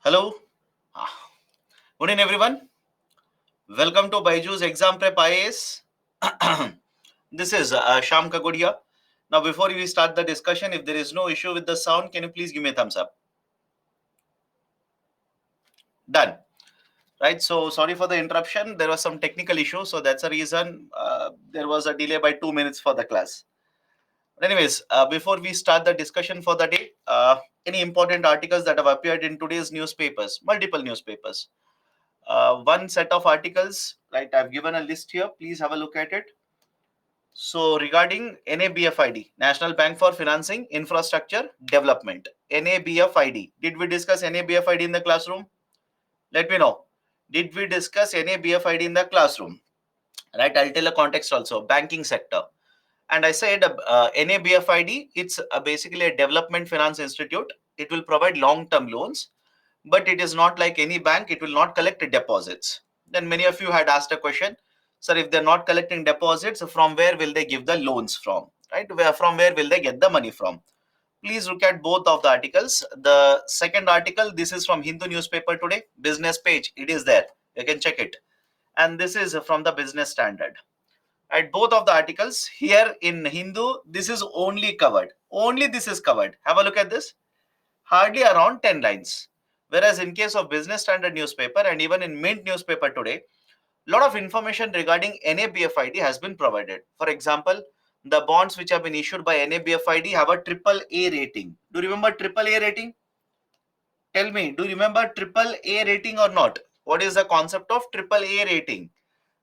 Hello. Ah, Good evening, everyone. Welcome to Baiju's Exam Prep IAS. This is Sham Kagudia. Now, before we start the discussion, if there is no issue with the sound, can you please give me a thumbs up? Done. Right. So, sorry for the interruption. There was some technical issue. So, that's the reason there was a delay by 2 minutes for the class. But anyways, before we start the discussion for the day, any important articles that have appeared in today's newspapers, multiple newspapers? One set of articles, right? I've given a list here. Please have a look at it. So, regarding NABFID, National Bank for Financing Infrastructure Development, NABFID. Did we discuss NABFID in the classroom? Let me know. Did we discuss NABFID in the classroom? Right, I'll tell a context also. Banking sector. And I said NABFID, it's basically a development finance institute. It will provide long term loans, but it is not like any bank, it will not collect deposits. Then many of you had asked a question, sir, if they're not collecting deposits, from where will they give the loans from? Right? From where will they get the money from? Please look at both of the articles. The second article, this is from Hindu newspaper today, business page. It is there. You can check it. And this is from the Business Standard. At both of the articles here in Hindu, this is only covered. Only this is covered. Have a look at this. Hardly around 10 lines. Whereas in case of Business Standard newspaper and even in Mint newspaper today, lot of information regarding NABFID has been provided. For example, the bonds which have been issued by NABFID have a triple A rating. Do you remember triple A rating? Tell me, do you remember triple A rating or not? What is the concept of triple A rating?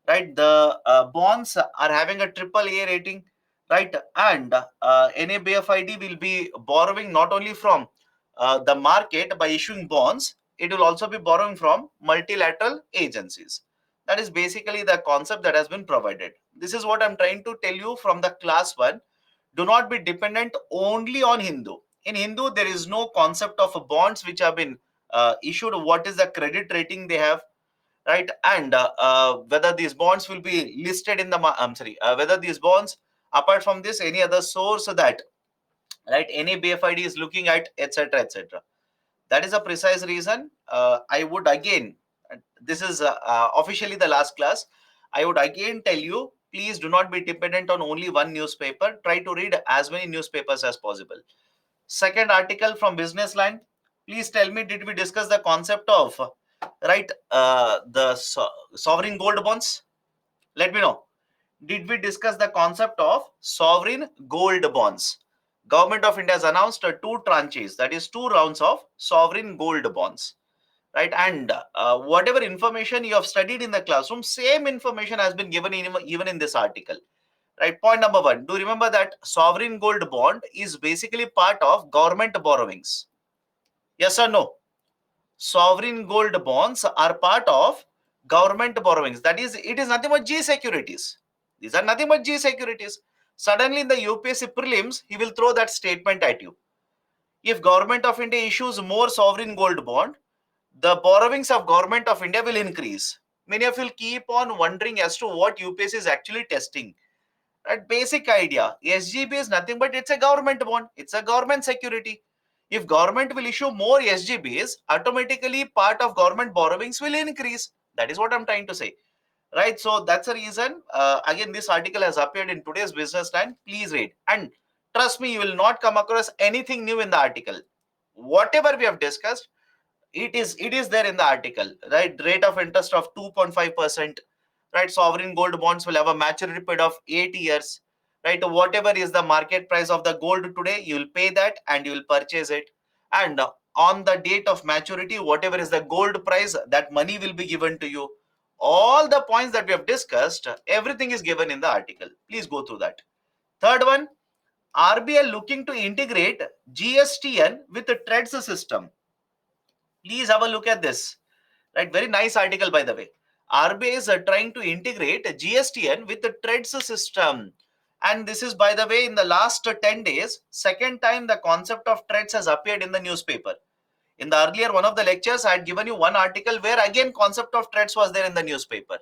Right, the bonds are having a triple A rating, right? And NABFID will be borrowing not only from the market by issuing bonds, it will also be borrowing from multilateral agencies. That is basically the concept that has been provided. This is what I'm trying to tell you from the class 1. Do not be dependent only on Hindu. In Hindu, there is no concept of bonds which have been issued. What is the credit rating they have, right? And whether these bonds will be listed in the I'm sorry, whether these bonds, apart from this, any other source that, right, any BFID is looking at, etc., etc. That is a precise reason. I would again, this is officially the last class, I would again tell you, please do not be dependent on only one newspaper. Try to read as many newspapers as possible. Second article from Business Line. Please tell me, did we discuss the concept of, right, the sovereign gold bonds? Let me know. Did we discuss the concept of sovereign gold bonds? Government of India has announced two tranches, that is two rounds of sovereign gold bonds, right? And whatever information you have studied in the classroom, same information has been given even in this article, right? Point number one, do you remember that sovereign gold bond is basically part of government borrowings? Yes or no? Sovereign gold bonds are part of government borrowings. That is, it is nothing but G securities. These are nothing but G securities. Suddenly in the UPSC prelims, he will throw that statement at you. If Government of India issues more sovereign gold bond, the borrowings of Government of India will increase. Many of you will keep on wondering as to what UPSC is actually testing. That basic idea, SGB is nothing but it's a government bond. It's a government security. If government will issue more SGBs, automatically part of government borrowings will increase. That is what I'm trying to say, right? So that's the reason. Again, this article has appeared in today's Business Line. Please read, and trust me, you will not come across anything new in the article. Whatever we have discussed, it is there in the article, right? Rate of interest of 2.5%, right? Sovereign gold bonds will have a maturity period of 8 years, right? Whatever is the market price of the gold today, you will pay that and you will purchase it. And on the date of maturity, whatever is the gold price, that money will be given to you. All the points that we have discussed, everything is given in the article. Please go through that. Third one, RBI looking to integrate GSTN with the TREDS system. Please have a look at this. Right, very nice article, by the way. RBI is trying to integrate GSTN with the TREDS system. And this is, by the way, in the last 10 days, second time the concept of TREDS has appeared in the newspaper. In the earlier one of the lectures, I had given you one article where again concept of TREDS was there in the newspaper.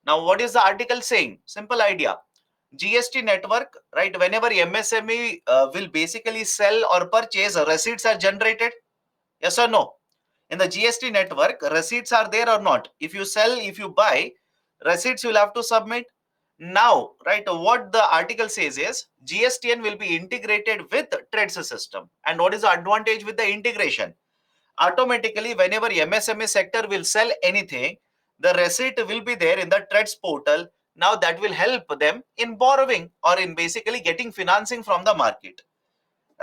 Now, what is the article saying? Simple idea. GST network, right? Whenever MSME will basically sell or purchase, receipts are generated. Yes or no? In the GST network, receipts are there or not? If you sell, if you buy, receipts you will have to submit. Now, right, what the article says is GSTN will be integrated with TReDS system. And what is the advantage with the integration? Automatically, whenever MSME sector will sell anything, the receipt will be there in the TReDS portal. Now that will help them in borrowing or in basically getting financing from the market.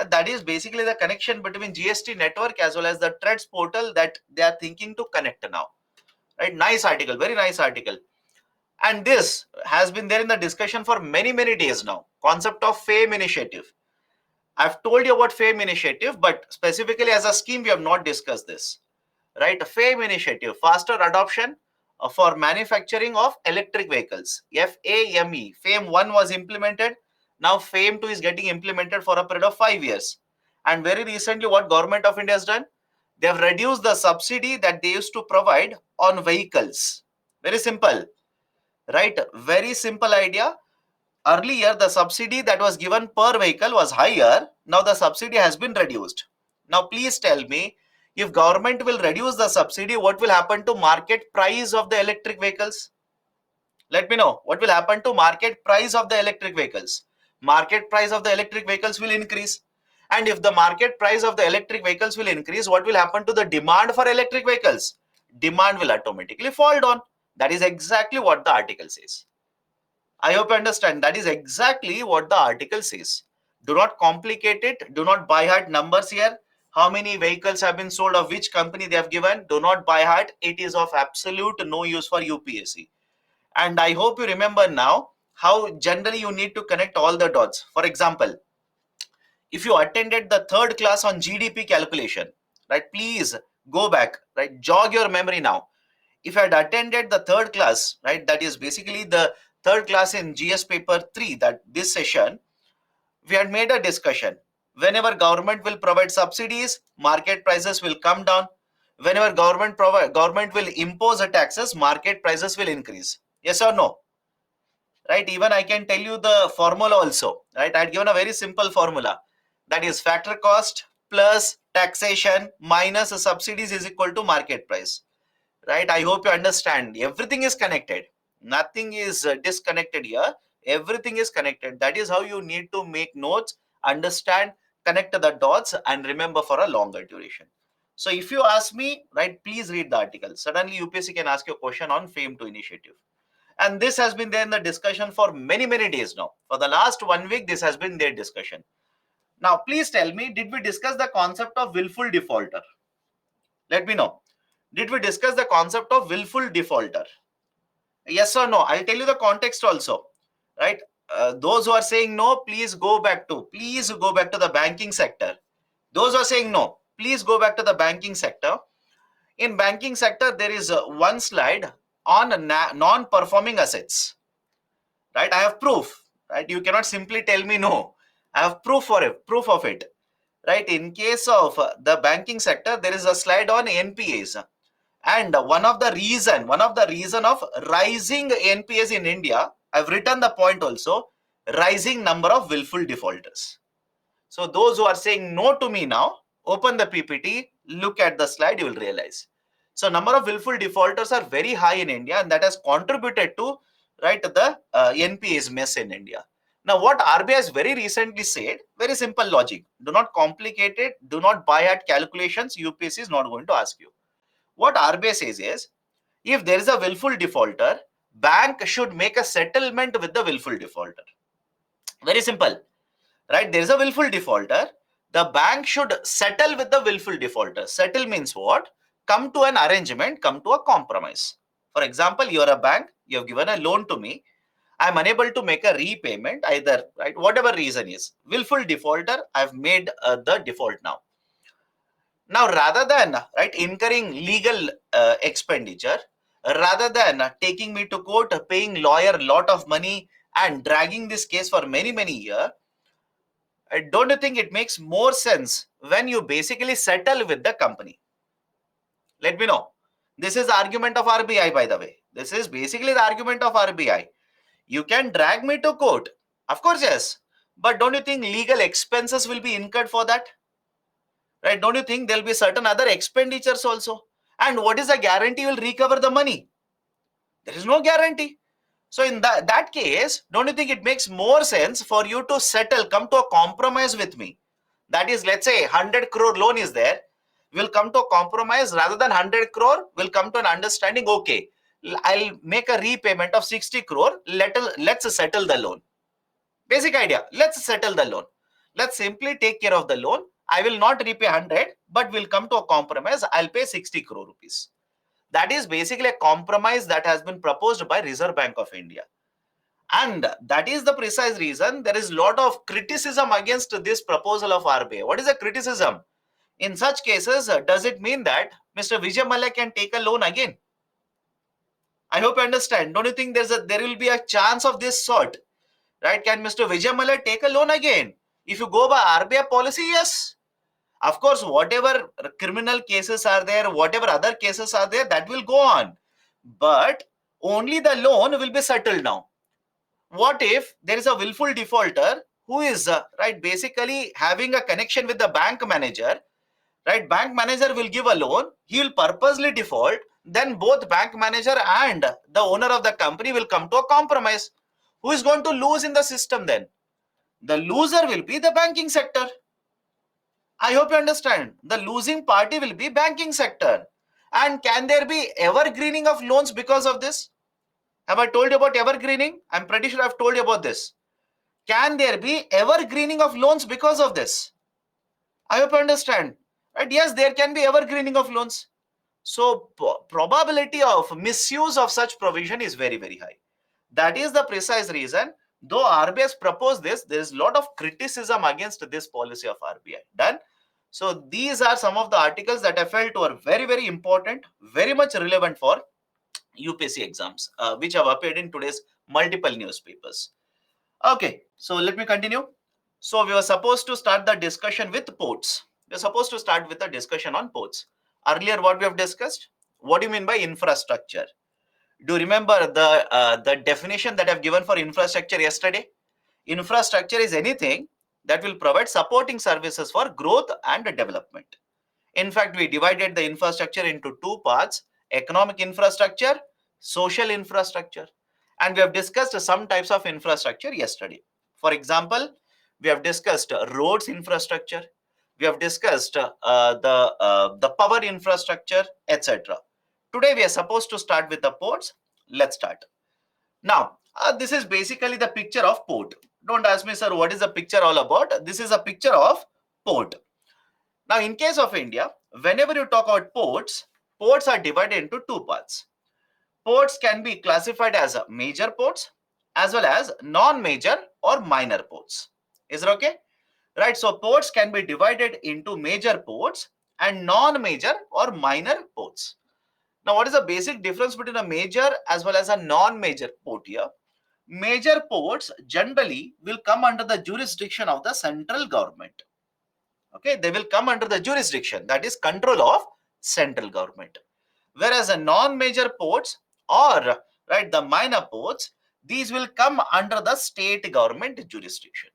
That is basically the connection between GST network as well as the TReDS portal that they are thinking to connect now. Right? Nice article, very nice article. And this has been there in the discussion for many days now. Concept of FAME initiative. I've told you about FAME initiative, but specifically as a scheme, we have not discussed this. Right? FAME initiative, faster adoption for manufacturing of electric vehicles. FAME. FAME 1 was implemented. Now FAME 2 is getting implemented for a period of 5 years. And very recently, what Government of India has done? They have reduced the subsidy that they used to provide on vehicles. Very simple. Right? Very simple idea. Earlier, the subsidy that was given per vehicle was higher. Now the subsidy has been reduced. Now, please tell me, if government will reduce the subsidy, what will happen to market price of the electric vehicles? Let me know. What will happen to market price of the electric vehicles? Market price of the electric vehicles will increase. And if the market price of the electric vehicles will increase, what will happen to the demand for electric vehicles? Demand will automatically fall down. That is exactly what the article says. I hope you understand. That is exactly what the article says. Do not complicate it. Do not buy heart numbers here. How many vehicles have been sold, of which company they have given? Do not buy heart. It is of absolute no use for UPSC. And I hope you remember now how generally you need to connect all the dots. For example, if you attended the third class on GDP calculation, right, please go back, right, jog your memory now. If I had attended the third class, right, that is basically the third class in GS paper 3, that this session, we had made a discussion. Whenever government will provide subsidies, market prices will come down. Whenever government will impose a taxes, market prices will increase. Yes or no? Right? Even I can tell you the formula also. Right? I had given a very simple formula. That is factor cost plus taxation minus subsidies is equal to market price. Right? I hope you understand. Everything is connected. Nothing is disconnected here. Everything is connected. That is how you need to make notes, understand, connect the dots, and remember for a longer duration. So if you ask me, right, please read the article. Suddenly UPSC can ask you a question on FAME 2 initiative. And this has been there in the discussion for many days now. For the last 1 week, this has been their discussion. Now, please tell me, did we discuss the concept of willful defaulter? Let me know. Did we discuss the concept of willful defaulter? Yes or no? I'll tell you the context also. Right? Those who are saying no, please go back to the banking sector. Those who are saying no, please go back to the banking sector. In banking sector, there is one slide on non-performing assets. Right? I have proof. Right? You cannot simply tell me no. I have proof of it. Right? In case of the banking sector, there is a slide on NPAs. And one of the reason of rising NPAs in India, I've written the point also, rising number of willful defaulters. So those who are saying no to me now, open the PPT, look at the slide, you will realize. So number of willful defaulters are very high in India, and that has contributed to, right, the NPAs mess in India. Now, what RBI has very recently said, very simple logic. Do not complicate it. Do not buy at calculations. UPSC is not going to ask you. What RBI says is, if there is a willful defaulter, bank should make a settlement with the willful defaulter. Very simple, right? There is a willful defaulter. The bank should settle with the willful defaulter. Settle means what? Come to an arrangement, come to a compromise. For example, you are a bank, you have given a loan to me. I am unable to make a repayment either, right? Whatever reason is. Willful defaulter, I have made the default now. Now, rather than, right, incurring legal expenditure, rather than taking me to court, paying lawyer lot of money and dragging this case for many years, don't you think it makes more sense when you basically settle with the company? Let me know. This is the argument of RBI, by the way. This is basically the argument of RBI. You can drag me to court. Of course, yes. But don't you think legal expenses will be incurred for that? right? Don't you think there'll be certain other expenditures also? And what is the guarantee you will recover the money? There is no guarantee. So in that case, don't you think it makes more sense for you to settle, come to a compromise with me? That is, let's say 100 crore loan is there. We'll come to a compromise rather than 100 crore. We'll come to an understanding. Okay, I'll make a repayment of 60 crore. Let's settle the loan. Basic idea. Let's settle the loan. Let's simply take care of the loan. I will not repay 100, but we'll come to a compromise. I'll pay 60 crore rupees. That is basically a compromise that has been proposed by Reserve Bank of India. And that is the precise reason there is a lot of criticism against this proposal of RBI. What is the criticism? In such cases, does it mean that Mr. Vijay Mallya can take a loan again? I hope you understand. Don't you think there will be a chance of this sort? Right? Can Mr. Vijay Mallya take a loan again? If you go by RBI policy, yes. Of course, whatever criminal cases are there, whatever other cases are there, that will go on. But only the loan will be settled now. What if there is a willful defaulter who is right basically having a connection with the bank manager, right? Bank manager will give a loan, he will purposely default, then both bank manager and the owner of the company will come to a compromise. Who is going to lose in the system then? The loser will be the banking sector. I hope you understand. The losing party will be banking sector. And can there be evergreening of loans because of this? Have I told you about evergreening? I'm pretty sure I've told you about this. Can there be evergreening of loans because of this? I hope you understand. Right? Yes, there can be evergreening of loans. So probability of misuse of such provision is very, very high. That is the precise reason. Though RBI has proposed this, there is a lot of criticism against this policy of RBI. Done. So these are some of the articles that I felt were very, very important, very much relevant for UPSC exams, which have appeared in today's multiple newspapers. Okay, so let me continue. So we were supposed to start the discussion with ports. We're supposed to start with a discussion on ports. Earlier, what we have discussed? What do you mean by infrastructure? Do you remember the definition that I've given for infrastructure yesterday? Infrastructure is anything that will provide supporting services for growth and development. In fact, we divided the infrastructure into two parts: economic infrastructure, social infrastructure. And we have discussed some types of infrastructure yesterday. For example, we have discussed roads infrastructure, we have discussed the power infrastructure, etc. Today, we are supposed to start with the ports. Let's start. Now, this is basically the picture of port. Don't ask me, sir, what is the picture all about? This is a picture of port. Now, in case of India, whenever you talk about ports, ports are divided into two parts. Ports can be classified as major ports as well as non-major or minor ports. Is it okay? Right, so ports can be divided into major ports and non-major or minor ports. Now, what is the basic difference between a major as well as a non-major port here? Major ports generally will come under the jurisdiction of the central government. Okay, they will come under the jurisdiction, that is control of central government. Whereas a non-major ports or right the minor ports, these will come under the state government jurisdiction.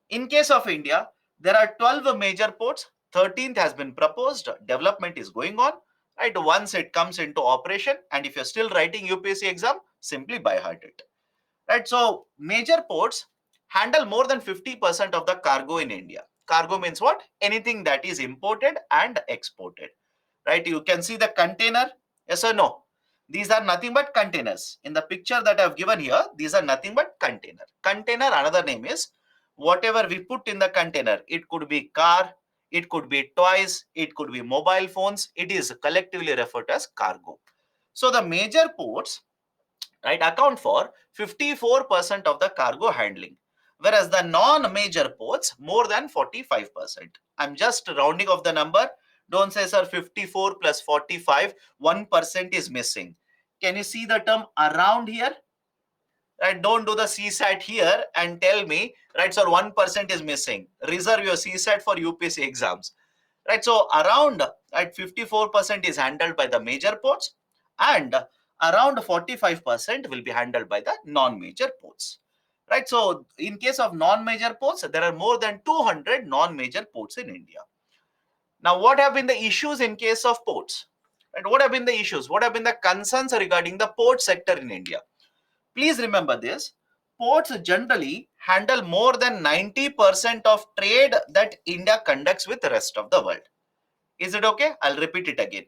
In case of India, there are 12 major ports. 13th has been proposed. Development is going on. Right, once it comes into operation, and if you're still writing UPSC exam, simply by heart it. Right, so major ports handle more than 50% of the cargo in India. Cargo means what? Anything that is imported and exported. Right, you can see the container. Yes or no? These are nothing but containers. In the picture that I've given here, these are nothing but container. Container, another name is whatever we put in the container. It could be car, it could be toys, it could be mobile phones. It is collectively referred as cargo. So the major ports, right, account for 54% of the cargo handling, whereas the non-major ports more than 45%. I'm just rounding off the number. Don't say, sir, 54 plus 45, 1% is missing. Can you see the term around here? Right, don't do the CSAT here and tell me, right, sir, 1% is missing. Reserve your CSAT for UPSC exams. Right, so around at 54% is handled by the major ports and around 45% will be handled by the non-major ports. Right, so in case of non-major ports, there are more than 200 non-major ports in India. Now, what have been the issues in case of ports? Right? What have been the issues? What have been the concerns regarding the port sector in India? Please remember this. Ports generally handle more than 90% of trade that India conducts with the rest of the world. Is it okay? I'll repeat it again.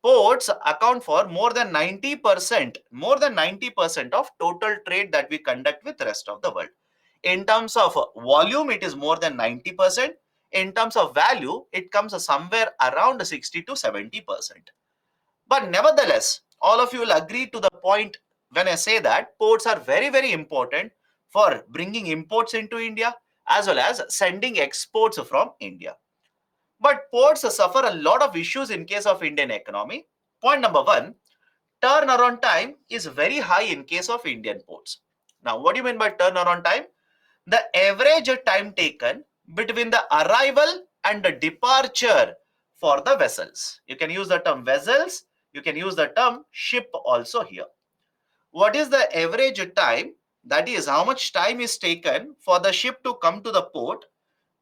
Ports account for more than 90% of total trade that we conduct with the rest of the world. In terms of volume, it is more than 90%. In terms of value, it comes somewhere around 60 to 70%. But nevertheless, all of you will agree to the point when I say that ports are very, very important for bringing imports into India as well as sending exports from India. But ports suffer a lot of issues in case of Indian economy. Point number one, turnaround time is very high in case of Indian ports. Now, what do you mean by turnaround time? The average time taken between the arrival and the departure for the vessels. You can use the term vessels, you can use the term ship also here. What is the average time? That is how much time is taken for the ship to come to the port,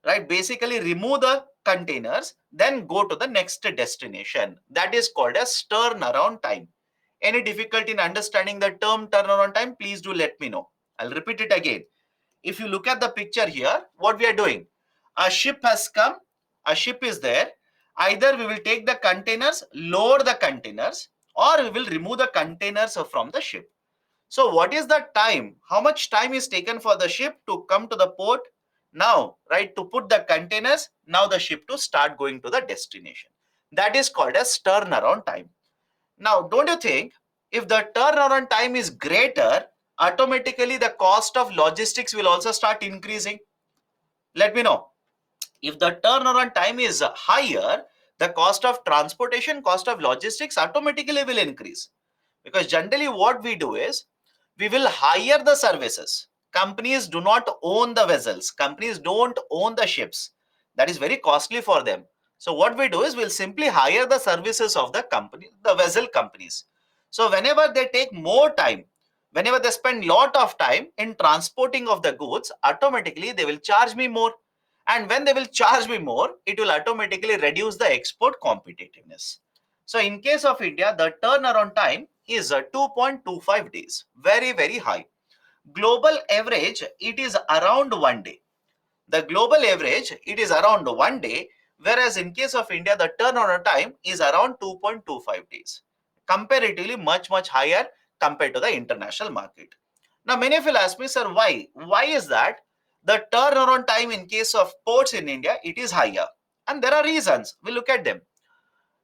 right? Basically remove the containers, then go to the next destination. That is called as turnaround time. Any difficulty in understanding the term turnaround time, please do let me know. I'll repeat it again. If you look at the picture here, what we are doing, a ship has come, a ship is there. Either we will take the containers, lower the containers, or we will remove the containers from the ship. So what is the time? How much time is taken for the ship to come to the port? Now, right, to put the containers, now the ship to start going to the destination. That is called as turnaround time. Now, don't you think if the turnaround time is greater, automatically the cost of logistics will also start increasing? Let me know. If the turnaround time is higher, the cost of transportation, cost of logistics automatically will increase. Because generally what we do is we will hire the services. Companies do not own the vessels. Companies don't own the ships. That is very costly for them. So what we do is we'll simply hire the services of the company, the vessel companies. So whenever they take more time, whenever they spend lot of time in transporting of the goods, automatically they will charge me more. And when they will charge me more, it will automatically reduce the export competitiveness. So in case of India, the turnaround time is 2.25 days. Very, very high. Global average, it is around 1 day. The global average, it is around 1 day, whereas in case of India, the turnaround time is around 2.25 days. Comparatively much, much higher compared to the international market. Now, many of you ask me, sir, why? Why is that? The turnaround time in case of ports in India, it is higher. And there are reasons. We look at them.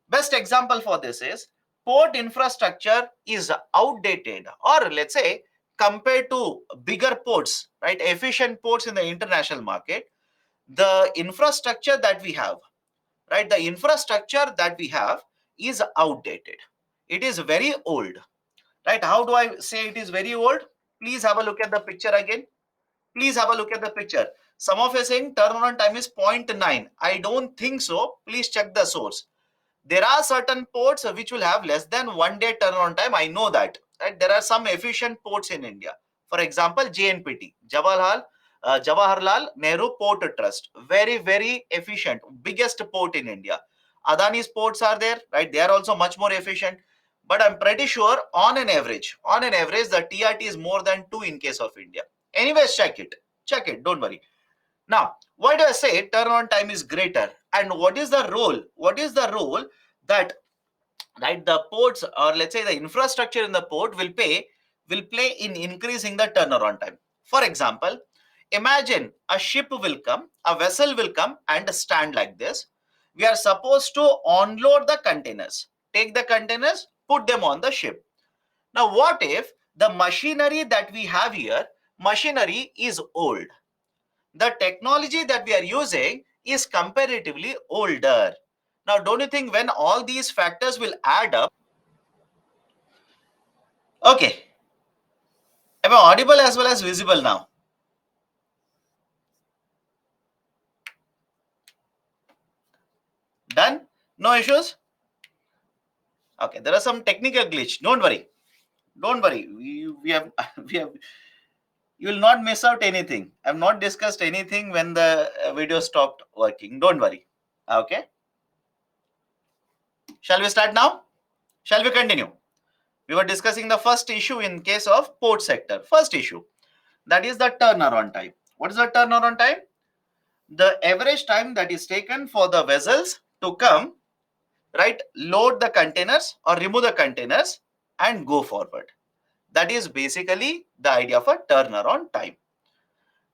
Best example for this is port infrastructure is outdated, or let's say compared to bigger ports, right? Efficient ports in the international market, the infrastructure that we have, right? The infrastructure that we have is outdated. It is very old, right? How do I say it is very old? Please have a look at the picture again. Please have a look at the picture. Some of you are saying turnaround time is 0.9. I don't think so. Please check the source. There are certain ports which will have less than 1 day turnaround time. I know that. Right? There are some efficient ports in India. For example, JNPT, Jawaharlal Nehru Port Trust. Very, very efficient. Biggest port in India. Adani's ports are there, right? They are also much more efficient. But I'm pretty sure on an average, the TRT is more than 2 in case of India. Anyways, check it. Check it. Don't worry. Now, why do I say turnaround time is greater? And what is the role? What is the role that, right, the ports, or let's say the infrastructure in the port will play in increasing the turnaround time? For example, imagine a ship will come, a vessel will come and stand like this. We are supposed to unload the containers, take the containers, put them on the ship. Now, what if the machinery that we have here, machinery is old? The technology that we are using is comparatively older. Now, don't you think when all these factors will add up? Okay, am I audible as well as visible now? Done? No issues? Okay, there are some technical glitch. Don't worry. Don't worry. We have, we have, you will not miss out anything. I have not discussed anything when the video stopped working. Don't worry. Okay. Shall we start now? Shall we continue? We were discussing the first issue in case of port sector. First issue, that is the turnaround time. What is the turnaround time? The average time that is taken for the vessels to come, right, load the containers or remove the containers and go forward. That is basically the idea of a turnaround time.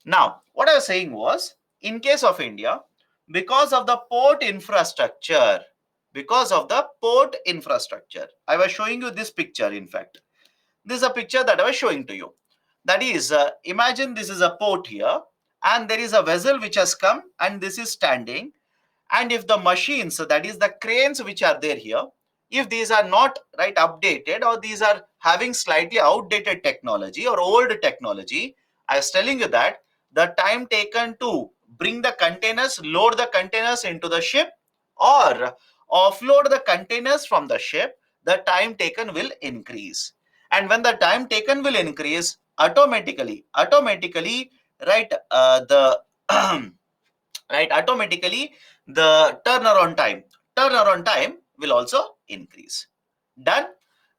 Now, what I was saying was, in case of India, because of the port infrastructure, I was showing you this picture. In fact, this is a picture that I was showing to you. That is, imagine this is a port here, and there is a vessel which has come, and this is standing. And if the machines, so that is the cranes which are there here, if these are not right updated, or these are having slightly outdated technology or old technology, I was telling you that the time taken to bring the containers, load the containers into the ship, or offload the containers from the ship, the time taken will increase. And when the time taken will increase, automatically, right, the right, automatically the turnaround time will also increase. Done?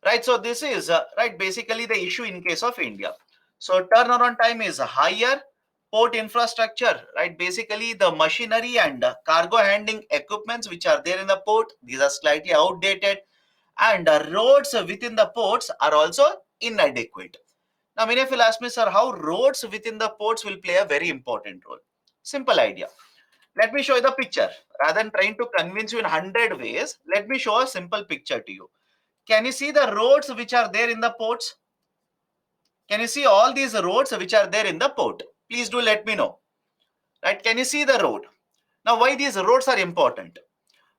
Right, so this is right, basically the issue in case of India. So turnaround time is higher. Port infrastructure, right, basically the machinery and cargo handling equipments which are there in the port, these are slightly outdated, and roads within the ports are also inadequate. Now many of you will ask me, sir, how roads within the ports will play a very important role? Simple idea. Let me show you the picture. Rather than trying to convince you in 100 ways, let me show a simple picture to you. Can you see the roads which are there in the ports? Can you see all these roads which are there in the port? Please do let me know. Right? Can you see the road? Now, why these roads are important?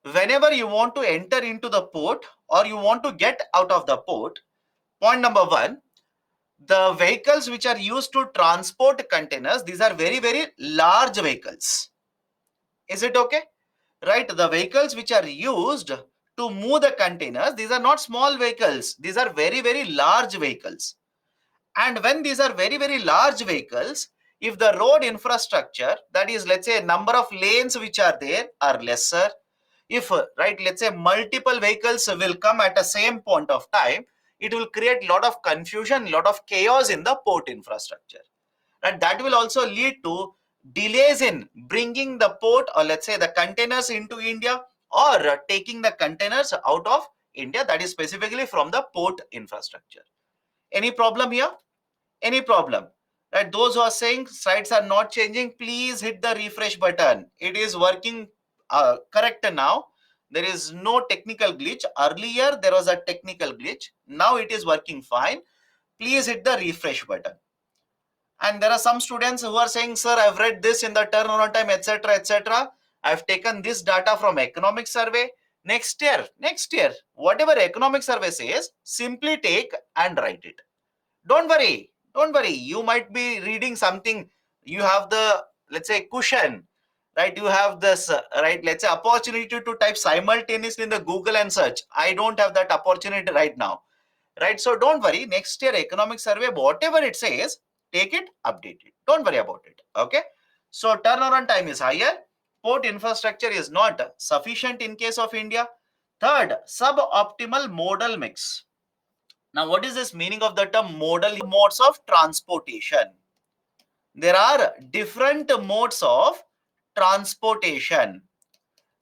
Whenever you want to enter into the port or you want to get out of the port, point number one, the vehicles which are used to transport containers, these are very, very large vehicles. Is it okay? Right, the vehicles which are used to move the containers, these are not small vehicles, these are very, very large vehicles. And when these are very, very large vehicles, if the road infrastructure, that is, let's say, number of lanes which are there are lesser, if right, let's say multiple vehicles will come at the same point of time, it will create a lot of confusion, lot of chaos in the port infrastructure, and that will also lead to delays in bringing the port, or let's say the containers, into India, or taking the containers out of India, that is specifically from the port infrastructure. Any problem here? Any problem? Right, those who are saying slides are not changing, please hit the refresh button. It is working correct now. There is no technical glitch. Earlier there was a technical glitch, now it is working fine. Please hit the refresh button. And there are some students who are saying, sir, I've read this in the turnaround time, etc., etc. I've taken this data from economic survey. Next year, whatever economic survey says, simply take and write it. Don't worry. You might be reading something. You have the, let's say, cushion, right? You have this, right, let's say, opportunity to type simultaneously in the Google and search. I don't have that opportunity right now. Right, so don't worry. Next year economic survey, whatever it says, take it, update it. Don't worry about it. Okay, so turnaround time is higher. Port infrastructure is not sufficient in case of India. Third, suboptimal modal mix. Now, what is this meaning of the term modal? Modes of transportation. There are different modes of transportation.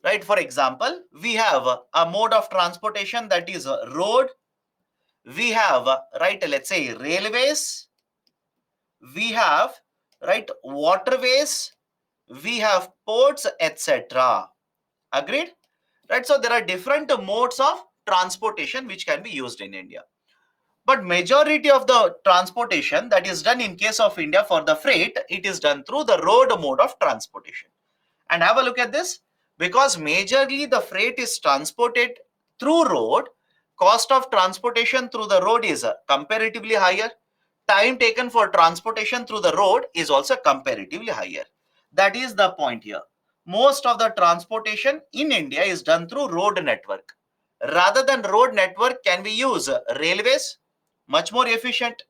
Right, for example, we have a mode of transportation, that is road. We have, right, let's say, railways. We have, right, waterways. We have ports, etc. Agreed? Right, so there are different modes of transportation which can be used in India, but majority of the transportation that is done in case of India for the freight, it is done through the road mode of transportation. And have a look at this. Because majorly the freight is transported through road, cost of transportation through the road is comparatively higher. Time taken for transportation through the road is also comparatively higher. That is the point here. Most of the transportation in India is done through road network. Rather than road network, can we use railways? Much more efficient.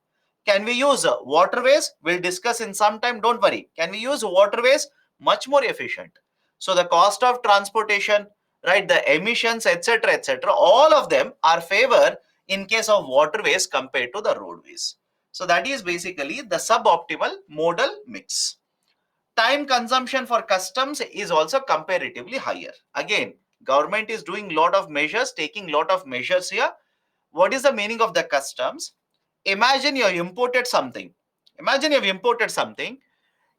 Can we use waterways? We'll discuss in some time, don't worry. Can we use waterways? Much more efficient. So the cost of transportation, right? The emissions, etc., all of them are favor in case of waterways compared to the roadways. So that is basically the suboptimal modal mix. Time consumption for customs is also comparatively higher. Again, government is doing lot of measures, taking lot of measures here. What is the meaning of the customs? Imagine you have imported something. Imagine you have imported something.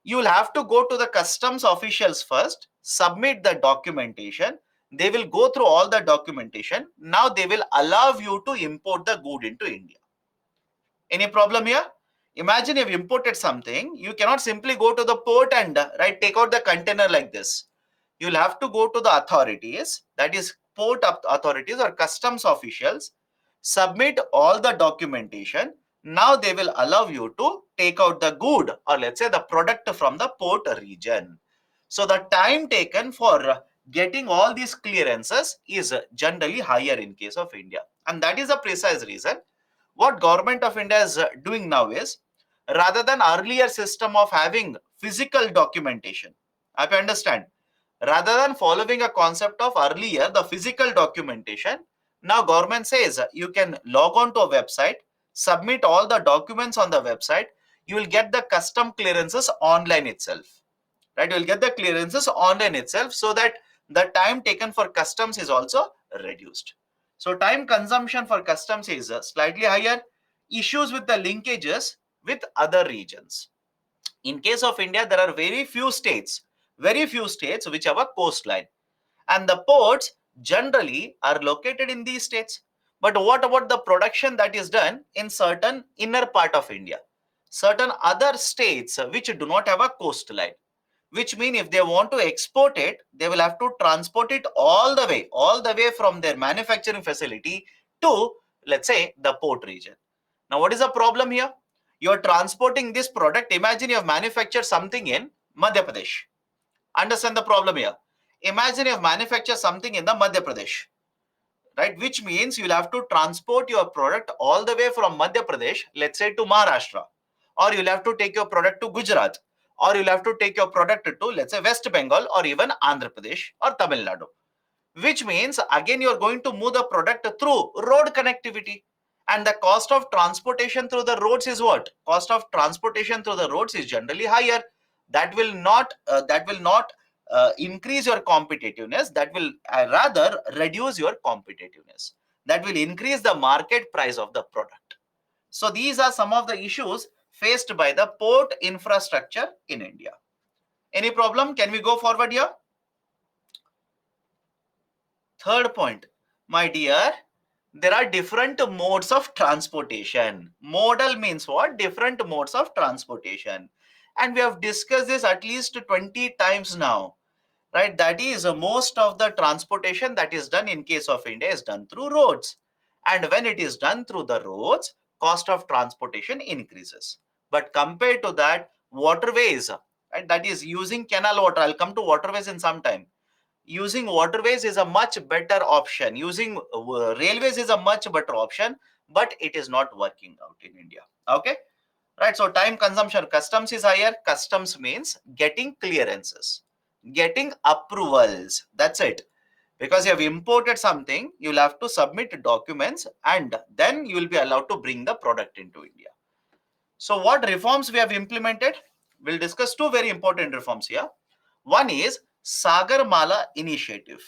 You will have to go to the customs officials first, submit the documentation. They will go through all the documentation. Now they will allow you to import the good into India. Any problem here? Imagine you've imported something. You cannot simply go to the port and right take out the container like this. You'll have to go to the authorities, that is port authorities or customs officials, submit all the documentation. Now they will allow you to take out the good, or let's say the product from the port region. So the time taken for getting all these clearances is generally higher in case of India. And that is a precise reason what government of India is doing now is, rather than earlier system of having physical documentation, I understand, rather than following a concept of earlier the physical documentation, now government says you can log on to a website, submit all the documents on the website, you will get the custom clearances online itself, right? You will get the clearances online itself, so that the time taken for customs is also reduced. So time consumption for customs is slightly higher. Issues with the linkages with other regions. In case of India, there are very few states which have a coastline, and the ports generally are located in these states. But what about the production that is done in certain inner part of India, certain other states which do not have a coastline? Which mean if they want to export it, they will have to transport it all the way from their manufacturing facility to, let's say, the port region. Now what is the problem here? You are transporting this product. Imagine you have manufactured something in Madhya Pradesh. Understand the problem here? Imagine you have manufactured something in the Madhya Pradesh, right? Which means you'll have to transport your product all the way from Madhya Pradesh, let's say, to Maharashtra, or you'll have to take your product to Gujarat, or you'll have to take your product to, let's say, West Bengal, or even Andhra Pradesh or Tamil Nadu. Which means again you're going to move the product through road connectivity, and the cost of transportation through the roads is what? Cost of transportation through the roads is generally higher. That will not increase your competitiveness. That will rather reduce your competitiveness. That will increase the market price of the product. So these are some of the issues faced by the port infrastructure in India. Any problem? Can we go forward here? Third point, my dear, there are different modes of transportation. Modal means what? Different modes of transportation. And we have discussed this at least 20 times now, right? That is, most of the transportation that is done in case of India is done through roads. And when it is done through the roads, cost of transportation increases. But compared to that, waterways, right? That is using canal water. I'll come to waterways in some time. Using waterways is a much better option. Using railways is a much better option, but it is not working out in India. Okay, right? So time consumption, customs is higher. Customs means getting clearances, getting approvals. That's it. Because you have imported something, you'll have to submit documents, and then you will be allowed to bring the product into India. So what reforms we have implemented? We'll discuss two very important reforms here. One is Sagarmala initiative.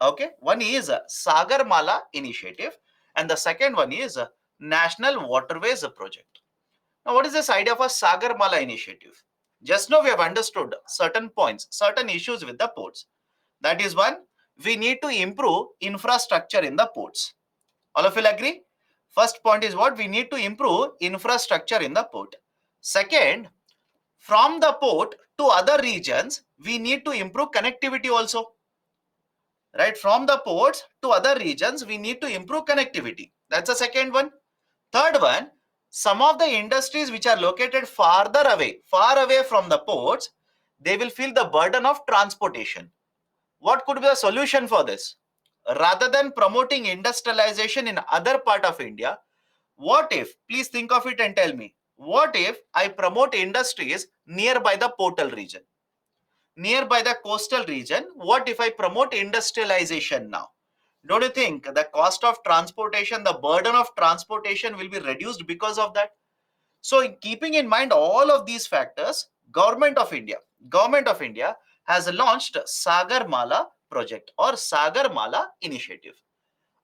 Okay, one is Sagarmala initiative, and the second one is National Waterways Project. Now, what is this idea of a Sagarmala initiative? Just now we have understood certain points, certain issues with the ports. That is one, we need to improve infrastructure in the ports. All of you will agree? First point is what? We need to improve infrastructure in the port. Second, from the port to other regions, we need to improve connectivity also. Right? From the ports to other regions, we need to improve connectivity. That's the second one. Third one, some of the industries which are located far away from the ports, they will feel the burden of transportation. What could be the solution for this? Rather than promoting industrialization in other part of India, what if, please think of it and tell me, what if I promote industries nearby the portal region? nearby the coastal region, what if I promote industrialization now? Don't you think the cost of transportation, the burden of transportation will be reduced because of that? So, keeping in mind all of these factors, Government of India has launched Sagarmala project or Sagarmala initiative.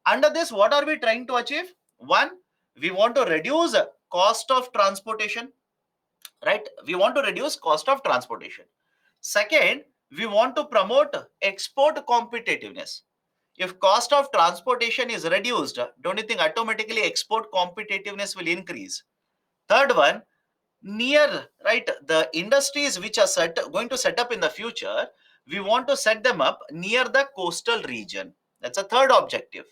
Under this, what are we trying to achieve? One, we want to reduce cost of transportation, right? We want to reduce cost of transportation. Second, we want to promote export competitiveness. If cost of transportation is reduced, don't you think automatically export competitiveness will increase? Third one, near, right, the industries which are going to set up in the future, we want to set them up near the coastal region. That's a third objective.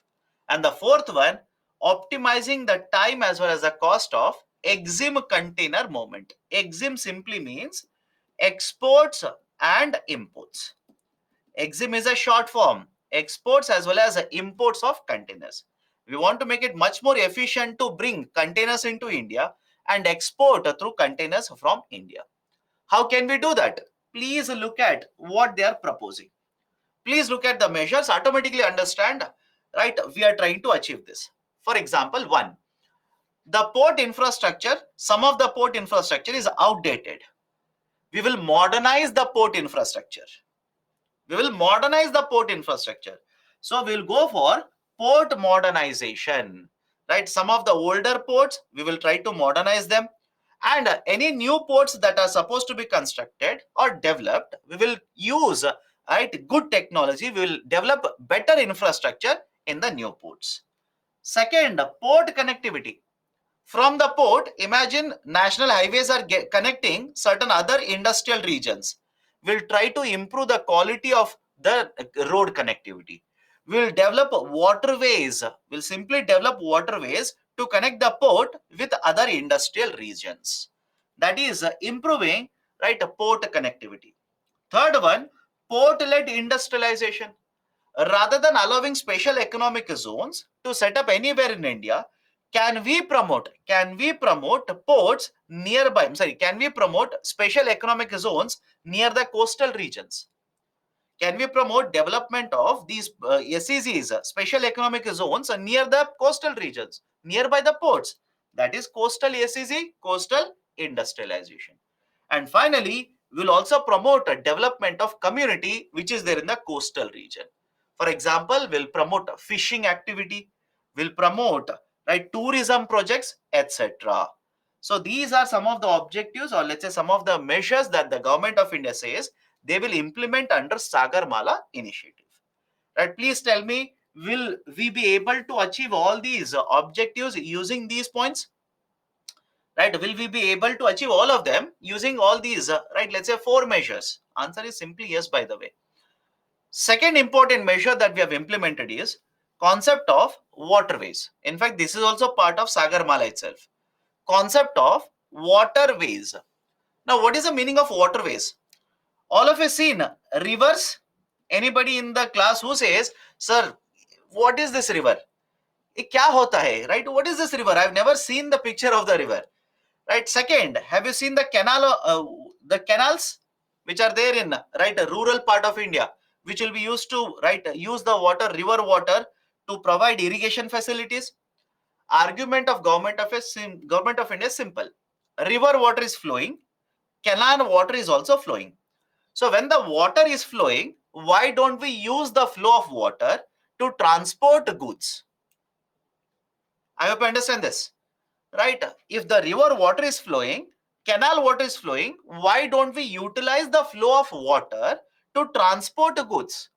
And the fourth one, optimizing the time as well as the cost of EXIM container movement. EXIM simply means exports and imports. EXIM is a short form, exports as well as imports of containers. We want to make it much more efficient to bring containers into India and export through containers from India. How can we do that? Please look at what they are proposing. Please look at the measures, automatically understand, right? We are trying to achieve this. For example, one, the port infrastructure, some of the port infrastructure is outdated. We will modernize the port infrastructure. We will modernize the port infrastructure. So we'll go for port modernization, right? Some of the older ports, we will try to modernize them. And any new ports that are supposed to be constructed or developed, we will use, right, good technology. We will develop better infrastructure in the new ports. Second, port connectivity. From the port, imagine national highways are connecting certain other industrial regions. We'll try to improve the quality of the road connectivity. We'll develop waterways. We'll simply develop waterways to connect the port with other industrial regions. That is improving, right, port connectivity. Third one, port-led industrialization. Rather than allowing special economic zones to set up anywhere in India, can we promote ports nearby? I'm sorry, can we promote special economic zones near the coastal regions? Can we promote development of these SEZs, special economic zones, near the coastal regions, nearby the ports? That is coastal SEZ, coastal industrialization. And finally, we will also promote a development of community which is there in the coastal region. For example, we'll promote fishing activity, we'll promote, right, tourism projects, etc. So these are some of the objectives, or let's say some of the measures that the government of India says they will implement under Sagarmala initiative. Right? Please tell me, will we be able to achieve all these objectives using these points? Right? Will we be able to achieve all of them using all these, right? Let's say 4 measures. Answer is simply yes, by the way. Second important measure that we have implemented is concept of waterways. In fact, this is also part of Sagarmala itself. Concept of waterways. Now, what is the meaning of waterways? All of us seen rivers. Anybody in the class who says, sir, what is this river? ये क्या होता है, right? What is this river? I've never seen the picture of the river, right? Second, have you seen the canals which are there in, right, a rural part of India, which will be used to, right, use the water, river water, to provide irrigation facilities? Argument of government of India is simple. River water is flowing, canal water is also flowing. So when the water is flowing, why don't we use the flow of water to transport goods? I hope you understand this, right? If the river water is flowing, canal water is flowing, why don't we utilize the flow of water to transport goods?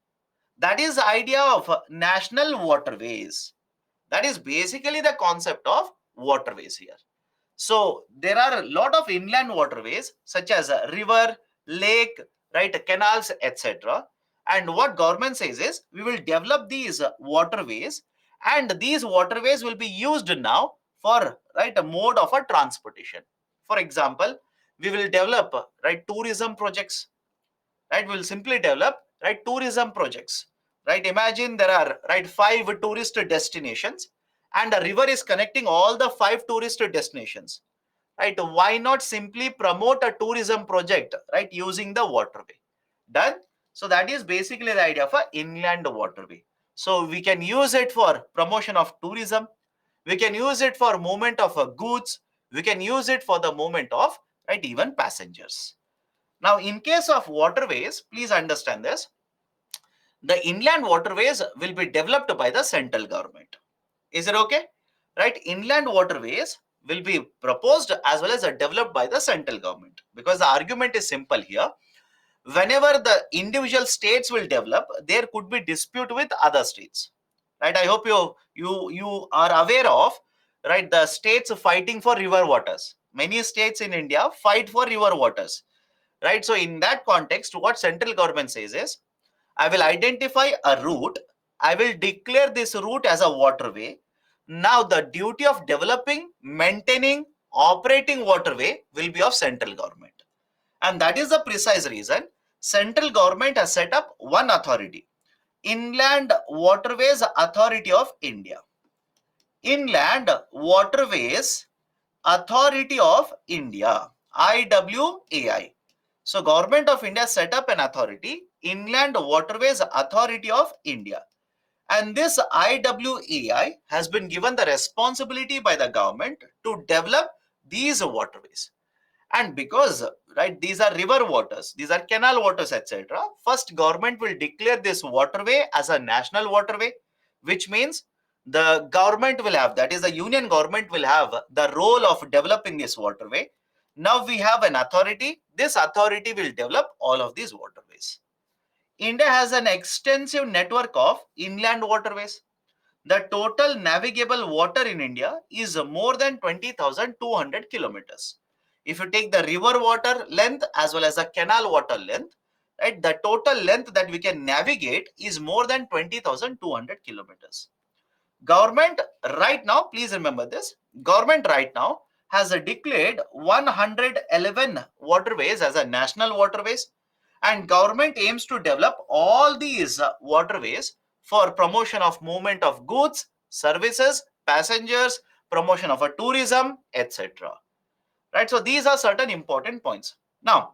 That is the idea of national waterways. That is basically the concept of waterways here. So there are a lot of inland waterways such as a river, lake, right, canals, etc. And what government says is we will develop these waterways, and these waterways will be used now for, right, a mode of a transportation. For example, we will develop, right, tourism projects, right? We'll simply develop, right, tourism projects, right? Imagine there are, right, 5 tourist destinations, and a river is connecting all the 5 tourist destinations, right? Why not simply promote a tourism project, right, using the waterway? Done. So that is basically the idea of an inland waterway. So we can use it for promotion of tourism. We can use it for movement of goods. We can use it for the movement of, right, even passengers. Now, in case of waterways, please understand this. The inland waterways will be developed by the central government. Is it okay? Right? Inland waterways will be proposed as well as developed by the central government, because the argument is simple here. Whenever the individual states will develop, there could be dispute with other states. Right? I hope you are aware of, right, the states fighting for river waters. Many states in India fight for river waters. Right? So in that context, what central government says is, I will identify a route. I will declare this route as a waterway. Now the duty of developing, maintaining, operating waterway will be of central government. And that is the precise reason central government has set up one authority, Inland Waterways Authority of India. Inland Waterways Authority of India, IWAI. So Government of India set up an authority, Inland Waterways Authority of India. And this IWAI has been given the responsibility by the government to develop these waterways. And because, right, these are river waters, these are canal waters, etc., first government will declare this waterway as a national waterway, which means the government will have, that is the union government will have the role of developing this waterway. Now we have an authority. This authority will develop all of these waterways. India has an extensive network of inland waterways. The total navigable water in India is more than 20,200 kilometers. If you take the river water length as well as the canal water length, right, the total length that we can navigate is more than 20,200 kilometers. Government right now, please remember this, government right now has declared 111 waterways as a national waterways, and government aims to develop all these waterways for promotion of movement of goods, services, passengers, promotion of a tourism, etc. Right? So these are certain important points. Now,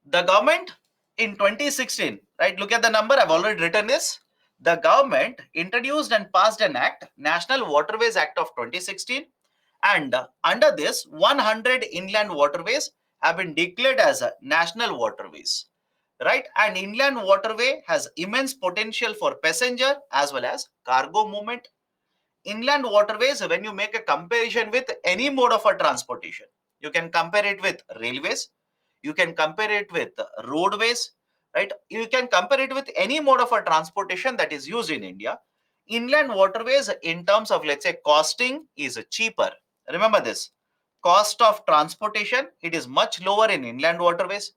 the government in 2016, right, look at the number, I've already written this. The government introduced and passed an act, National Waterways Act of 2016, and under this 100 inland waterways have been declared as national waterways, right? And inland waterway has immense potential for passenger as well as cargo movement. Inland waterways, when you make a comparison with any mode of a transportation, you can compare it with railways, you can compare it with roadways, right? You can compare it with any mode of a transportation that is used in India. Inland waterways, in terms of, let's say, costing, is cheaper. Remember this, cost of transportation, it is much lower in inland waterways.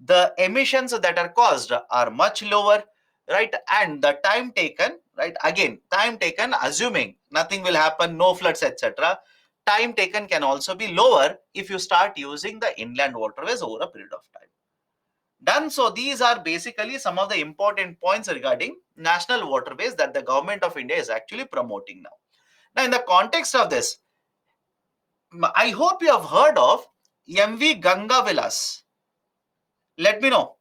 The emissions that are caused are much lower, right? And the time taken, right, again, time taken assuming nothing will happen, no floods, etc., time taken can also be lower if you start using the inland waterways over a period of time. Done. So these are basically some of the important points regarding national waterways that the government of India is actually promoting now. Now, in the context of this, I hope you have heard of MV Ganga Vilas. Let me know.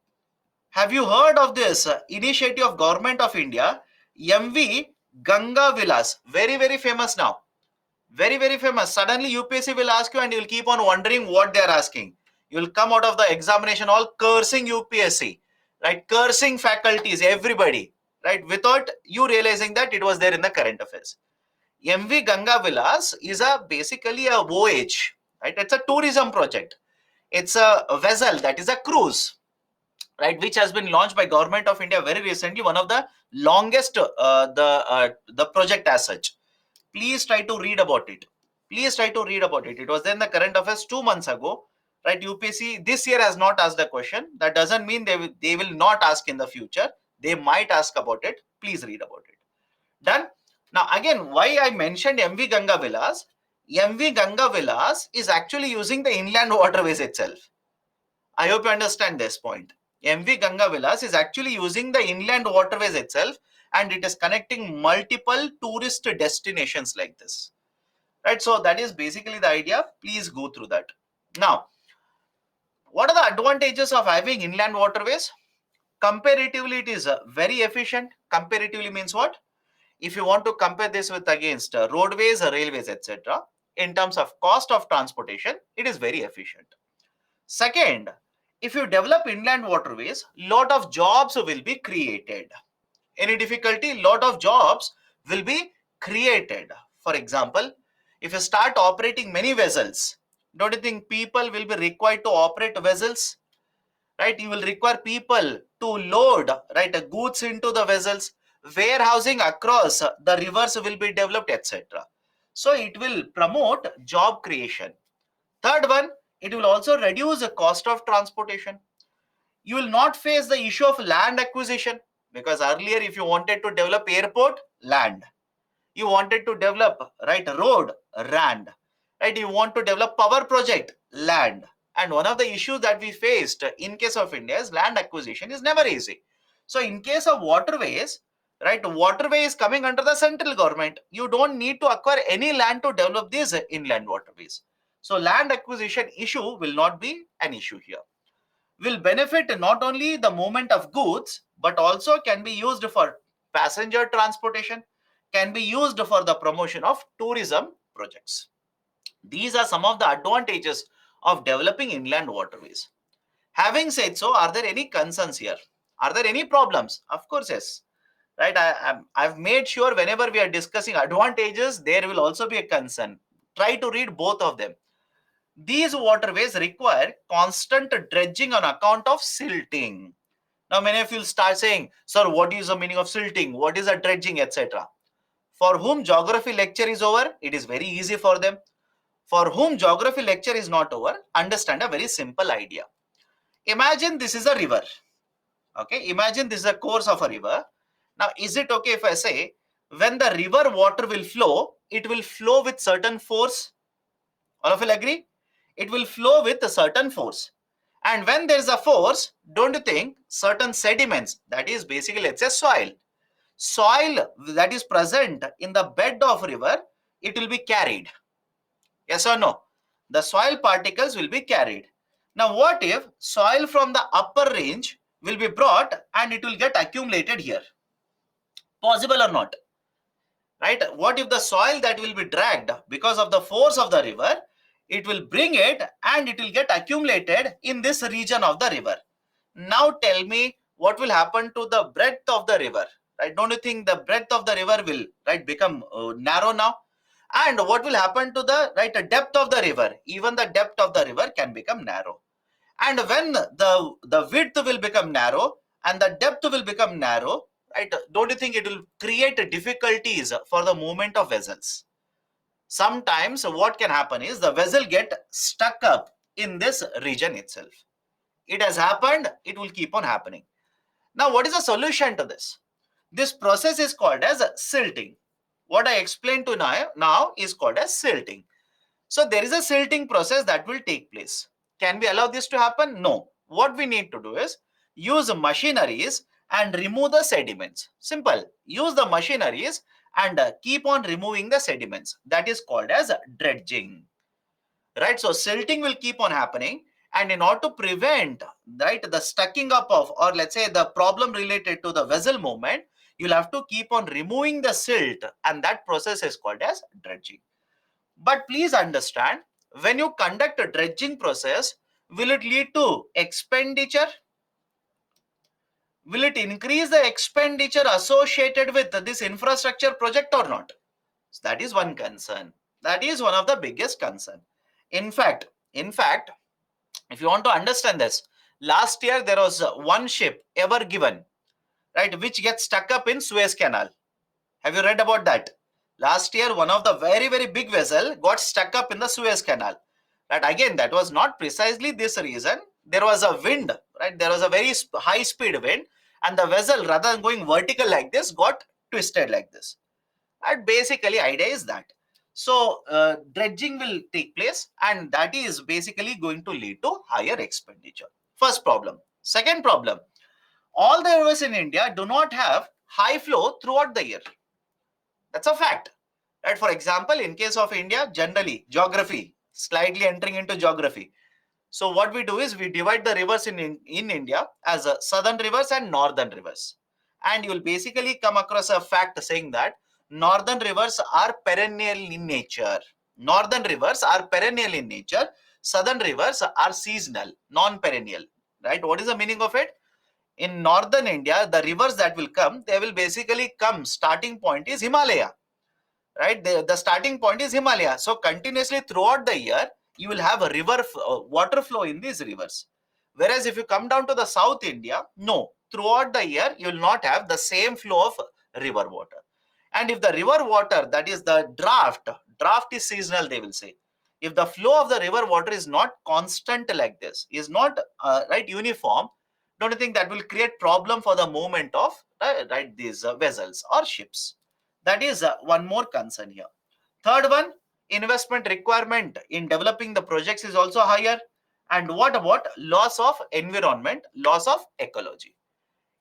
Have you heard of this initiative of Government of India, MV Ganga Vilas? Very, very famous now. Very, very famous. Suddenly UPSC will ask you and you will keep on wondering what they are asking. You will come out of the examination all cursing UPSC, right? Cursing faculties, everybody, right? Without you realizing that it was there in the current affairs. MV Ganga Vilas is basically a voyage, right? It's a tourism project. It's a vessel, that is a cruise, right, which has been launched by Government of India very recently, one of the longest the project as such. Please try to read about it. Please try to read about it. It was then the current affairs 2 months ago, right? UPSC this year has not asked the question. That doesn't mean they will not ask in the future. They might ask about it. Please read about it. Done. Now again, why I mentioned MV Ganga Vilas? MV Ganga Vilas is actually using the inland waterways itself. I hope you understand this point. MV Ganga Vilas is actually using the inland waterways itself, and it is connecting multiple tourist destinations like this. Right? So that is basically the idea. Please go through that. Now, What are the advantages of having inland waterways? Comparatively, it is very efficient. Comparatively means what? If you want to compare this with against roadways or railways, etc., in terms of cost of transportation, it is very efficient. Second, if you develop inland waterways, lot of jobs will be created. Any difficulty? Lot of jobs will be created. For example, if you start operating many vessels, don't you think people will be required to operate vessels? Right, you will require people to load, right, goods into the vessels. Warehousing across the rivers will be developed, etc. So it will promote job creation. Third one, it will also reduce the cost of transportation. You will not face the issue of land acquisition, because earlier if you wanted to develop airport, land. You wanted to develop, right, road, land. Right, you want to develop power project, land. And one of the issues that we faced in case of India is land acquisition is never easy. So in case of waterways, right, waterway is coming under the central government. You don't need to acquire any land to develop these inland waterways. So land acquisition issue will not be an issue here. Will benefit not only the movement of goods, but also can be used for passenger transportation, can be used for the promotion of tourism projects. These are some of the advantages of developing inland waterways. Having said so, are there any concerns here? Are there any problems? Of course, yes. Right? I've made sure whenever we are discussing advantages, there will also be a concern. Try to read both of them. These waterways require constant dredging on account of silting. Now, many of you will start saying, sir, what is the meaning of silting? What is a dredging, etc.? For whom geography lecture is over, it is very easy for them. For whom geography lecture is not over, understand a very simple idea. Imagine this is a river. Okay, imagine this is a course of a river. Now, is it okay if I say, when the river water will flow, it will flow with certain force? All of you agree? It will flow with a certain force. And when there is a force, don't you think certain sediments, that is basically, let's say, soil that is present in the bed of river, it will be carried. Yes or no? The soil particles will be carried. Now, what if soil from the upper range will be brought and it will get accumulated here? Possible or not? Right? What if the soil that will be dragged because of the force of the river, it will bring it and it will get accumulated in this region of the river? Now tell me what will happen to the breadth of the river, right? Don't you think the breadth of the river will, right, become narrow now? And what will happen to the, right, depth of the river? Even the depth of the river can become narrow. And when the width will become narrow and the depth will become narrow, right, don't you think it will create difficulties for the movement of vessels? Sometimes what can happen is the vessel get stuck up in this region itself. It has happened, it will keep on happening. Now, what is the solution to this? This process is called as silting. What I explained to now is called as silting. So there is a silting process that will take place. Can we allow this to happen? No. What we need to do is use machineries and remove the sediments. Simple. Use the machineries and keep on removing the sediments. That is called as dredging. Right? So silting will keep on happening. And in order to prevent, right, the stacking up of, or let's say the problem related to the vessel movement, you'll have to keep on removing the silt, and that process is called as dredging. But please understand, when you conduct a dredging process, will it lead to expenditure? Will it increase the expenditure associated with this infrastructure project or not? So that is one concern. That is one of the biggest concern. In fact, if you want to understand this, last year there was one ship ever given, right, which gets stuck up in Suez Canal. Have you read about that? Last year, one of the very, very big vessel got stuck up in the Suez Canal. Right? Again, that was not precisely this reason. There was a wind, right? There was a very high speed wind, and the vessel, rather than going vertical like this, got twisted like this. And basically, idea is that. So, dredging will take place, and that is basically going to lead to higher expenditure. First problem. Second problem, all the rivers in India do not have high flow throughout the year. That's a fact. Right? For example, in case of India, generally, geography, slightly entering into geography. So what we do is we divide the rivers in India as southern rivers and northern rivers. And you will basically come across a fact saying that northern rivers are perennial in nature. Northern rivers are perennial in nature. Southern rivers are seasonal, non-perennial. Right? What is the meaning of it? In northern India, the rivers that will come, they will basically come. Starting point is Himalaya, right? The starting point is Himalaya. So continuously throughout the year, you will have a water flow in these rivers. Whereas if you come down to the South India, no, throughout the year, you will not have the same flow of river water. And if the river water, that is the draft is seasonal, they will say. If the flow of the river water is not constant like this, is not right uniform, don't you think that will create problem for the movement of right these vessels or ships? That is one more concern here. Third one, investment requirement in developing the projects is also higher. And what about loss of environment, loss of ecology?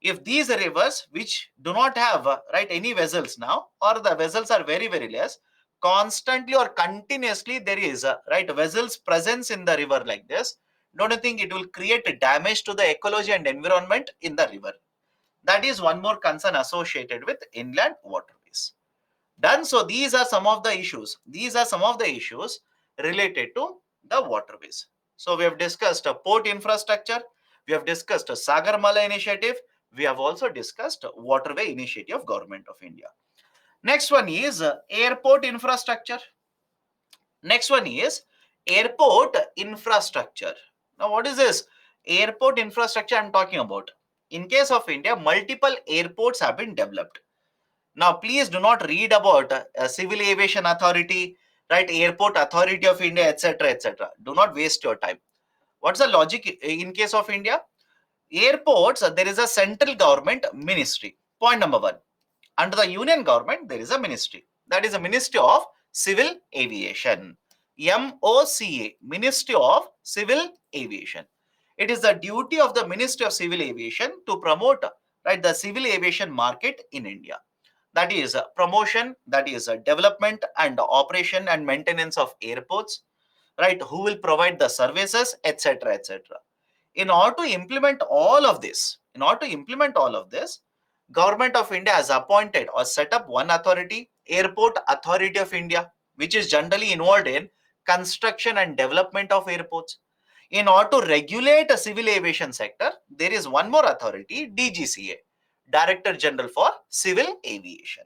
If these rivers which do not have right any vessels now, or the vessels are very very less, constantly or continuously there is right vessels presence in the river like this, don't you think it will create damage to the ecology and environment in the river? That is one more concern associated with inland waterways. Done. So these are some of the issues. These are some of the issues related to the waterways. So we have discussed a port infrastructure. We have discussed a Sagarmala initiative. We have also discussed waterway initiative of Government of India. Next one is airport infrastructure. Next one is airport infrastructure. Now what is this? Airport infrastructure I'm talking about. In case of India, multiple airports have been developed. Now, please do not read about Civil Aviation Authority, right? Airport Authority of India, etc., etc. Do not waste your time. What's the logic in case of India? Airports, there is a central government ministry. Point number one. Under the union government, there is a ministry. That is a Ministry of Civil Aviation. MOCA, Ministry of Civil Aviation. It is the duty of the Ministry of Civil Aviation to promote right the civil aviation market in India. That is promotion, that is development and operation and maintenance of airports, right? Who will provide the services, etc., etc. In order to implement all of this, Government of India has appointed or set up one authority, Airport Authority of India, which is generally involved in construction and development of airports. In order to regulate a civil aviation sector, there is one more authority, DGCA, Director General for Civil Aviation.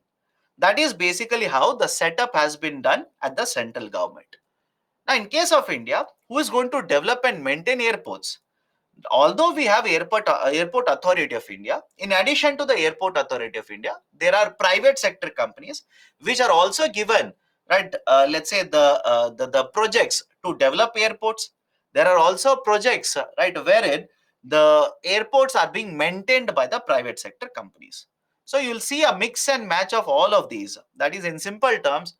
That is basically how the setup has been done at the central government. Now, in case of India, who is going to develop and maintain airports? Although we have airport authority of India, in addition to the airport authority of India, there are private sector companies which are also given right let's say the projects to develop airports. There are also projects right wherein the airports are being maintained by the private sector companies. So you'll see a mix and match of all of these. That is, in simple terms,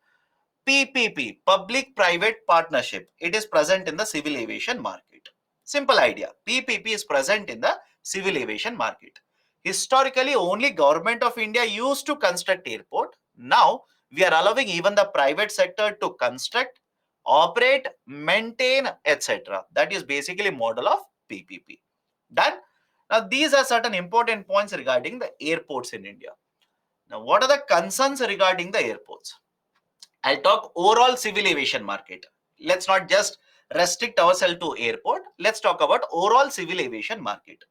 PPP, public private partnership, it is present in the civil aviation market. Simple idea. PPP is present in the civil aviation market. Historically, only Government of India used to construct airport. Now, we are allowing even the private sector to construct, operate, maintain, etc. That is basically model of PPP. Done. Now, these are certain important points regarding the airports in India. Now, what are the concerns regarding the airports? I'll talk overall civil aviation market. Let's not just restrict ourselves to airport. Let's talk about overall civil aviation market.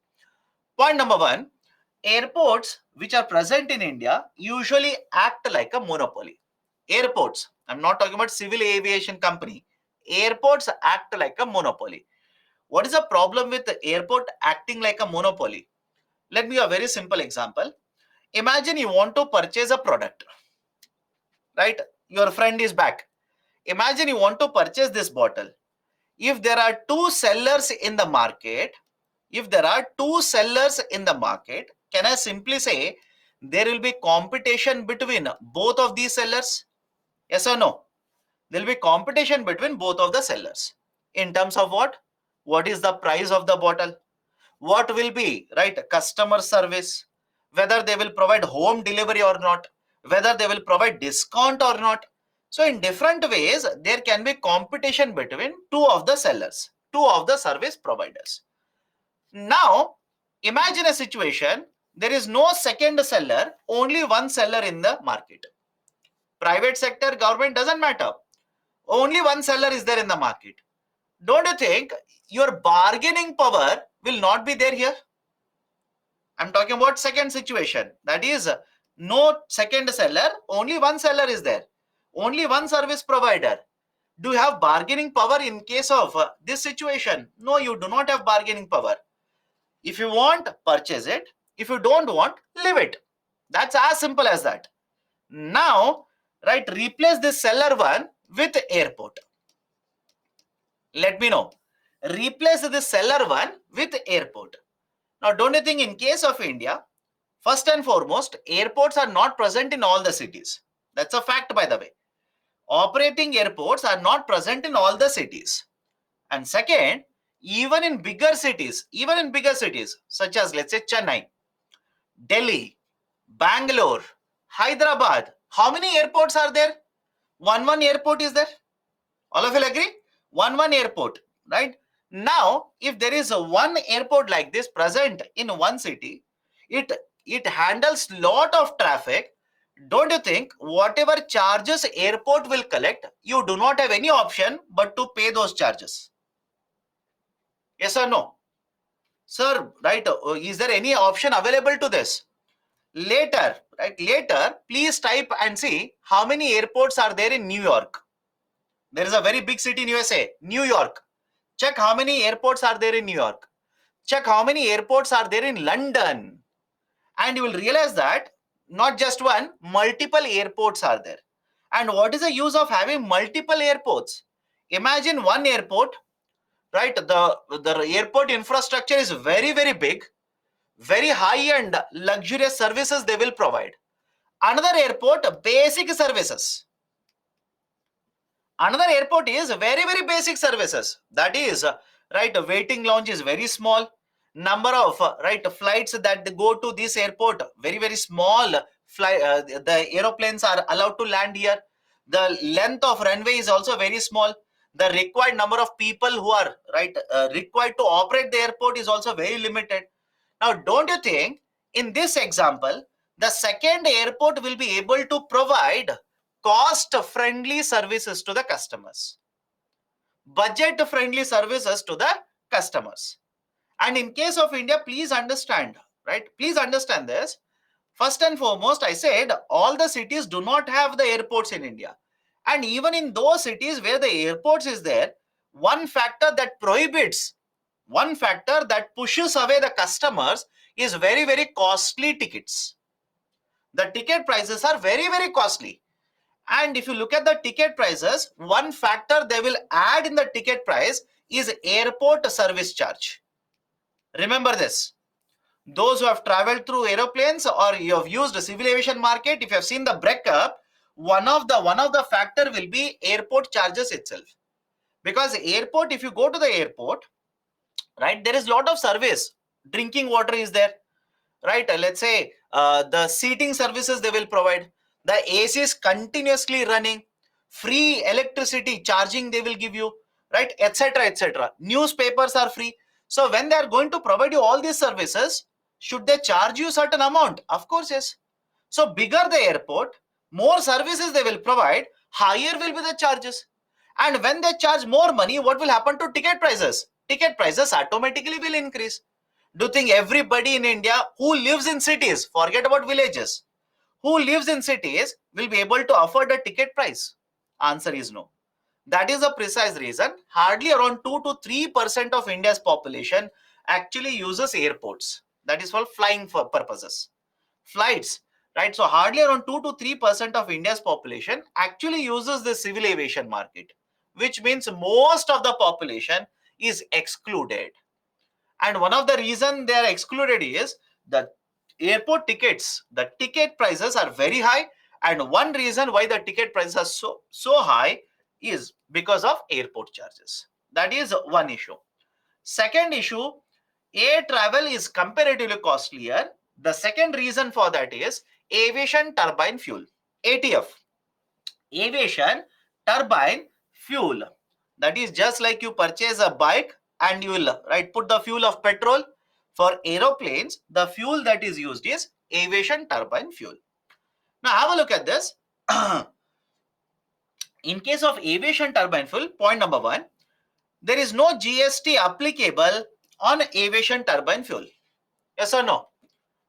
Point number one, airports which are present in India usually act like a monopoly. Airports, I'm not talking about civil aviation company. Airports act like a monopoly. What is the problem with the airport acting like a monopoly? Let me give a very simple example. Imagine you want to purchase a product, right? Your friend is back. Imagine you want to purchase this bottle. If there are two sellers in the market, can I simply say there will be competition between both of these sellers? Yes or no? There will be competition between both of the sellers. In terms of what? What is the price of the bottle? What will be, right, customer service? Whether they will provide home delivery or not? Whether they will provide discount or not? So in different ways, there can be competition between two of the sellers. two of the service providers. Now, imagine a situation, there is no second seller, only one seller in the market. Private sector, government, doesn't matter. Only one seller is there in the market. Don't you think your bargaining power will not be there here? I'm talking about second situation. That is, no second seller, only one seller is there. Only one service provider. Do you have bargaining power in case of this situation? No, you do not have bargaining power. If you want, purchase it. If you don't want, leave it. That's as simple as that. Now, right, replace this seller one with airport. Let me know. Replace this seller one with airport. Now, don't you think in case of India, first and foremost, airports are not present in all the cities. That's a fact, by the way. Operating airports are not present in all the cities. And second, even in bigger cities, such as, let's say, Chennai, Delhi, Bangalore, Hyderabad, how many airports are there? One airport is there. All of you agree? One airport, right? Now, if there is a one airport like this present in one city, it handles lot of traffic. Don't you think whatever charges airport will collect, you do not have any option but to pay those charges? Yes or no? Sir, right? Is there any option available to this? Later, right? Later, please type and see how many airports are there in New York. There is a very big city in USA, New York. Check how many airports are there in New York. Check how many airports are there in London. And you will realize that not just one, multiple airports are there. And what is the use of having multiple airports? Imagine one airport, right? The airport infrastructure is very, very big, very high-end luxurious services they will provide. Another airport, basic services. Another airport is very, very basic services. That is, right, waiting lounge is very small. Number of right flights that go to this airport, very, very small. The aeroplanes are allowed to land here. The length of runway is also very small. The required number of people who are required to operate the airport is also very limited. Now, don't you think in this example, the second airport will be able to provide cost-friendly services to the customers, budget-friendly services to the customers? And in case of India, please understand, right? Please understand this. First and foremost, I said all the cities do not have the airports in India. And even in those cities where the airports is there, one factor that prohibits, one factor that pushes away the customers is very, very costly tickets. The ticket prices are very, very costly. And if you look at the ticket prices, one factor they will add in the ticket price is airport service charge. Remember this. Those who have traveled through aeroplanes or you have used the civil aviation market, if you have seen the breakup, one of the factor will be airport charges itself. Because airport, if you go to the airport, right, there is a lot of service. Drinking water is there, right? Let's say the seating services they will provide. The AC is continuously running. Free electricity charging they will give you, right? Etc. etc. Newspapers are free. So when they are going to provide you all these services, should they charge you certain amount? Of course, yes. So bigger the airport, more services they will provide, higher will be the charges. And when they charge more money, what will happen to ticket prices? Ticket prices automatically will increase. Do you think everybody in India who lives in cities, forget about villages, who lives in cities will be able to afford a ticket price? Answer is no. That is the precise reason. Hardly around 2 to 3% of India's population actually uses airports. That is for flying for purposes. Flights, right? So hardly around 2 to 3% of India's population actually uses the civil aviation market, which means most of the population is excluded. And one of the reason they are excluded is the airport tickets. The ticket prices are very high, and one reason why the ticket prices are so high is because of airport charges. That is one issue. Second issue, air travel is comparatively costlier. The second reason for that is aviation turbine fuel, ATF. Aviation turbine fuel. That is just like you purchase a bike, and you will put the fuel of petrol. For aeroplanes, the fuel that is used is aviation turbine fuel. Now have a look at this. In case of aviation turbine fuel, point number one, there is no GST applicable on aviation turbine fuel. Yes or no?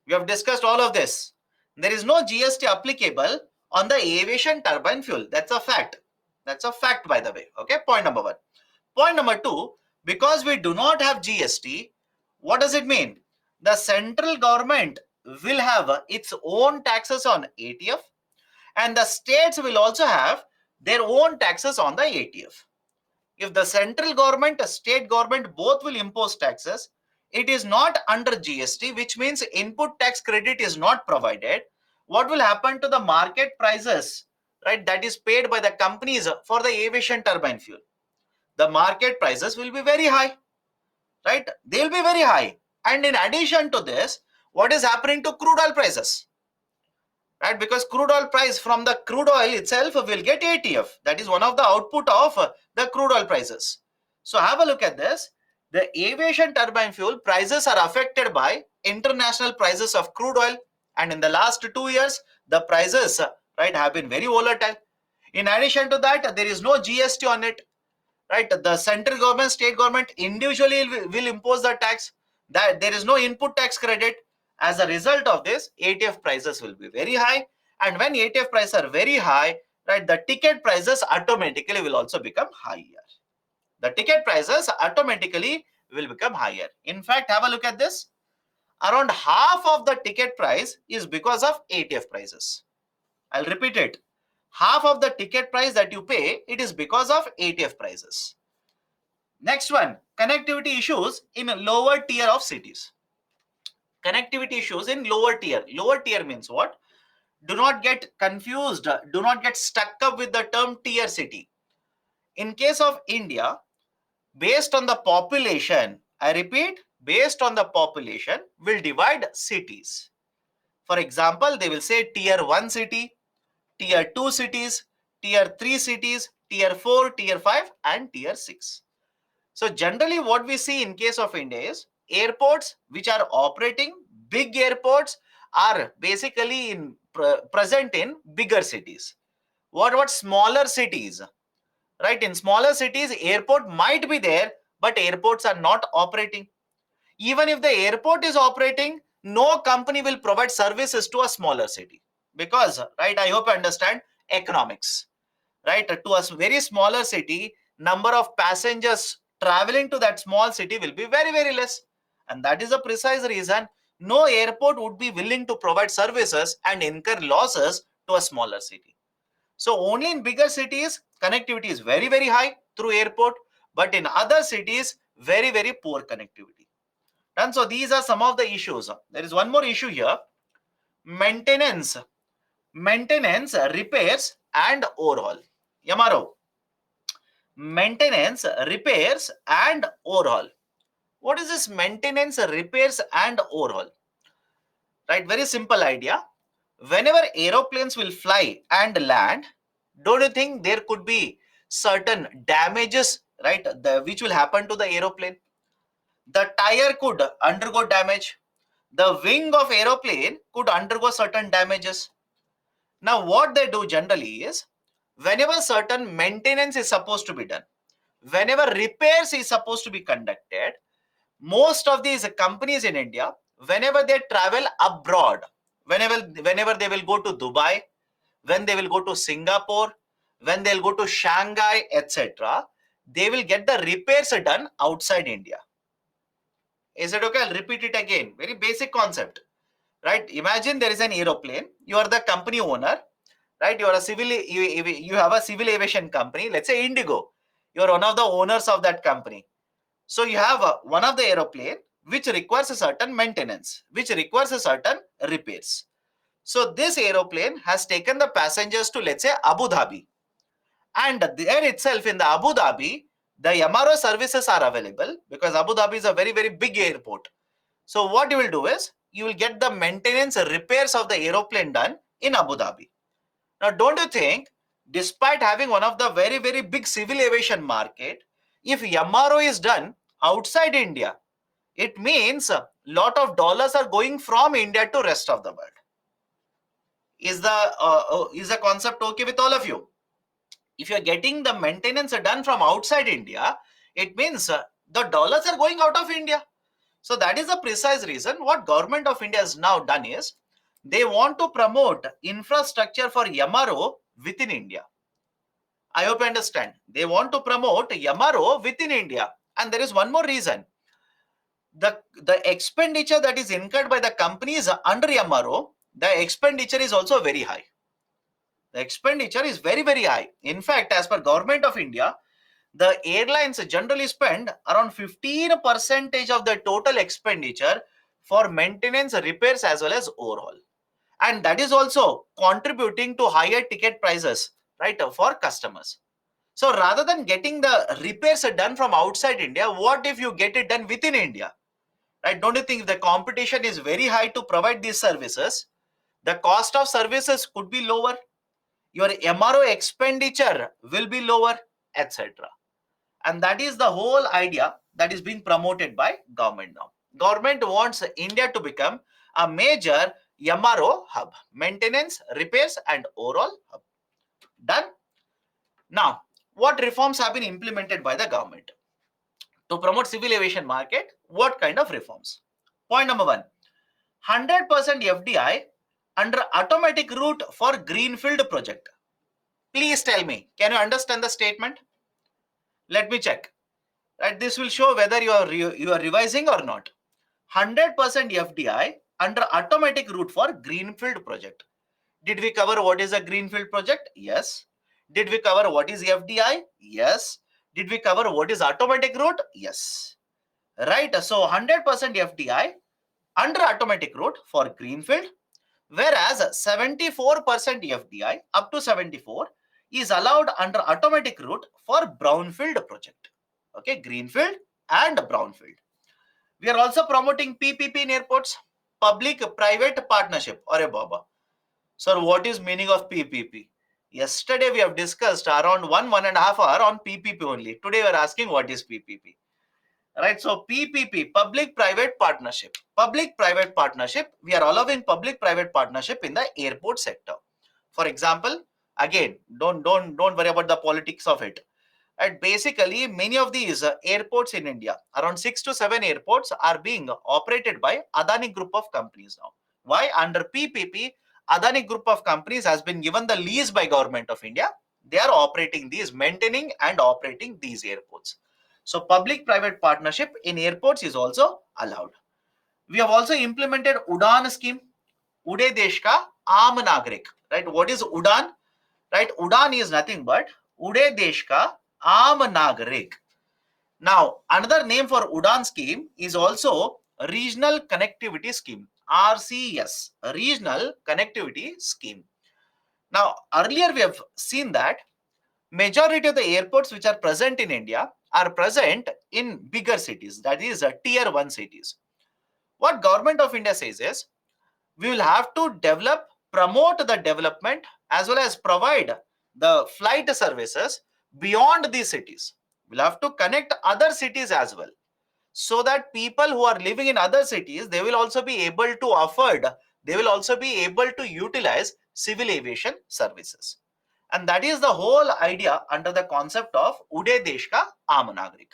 We have discussed all of this. There is no GST applicable on the aviation turbine fuel. That's a fact. That's a fact, by the way. Okay, point number one. Point number two, because we do not have GST, what does it mean? The central government will have its own taxes on ATF, and the states will also have their own taxes on the ATF. If the central government, state government, both will impose taxes, it is not under GST, which means input tax credit is not provided. What will happen to the market prices, right, that is paid by the companies for the aviation turbine fuel? The market prices will be very high, right? They'll be very high. And in addition to this, what is happening to crude oil prices? Right, because crude oil price from the crude oil itself will get ATF. That is one of the output of the crude oil prices. So have a look at this. The aviation turbine fuel prices are affected by international prices of crude oil, and in the last 2 years, the prices have been very volatile. In addition to that, there is no GST on it. Right, the central government, state government individually will impose the tax. That there is no input tax credit. As a result of this, ATF prices will be very high, and when ATF prices are very high, right, the ticket prices automatically will also become higher. The ticket prices automatically will become higher. In fact, have a look at this. Around half of the ticket price is because of ATF prices. I'll repeat it. Half of the ticket price that you pay, it is because of ATF prices. Next one, connectivity issues in a lower tier of cities. Connectivity issues in lower tier. Lower tier means what? Do not get confused. Do not get stuck up with the term tier city. In case of India, based on the population, I repeat, based on the population, will divide cities. For example, they will say tier 1 city, tier 2 cities, tier 3 cities, tier 4, tier 5, and tier 6. So generally what we see in case of India is airports which are operating, big airports are basically present in bigger cities. What about smaller cities? Right, in smaller cities, airport might be there, but airports are not operating. Even if the airport is operating, no company will provide services to a smaller city because, right, I hope you understand economics. Right, to a very smaller city, number of passengers traveling to that small city will be very, very less. And that is the precise reason no airport would be willing to provide services and incur losses to a smaller city. So only in bigger cities, connectivity is very, very high through airport, but in other cities, very, very poor connectivity. And so these are some of the issues. There is one more issue here. Maintenance, repairs and overhaul. MRO. Maintenance, repairs and overhaul. What is this maintenance, repairs and overhaul? Right, very simple idea. Whenever aeroplanes will fly and land, don't you think there could be certain damages, right, which will happen to the aeroplane? The tire could undergo damage. The wing of aeroplane could undergo certain damages. Now what they do generally is, whenever certain maintenance is supposed to be done, whenever repairs is supposed to be conducted, most of these companies in India, whenever they travel abroad, whenever they will go to Dubai, when they will go to Singapore, when they'll go to Shanghai, etc., they will get the repairs done outside India. Is it okay? I'll repeat it again. Very basic concept, right? Imagine there is an aeroplane. You are the company owner, right? You are a you have a civil aviation company. Let's say Indigo. You are one of the owners of that company. So you have one of the aeroplane which requires a certain maintenance, which requires a certain repairs. So this aeroplane has taken the passengers to, let's say, Abu Dhabi. And there itself in the Abu Dhabi, the MRO services are available because Abu Dhabi is a very, very big airport. So what you will do is, you will get the maintenance repairs of the aeroplane done in Abu Dhabi. Now, don't you think, despite having one of the very, very big civil aviation market, if MRO is done outside India, it means a lot of dollars are going from India to rest of the world. Is the concept okay with all of you? If you're getting the maintenance done from outside India, it means the dollars are going out of India. So that is the precise reason what government of India has now done is they want to promote infrastructure for MRO within India. I hope you understand. They want to promote MRO within India. And there is one more reason. The expenditure that is incurred by the companies under MRO, the expenditure is also very high. The expenditure is very, very high. In fact, as per government of India, the airlines generally spend around 15% of the total expenditure for maintenance, repairs, as well as overhaul. And that is also contributing to higher ticket prices, right, for customers. So rather than getting the repairs done from outside India, what if you get it done within India? Right? Don't you think the competition is very high to provide these services? The cost of services could be lower, your MRO expenditure will be lower, etc. And that is the whole idea that is being promoted by government now. Government wants India to become a major MRO hub, maintenance, repairs, and overall hub. Done. Now, what reforms have been implemented by the government to promote civil aviation market? What kind of reforms? Point number one: 100% FDI under automatic route for greenfield project. Please tell me, can you understand the statement? Let me check. Right, this will show whether you are revising or not. 100% FDI under automatic route for greenfield project. Did we cover what is a greenfield project? Yes. Did we cover what is FDI? Yes. Did we cover what is automatic route? Yes. Right. So 100% FDI under automatic route for greenfield, whereas 74% FDI up to 74 is allowed under automatic route for brownfield project. Okay, greenfield and brownfield. We are also promoting PPP in airports, public-private partnership. Arey Baba. Sir, what is meaning of PPP? Yesterday we have discussed around 1.5 hour on PPP only. Today we are asking what is PPP. Right, so PPP, public-private partnership. Public-private partnership, we are allowing public-private partnership in the airport sector. For example, again, don't worry about the politics of it. And basically, many of these airports in India, around 6 to 7 airports, are being operated by Adani Group of companies now. Why? Under PPP, Adani Group of companies has been given the lease by Government of India. They are operating these, maintaining and operating these airports. So, public-private partnership in airports is also allowed. We have also implemented UDAN scheme, Ude Desh Ka Aam Nagrik. Right? What is UDAN? Right? UDAN is nothing but Ude Desh Ka Aam Nagrik. Now, another name for UDAN scheme is also Regional Connectivity Scheme, RCS, Regional Connectivity Scheme. Now, earlier we have seen that majority of the airports which are present in India are present in bigger cities, that is tier 1 cities. What Government of India says is, we will have to promote the development as well as provide the flight services beyond these cities. We'll have to connect other cities as well, so that people who are living in other cities, they will also be able to afford, they will also be able to utilize civil aviation services. And that is the whole idea under the concept of Ude Desh Ka Aam Nagrik.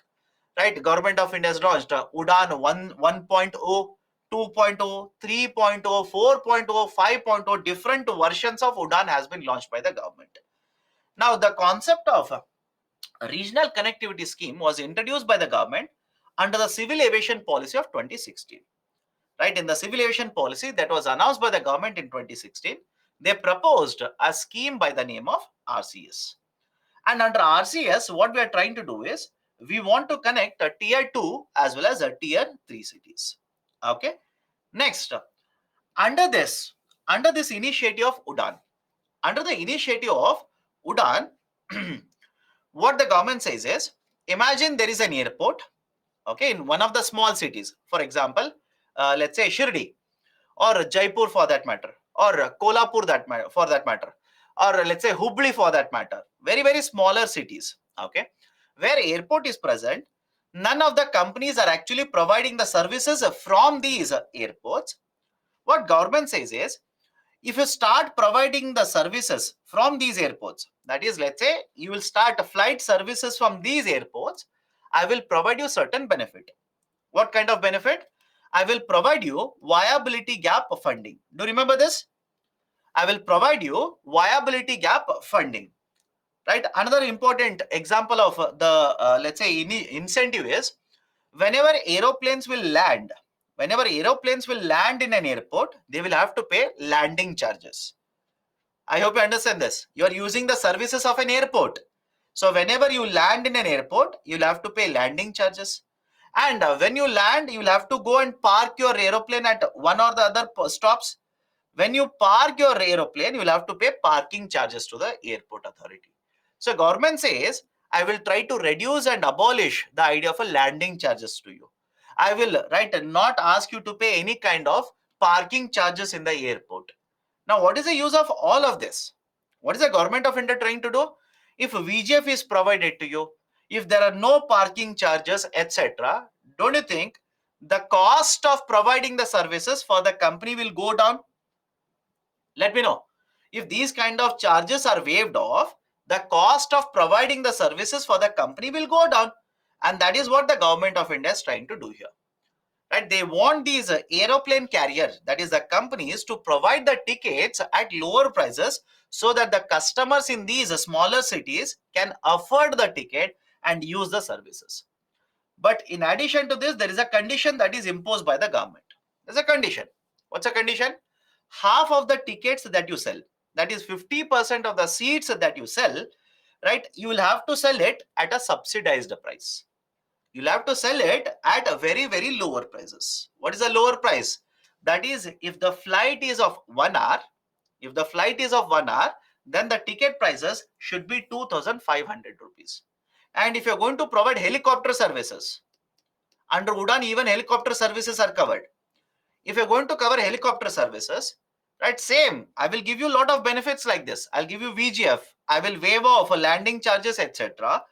Right? Government of India has launched UDAN 1.0, 2.0, 3.0, 4.0, 5.0, different versions of UDAN has been launched by the government. Now, the concept of regional connectivity scheme was introduced by the government under the civil aviation policy of 2016. Right? In the civil aviation policy that was announced by the government in 2016, they proposed a scheme by the name of RCS. And under RCS, what we are trying to do is, we want to connect a tier 2 as well as a tier 3 cities. Okay. Next, under this initiative of UDAN, under the initiative of UDAN, what the government says is, imagine there is an airport, okay, in one of the small cities. For example, let's say Shirdi, or Jaipur for that matter, or Kolhapur for that matter, or let's say Hubli for that matter. Very, very smaller cities, okay, where airport is present. none of the companies are actually providing the services from these airports. What government says is, if you start providing the services from these airports, that is, let's say you will start flight services from these airports, I will provide you certain benefit. What kind of benefit? I will provide you viability gap funding. Do you remember this? I will provide you viability gap funding. Right? Another important example of let's say incentive is, whenever aeroplanes will land, in an airport, they will have to pay landing charges. I hope you understand this. You are using the services of an airport. So whenever you land in an airport, you'll have to pay landing charges. And when you land, you'll have to go and park your aeroplane at one or the other stops. When you park your aeroplane, you'll have to pay parking charges to the airport authority. So government says, I will try to reduce and abolish the idea of a landing charges to you. I will not ask you to pay any kind of parking charges in the airport. Now, what is the use of all of this? What is the government of India trying to do? If VGF is provided to you, if there are no parking charges, etc., don't you think the cost of providing the services for the company will go down? Let me know. If these kind of charges are waived off, the cost of providing the services for the company will go down. And that is what the government of India is trying to do here. Right? They want these aeroplane carriers, that is the companies, to provide the tickets at lower prices so that the customers in these smaller cities can afford the ticket and use the services. But in addition to this, there is a condition that is imposed by the government. There's a condition. What's a condition? Half of the tickets that you sell, that is 50% of the seats that you sell, right, you will have to sell it at a subsidized price. You'll have to sell it at a very, very lower prices. What is a lower price? That is, if the flight is of 1 hour, then the ticket prices should be 2,500 rupees. And if you're going to provide helicopter services, under Udan, even helicopter services are covered. If you're going to cover helicopter services, right, same, I will give you a lot of benefits like this. I'll give you VGF, I will waive off landing charges, etc.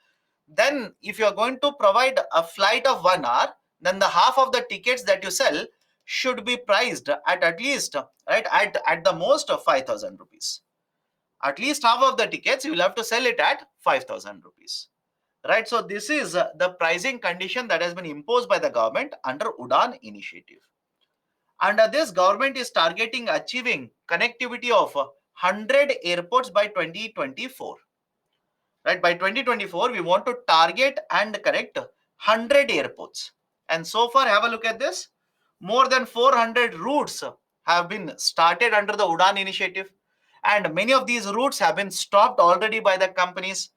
Then if you're going to provide a flight of 1 hour, then the half of the tickets that you sell should be priced at least, right, at the most of 5,000 rupees. At least half of the tickets you will have to sell it at 5,000 rupees. Right, so this is the pricing condition that has been imposed by the government under Udan initiative. Under this, government is targeting achieving connectivity of 100 airports by 2024. Right, by 2024, we want to target and connect 100 airports. And so far, have a look at this. More than 400 routes have been started under the Udan initiative. And many of these routes have been stopped already by the companies.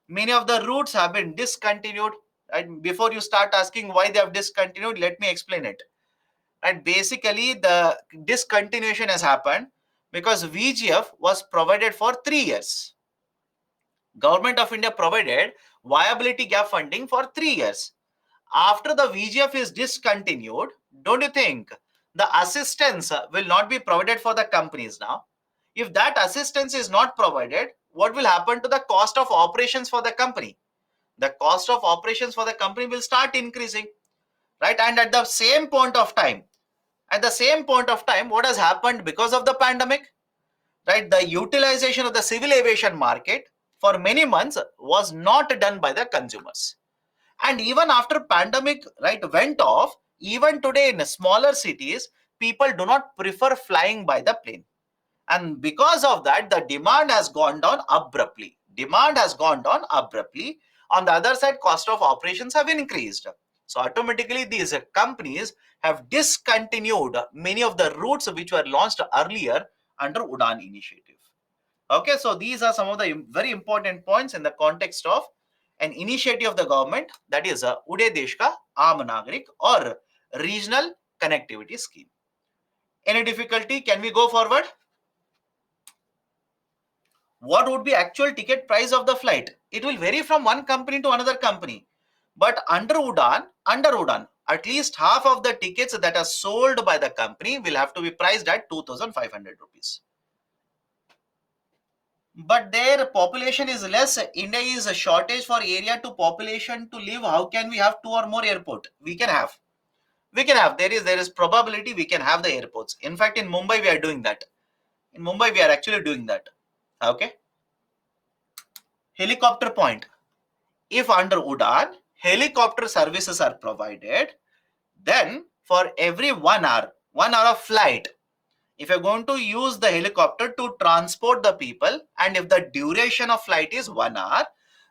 Many of the routes have been discontinued. And before you start asking why they have discontinued, let me explain it. And basically, the discontinuation has happened because VGF was provided for 3 years. Government of India provided viability gap funding for 3 years. After the VGF is discontinued, don't you think the assistance will not be provided for the companies now? If that assistance is not provided, what will happen to the cost of operations for the company? The cost of operations for the company will start increasing, right? And at the same point of time, what has happened because of the pandemic? Right, the utilization of the civil aviation market for many months was not done by the consumers. And even after pandemic, right, went off, even today in smaller cities, people do not prefer flying by the plane. And because of that, the demand has gone down abruptly. On the other side, cost of operations have increased. So automatically, these companies have discontinued many of the routes which were launched earlier under Udan initiative. Okay, so these are some of the very important points in the context of an initiative of the government, that is Ude Desh Ka Aam Nagarik, or regional connectivity scheme. Any difficulty? Can we go forward? What would be actual ticket price of the flight? It will vary from one company to another company. But under Udan, at least half of the tickets that are sold by the company will have to be priced at 2,500 rupees. but their population is less. India is a shortage for area to population to live. How can we have 2 or more airport? We can have. There is probability we can have the airports. In fact, in Mumbai we are doing that. In Mumbai we are actually doing that. Okay. Helicopter point. If under Udan helicopter services are provided, then for every 1 hour of flight, if you're going to use the helicopter to transport the people, and if the duration of flight is 1 hour,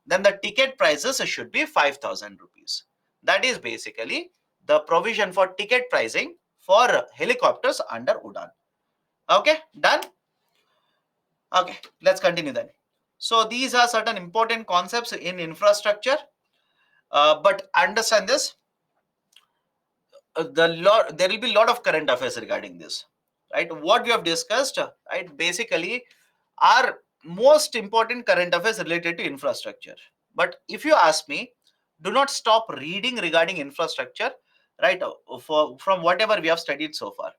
then the ticket prices should be 5,000 rupees. That is basically the provision for ticket pricing for helicopters under Udan. Okay, done? Okay, let's continue then. So these are certain important concepts in infrastructure, but understand this. There will be a lot of current affairs regarding this, right? What we have discussed, right, basically are most important current affairs related to infrastructure. But if you ask me, do not stop reading regarding infrastructure, right? From whatever we have studied so far.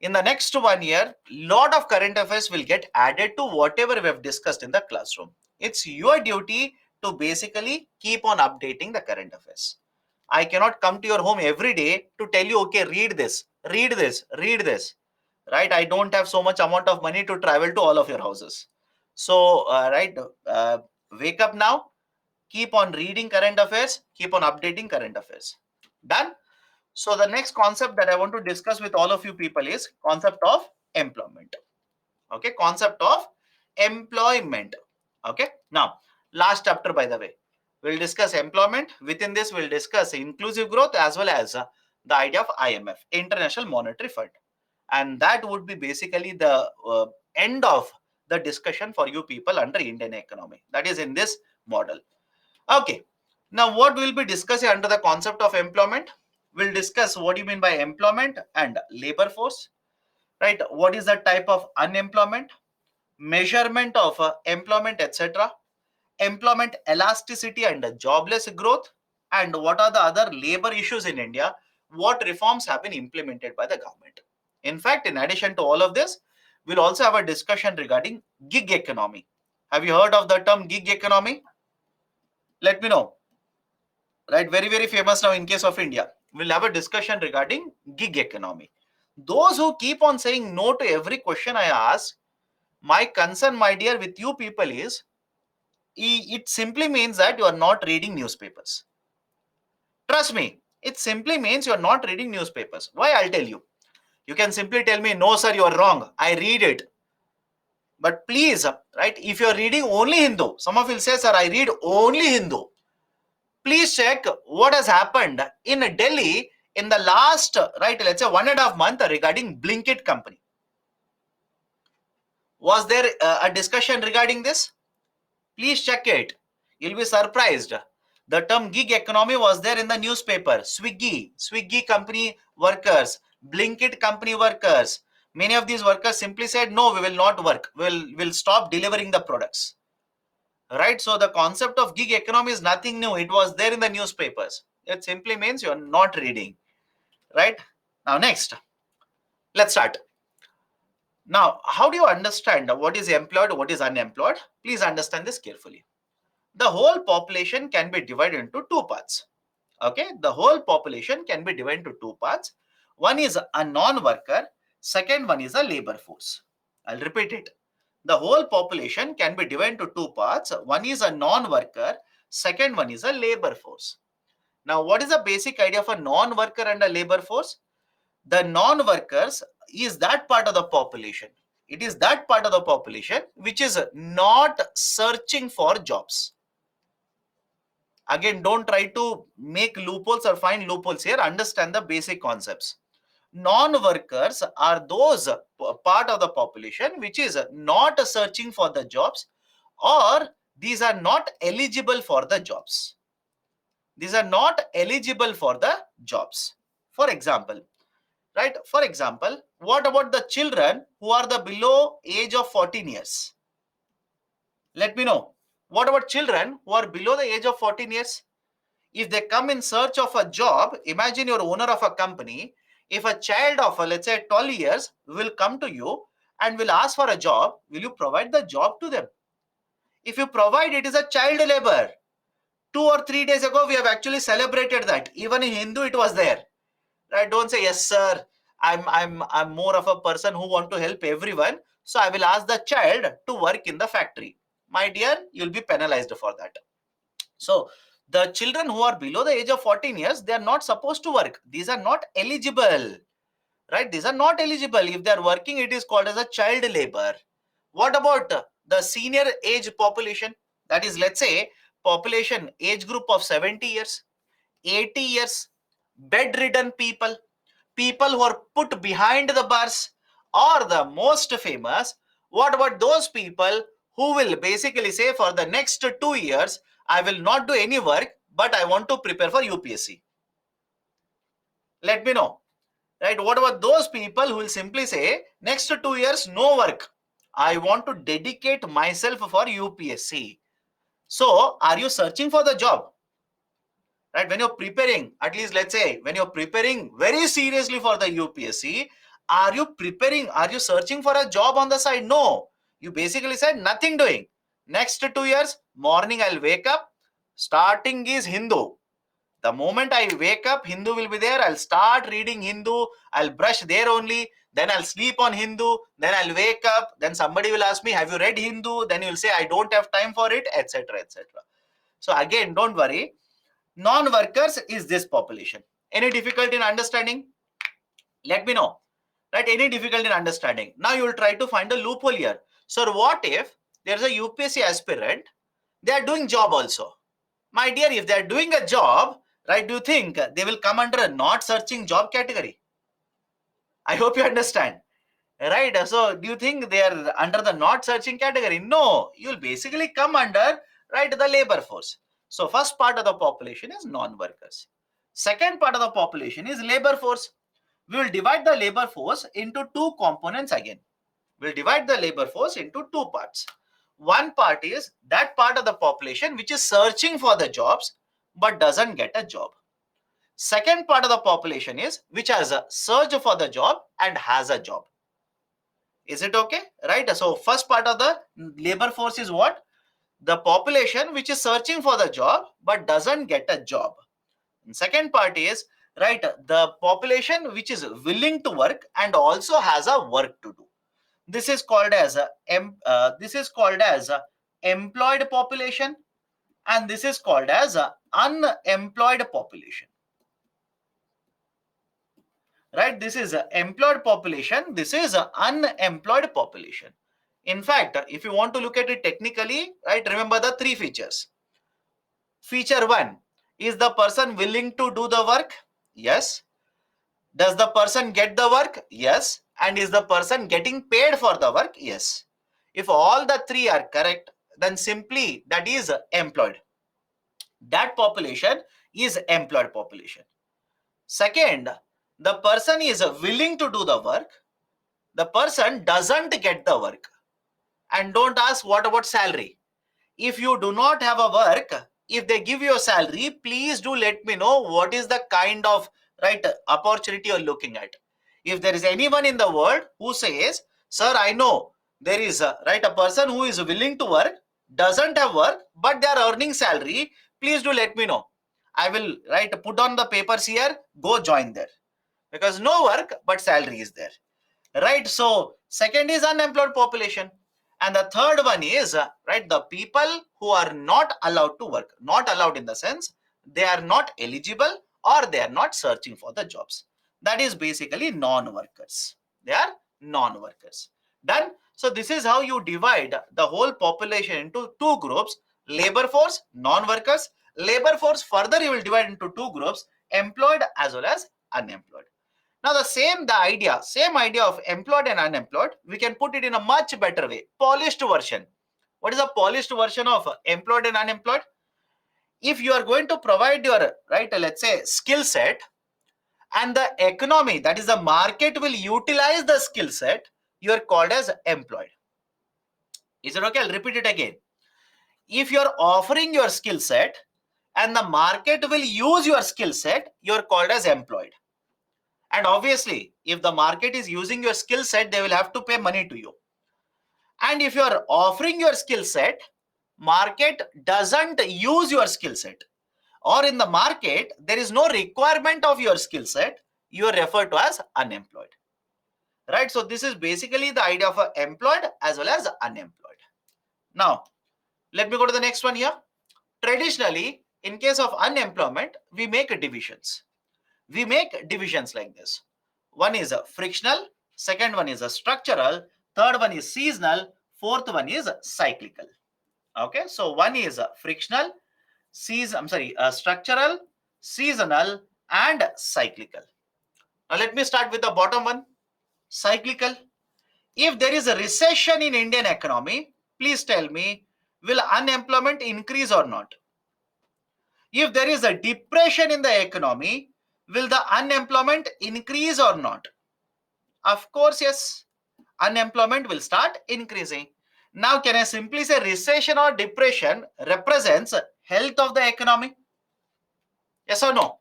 In the next 1 year, lot of current affairs will get added to whatever we have discussed in the classroom. It's your duty to basically keep on updating the current affairs. I cannot come to your home every day to tell you, okay, read this, read this, read this, right? I don't have so much amount of money to travel to all of your houses. So, wake up now, keep on reading current affairs, keep on updating current affairs. Done? So the next concept that I want to discuss with all of you people is concept of employment. Okay, concept of employment. Okay, now last chapter, by the way, we'll discuss employment. Within this, we'll discuss inclusive growth as well as the idea of IMF, International Monetary Fund, and that would be basically the end of the discussion for you people under Indian economy. That is in this model. Okay. Now, what we'll be discussing under the concept of employment? We'll discuss what you mean by employment and labor force, right? What is the type of unemployment, measurement of employment, etc. Employment elasticity and jobless growth, and what are the other labor issues in India? What reforms have been implemented by the government? In fact, in addition to all of this, we'll also have a discussion regarding gig economy. Have you heard of the term gig economy? Let me know. Right, very very famous now in case of India. We'll have a discussion regarding gig economy. Those who keep on saying no to every question I ask, my concern, my dear, with you people is it simply means that you are not reading newspapers. Trust me, it simply means you are not reading newspapers. Why? I'll tell you. You can simply tell me, no sir, you are wrong, I read it. But please, right, if you are reading only Hindu, some of you will say, sir, I read only Hindu. Please check what has happened in Delhi in the last, right, let's say 1.5 months regarding Blinkit company. Was there a discussion regarding this? Please check it. You'll be surprised. The term gig economy was there in the newspaper. Swiggy company workers, Blinkit company workers. Many of these workers simply said, no, we will not work. We'll stop delivering the products. Right? So the concept of gig economy is nothing new. It was there in the newspapers. It simply means you're not reading. Right? Now, next, let's start. Now, how do you understand what is employed, what is unemployed? Please understand this carefully. The whole population can be divided into two parts. Okay, the whole population can be divided into two parts. One is a non-worker, second one is a labor force. I'll repeat it. The whole population can be divided into two parts. One is a non-worker, second one is a labor force. Now, what is the basic idea of a non-worker and a labor force? The non-workers is that part of the population. It is that part of the population which is not searching for jobs. Again, don't try to make loopholes or find loopholes here. Understand the basic concepts. Non-workers are those part of the population which is not searching for the jobs, or these are not eligible for the jobs. These are not eligible for the jobs. For example, right? For example, what about the children who are the below age of 14 years? Let me know. What about children who are below the age of 14 years? If they come in search of a job, imagine you're owner of a company. If a child of, let's say, 12 years will come to you and will ask for a job, will you provide the job to them? If you provide, it is a child labor. 2 or 3 days ago, we have actually celebrated that. Even in Hindu, it was there. Right? Don't say, yes, sir, I'm more of a person who want to help everyone. So I will ask the child to work in the factory. My dear, you'll be penalized for that. So the children who are below the age of 14 years, they are not supposed to work. These are not eligible. Right? These are not eligible. If they are working, it is called as a child labor. What about the senior age population? That is, let's say, population age group of 70 years, 80 years, bedridden people, people who are put behind the bars, or the most famous, what about those people who will basically say, for the next 2 years, I will not do any work, but I want to prepare for UPSC? Let me know. Right? What about those people who will simply say, next 2 years, no work. I want to dedicate myself for UPSC. So, are you searching for the job? Right? When you're preparing, at least let's say, when you're preparing very seriously for the UPSC, are you searching for a job on the side? No. You basically said nothing doing. Next 2 years, morning I'll wake up, starting is Hindu. The moment I wake up, Hindu will be there. I'll start reading Hindu. I'll brush there only. Then I'll sleep on Hindu. Then I'll wake up. Then somebody will ask me, have you read Hindu? Then you'll say, I don't have time for it, etc., etc. So again, don't worry. Non-workers is this population. Any difficulty in understanding? Let me know. Right? Any difficulty in understanding? Now you will try to find a loophole here. So what if there's a UPSC aspirant? They are doing job also. My dear, if they are doing a job, right, do you think they will come under a not searching job category? I hope you understand. Right? So do you think they are under the not searching category? No, you'll basically come under, right, the labor force. So first part of the population is non-workers. Second part of the population is labor force. We will divide the labor force into two components again. We'll divide the labor force into two parts. One part is that part of the population which is searching for the jobs but doesn't get a job. Second part of the population is which has a search for the job and has a job. Is it okay? Right? So first part of the labor force is what? The population which is searching for the job but doesn't get a job. And second part is, right, the population which is willing to work and also has a work to do. This is called as a employed population, and this is called as a unemployed population. Right? This is a employed population. This is a unemployed population. In fact, if you want to look at it technically, right, remember the three features. Feature one, is the person willing to do the work? Yes. Does the person get the work? Yes. And is the person getting paid for the work? Yes. If all the three are correct, then simply that is employed. That population is employed population. Second, the person is willing to do the work. The person doesn't get the work. And don't ask what about salary. If you do not have a work, if they give you a salary, please do let me know what is the kind of, right, opportunity you're looking at. If there is anyone in the world who says, sir, I know there is a, right, a person who is willing to work, doesn't have work, but they are earning salary, please do let me know. I will, right, put on the papers here, go join there. Because no work, but salary is there. Right? So second is unemployed population. And the third one is, right, the people who are not allowed to work. Not allowed in the sense they are not eligible or they are not searching for the jobs. That is basically non-workers. They are non-workers. Done? So this is how you divide the whole population into two groups: labor force, non-workers. Labor force further you will divide into two groups: employed as well as unemployed. Now the same idea of employed and unemployed, we can put it in a much better way, polished version. What is a polished version of employed and unemployed? If you are going to provide your, right, let's say, skill set, and the economy, that is the market, will utilize the skill set, you are called as employed. Is it okay? I'll repeat it again. If you are offering your skill set and the market will use your skill set, you are called as employed. And obviously, If the market is using your skill set, they will have to pay money to you. And if you are offering your skill set, market doesn't use your skill set, or in the market there is no requirement of your skill set, you are referred to as unemployed. Right? So this is basically the idea of employed as well as unemployed. Now, let me go to the next one here. Traditionally, in case of unemployment, we make divisions. We make divisions like this. One is a frictional, second one is a structural, third one is seasonal, fourth one is cyclical. Okay, so one is a frictional, structural, seasonal, and cyclical. Now let me start with the bottom one, cyclical. If there is a recession in Indian economy, please tell me, will unemployment increase or not? If there is a depression in the economy, will the unemployment increase or not? Of course, yes. Unemployment will start increasing. Now, can I simply say recession or depression represents health of the economy? Yes or no?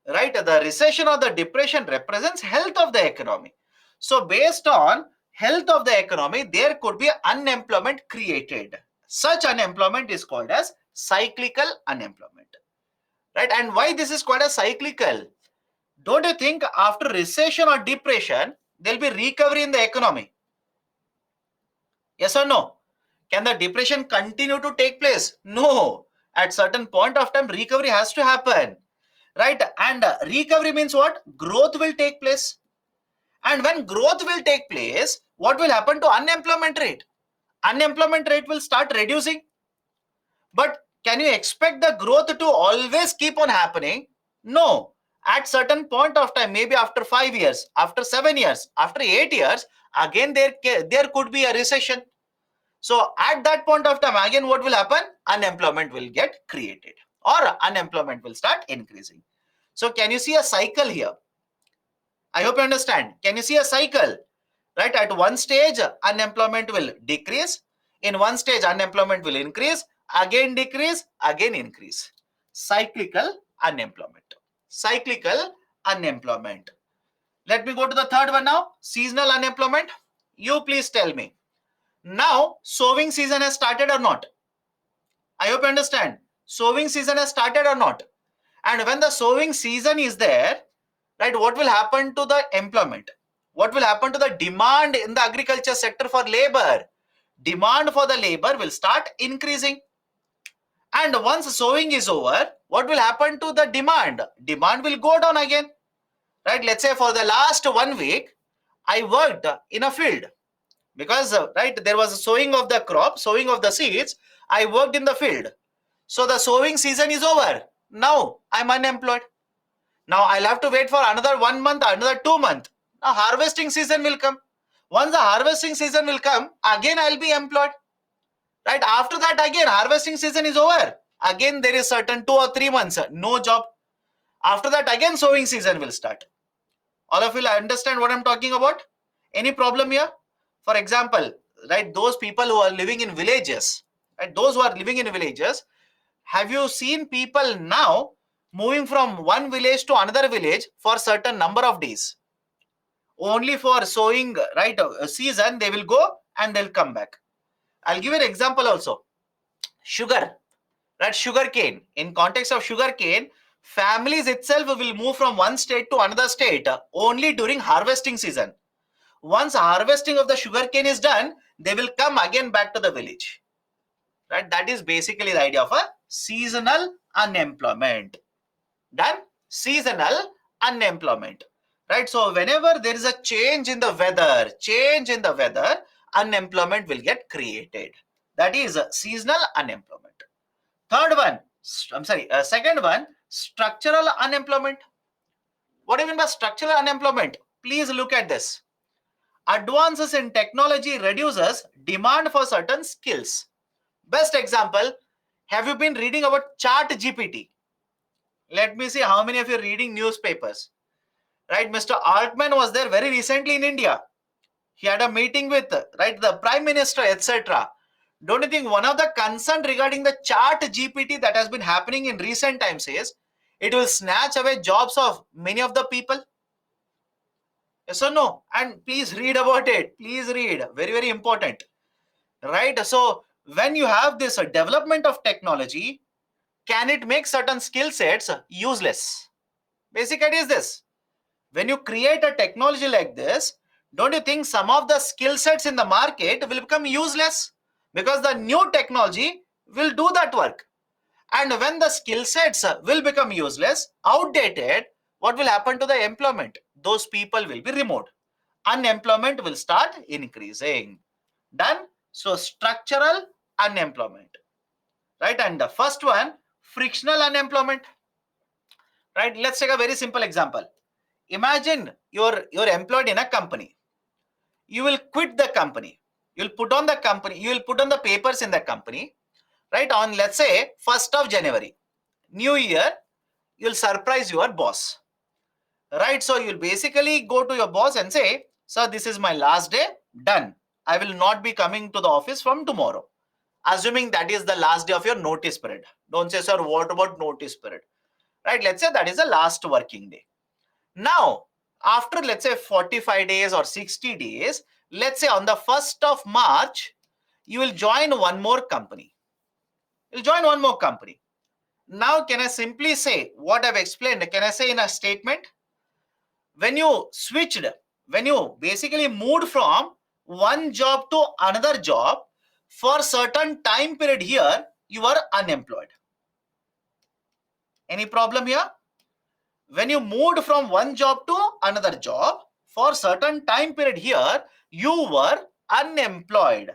Right? The recession or the depression represents health of the economy. So, based on health of the economy, there could be unemployment created. Such unemployment is called as cyclical unemployment. Right? And why this is called as cyclical? Don't you think after recession or depression, there will be recovery in the economy? Yes or no? Can the depression continue to take place? No. At certain point of time, recovery has to happen. Right? And recovery means what? Growth will take place. And when growth will take place, what will happen to unemployment rate? Unemployment rate will start reducing. But can you expect the growth to always keep on happening? No. At certain point of time, maybe after 5 years, after 7 years, after 8 years, again there could be a recession. So at that point of time, again what will happen? Unemployment will get created, or unemployment will start increasing. So can you see a cycle here? I hope you understand. Can you see a cycle? Right? At one stage, unemployment will decrease. In one stage, unemployment will increase, again decrease, again increase. Cyclical unemployment. Cyclical unemployment. Let me go to the third one now. Seasonal unemployment. You please tell me. Now, sowing season has started or not? I hope you understand. Sowing season has started or not? And when the sowing season is there, right, what will happen to the employment? What will happen to the demand in the agriculture sector for labor? Demand for the labor will start increasing. And once sowing is over, what will happen to the demand? Demand will go down again. Right? Let's say for the last 1 week, I worked in a field because right, there was a sowing of the crop, sowing of the seeds. I worked in the field. So the sowing season is over. Now I'm unemployed. Now I'll have to wait for another 1 month, another 2 months. Now harvesting season will come. Once the harvesting season will come, again I'll be employed. Right? After that, again harvesting season is over. Again there is certain 2 or 3 months, no job. After that, again sowing season will start. All of you understand what I'm talking about? Any problem here? For example, right, those people who are living in villages, right, those who are living in villages, have you seen people now moving from one village to another village for certain number of days? Only for sowing, right, a season, they will go and they'll come back. I'll give you an example also. Sugar, right, sugar cane. In context of sugar cane, families itself will move from one state to another state only during harvesting season. Once harvesting of the sugar cane is done, they will come again back to the village. Right? That is basically the idea of a seasonal unemployment. Done? Seasonal unemployment. Right? So whenever there is a change in the weather, unemployment will get created. That is seasonal unemployment. Third one, second one, structural unemployment. What do you mean by structural unemployment? Please look at this. Advances in technology reduces demand for certain skills. Best example, have you been reading about ChatGPT? Let me see how many of you are reading newspapers. Right, Mr. Altman was there very recently in India. He had a meeting with, right, the Prime Minister, etc. Don't you think one of the concern regarding the ChatGPT that has been happening in recent times is it will snatch away jobs of many of the people? Yes or no? And please read about it. Please read. Very, very important. Right? So when you have this development of technology, can it make certain skill sets useless? Basic idea is this. When you create a technology like this, don't you think some of the skill sets in the market will become useless? Because the new technology will do that work. And when the skill sets will become useless, outdated, what will happen to the employment? Those people will be removed. Unemployment will start increasing. Done? So structural unemployment, right? And the first one, frictional unemployment, right? Let's take a very simple example. Imagine you're employed in a company. You will quit the company. You'll put on the company. You will put on the papers in the company, right? On, let's say, 1st of January, New Year, you'll surprise your boss, right? So you'll basically go to your boss and say, sir, this is my last day. Done. I will not be coming to the office from tomorrow. Assuming that is the last day of your notice period. Don't say, sir, what about notice period? Right? Let's say that is the last working day. Now, after, let's say, 45 days or 60 days, let's say on the 1st of March, you will join one more company. You'll join one more company. Now, can I simply say what I've explained? Can I say in a statement? When you switched, when you basically moved from one job to another job, for certain time period here, you are unemployed. Any problem here? When you moved from one job to another job, for certain time period here, you were unemployed.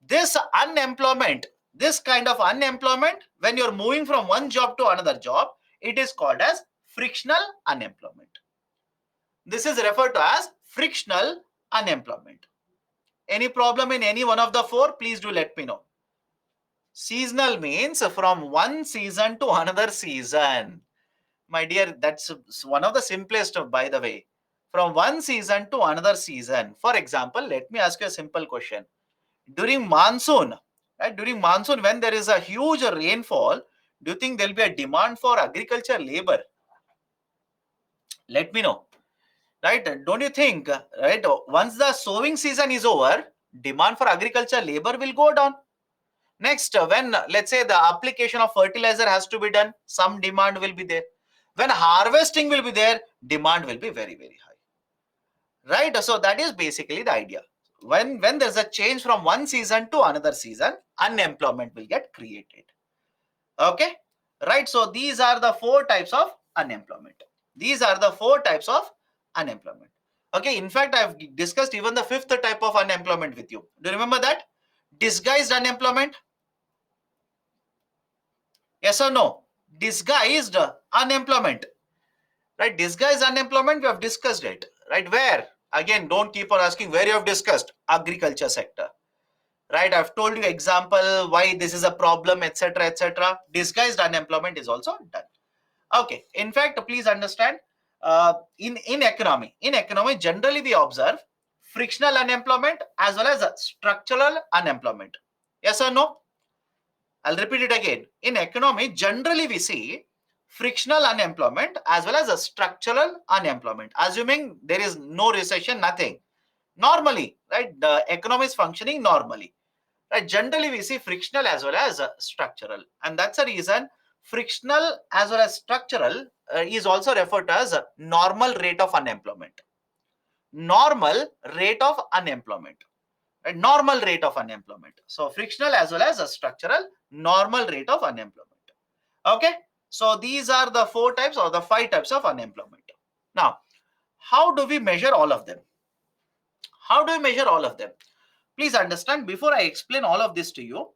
This unemployment, this kind of unemployment, when you're moving from one job to another job, it is called as frictional unemployment. This is referred to as frictional unemployment. Any problem in any one of the four, please do let me know. Seasonal means from one season to another season. My dear, that's one of the simplest, by the way. From one season to another season. For example, let me ask you a simple question. During monsoon, right? During monsoon, when there is a huge rainfall, do you think there will be a demand for agriculture labor? Let me know. Right? Don't you think, right? Once the sowing season is over, demand for agriculture labor will go down. Next, when, let's say, the application of fertilizer has to be done, some demand will be there. When harvesting will be there, demand will be very, very high. Right? So that is basically the idea. When there's a change from one season to another season, unemployment will get created. Okay? Right? So these are the four types of unemployment. These are the four types of unemployment. Okay, in fact, I've discussed even the fifth type of unemployment with you. Do you remember that? Disguised unemployment? Yes or no? Disguised unemployment. Right? Disguised unemployment, we have discussed it. Right? Where? Again, don't keep on asking where you have discussed. Agriculture sector. Right? I've told you example why this is a problem, etc., etc. Disguised unemployment is also done. Okay. In fact, please understand, in economy, generally we observe frictional unemployment as well as structural unemployment. Yes or no? I'll repeat it again. In economy, generally we see frictional unemployment as well as a structural unemployment, assuming there is no recession, nothing. Normally, right? The economy is functioning normally. Right? Generally, we see frictional as well as structural, and that's the reason frictional as well as structural is also referred to as a normal rate of unemployment. Normal rate of unemployment. Right? Normal rate of unemployment. So frictional as well as a structural, normal rate of unemployment. Okay. So these are the four types or the five types of unemployment. Now, how do we measure all of them? How do we measure all of them? Please understand, before I explain all of this to you,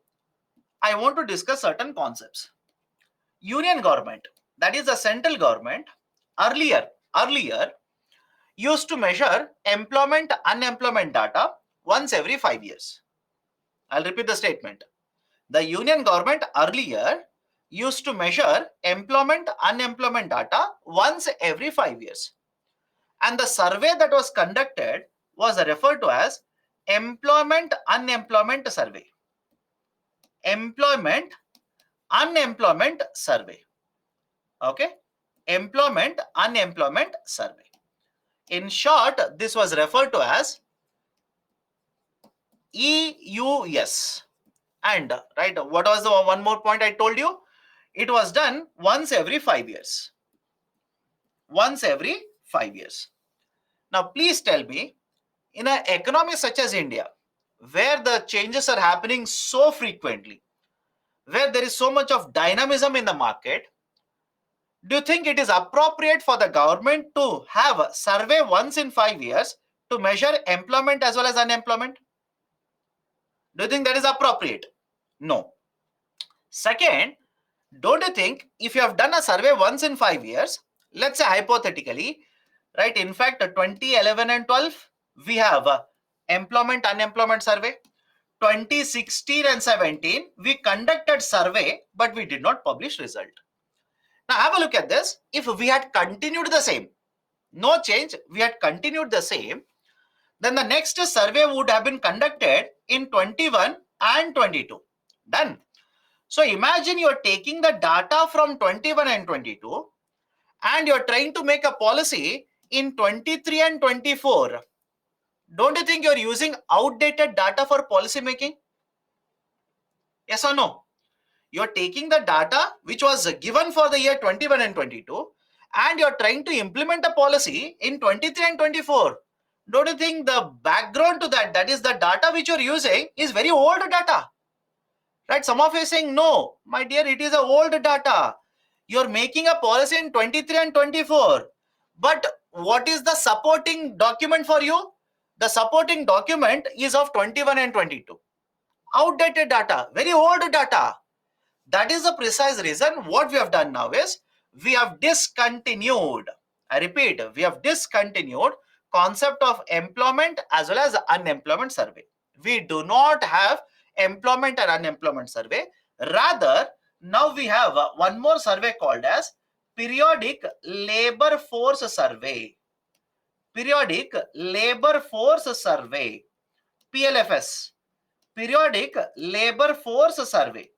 I want to discuss certain concepts. Union government, that is the central government, earlier used to measure employment unemployment data once every 5 years. I'll repeat the statement. The union government earlier used to measure employment unemployment data once every 5 years. And the survey that was conducted was referred to as employment unemployment survey. Employment unemployment survey. Okay. Employment unemployment survey. In short, this was referred to as EUS. And right, what was the one more point I told you? It was done once every 5 years. Once every 5 years. Now, please tell me, in an economy such as India, where the changes are happening so frequently, where there is so much of dynamism in the market, do you think it is appropriate for the government to have a survey once in 5 years to measure employment as well as unemployment? Do you think that is appropriate? No. Second, don't you think if you have done a survey once in 5 years, let's say hypothetically, right? In fact, 2011 and 12, we have a employment unemployment survey. 2016 and 17, we conducted survey, but we did not publish result. Now have a look at this. If we had continued the same, no change, we had continued the same, then the next survey would have been conducted in 21 and 22. Done. So imagine you're taking the data from 21 and 22 and you're trying to make a policy in 23 and 24. Don't you think you're using outdated data for policy making? Yes or no? You're taking the data which was given for the year 21 and 22 and you're trying to implement a policy in 23 and 24. Don't you think the background to that, that is the data which you're using, is very old data? Right? Some of you are saying, no, my dear, it is a old data. You're making a policy in 23 and 24. But what is the supporting document for you? The supporting document is of 21 and 22. Outdated data, very old data. That is the precise reason. What we have done now is we have discontinued. I repeat, we have discontinued concept of employment as well as unemployment survey. We do not have employment and unemployment survey. Rather, now we have one more survey called as periodic labor force survey. Periodic labor force survey, PLFS. Periodic labor force survey.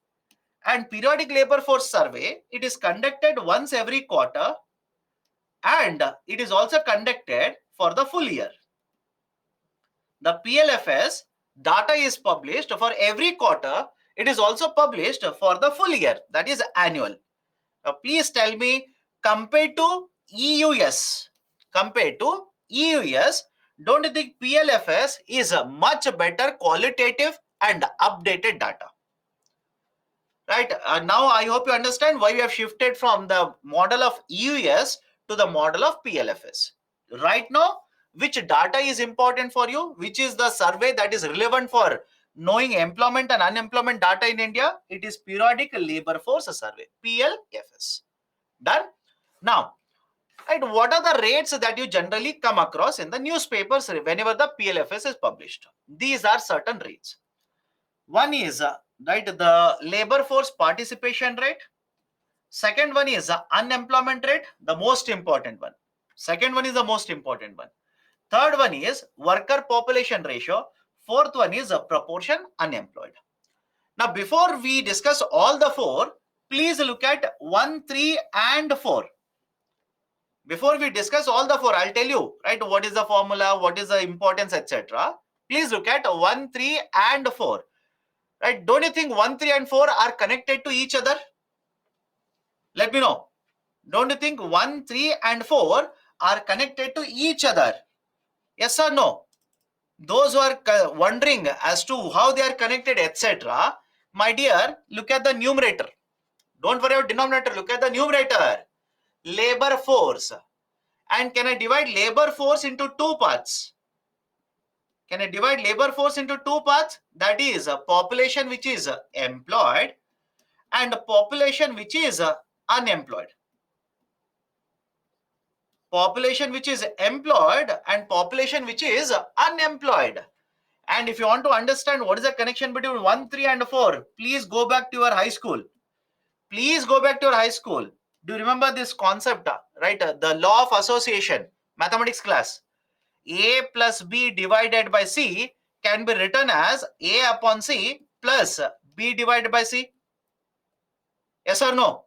And periodic labor force survey, it is conducted once every quarter and it is also conducted for the full year. The PLFS data is published for every quarter. It is also published for the full year, that is annual. Now, please tell me, compared to EUS, don't you think PLFS is a much better qualitative and updated data? Right? Now I hope you understand why we have shifted from the model of EUS to the model of PLFS. Right now, which data is important for you? Which is the survey that is relevant for knowing employment and unemployment data in India? It is periodic labor force survey, PLFS. Done? Now, right, what are the rates that you generally come across in the newspapers whenever the PLFS is published? These are certain rates. One is right, the labor force participation rate. Second one is unemployment rate, the most important one. Second one is the most important one. Third one is worker population ratio. Fourth one is proportion unemployed. Now, before we discuss all the four, please look at 1, 3 and 4. Before we discuss all the four, I'll tell you, right, what is the formula, what is the importance, etc. Please look at 1, 3 and 4. Right? Don't you think 1, 3 and 4 are connected to each other? Let me know. Don't you think 1, 3 and 4 are connected to each other? Yes or no? Those who are wondering as to how they are connected, etc. My dear, look at the numerator. Don't worry about denominator. Look at the numerator. Labor force. And can I divide labor force into two parts? Can I divide labor force into two parts? That is a population which is employed and a population which is unemployed. Population which is employed and population which is unemployed. And if you want to understand what is the connection between 1, 3 and 4, please go back to your high school. Please go back to your high school. Do you remember this concept, right? The law of association, mathematics class. A plus B divided by C can be written as A upon C plus B divided by C. Yes or no?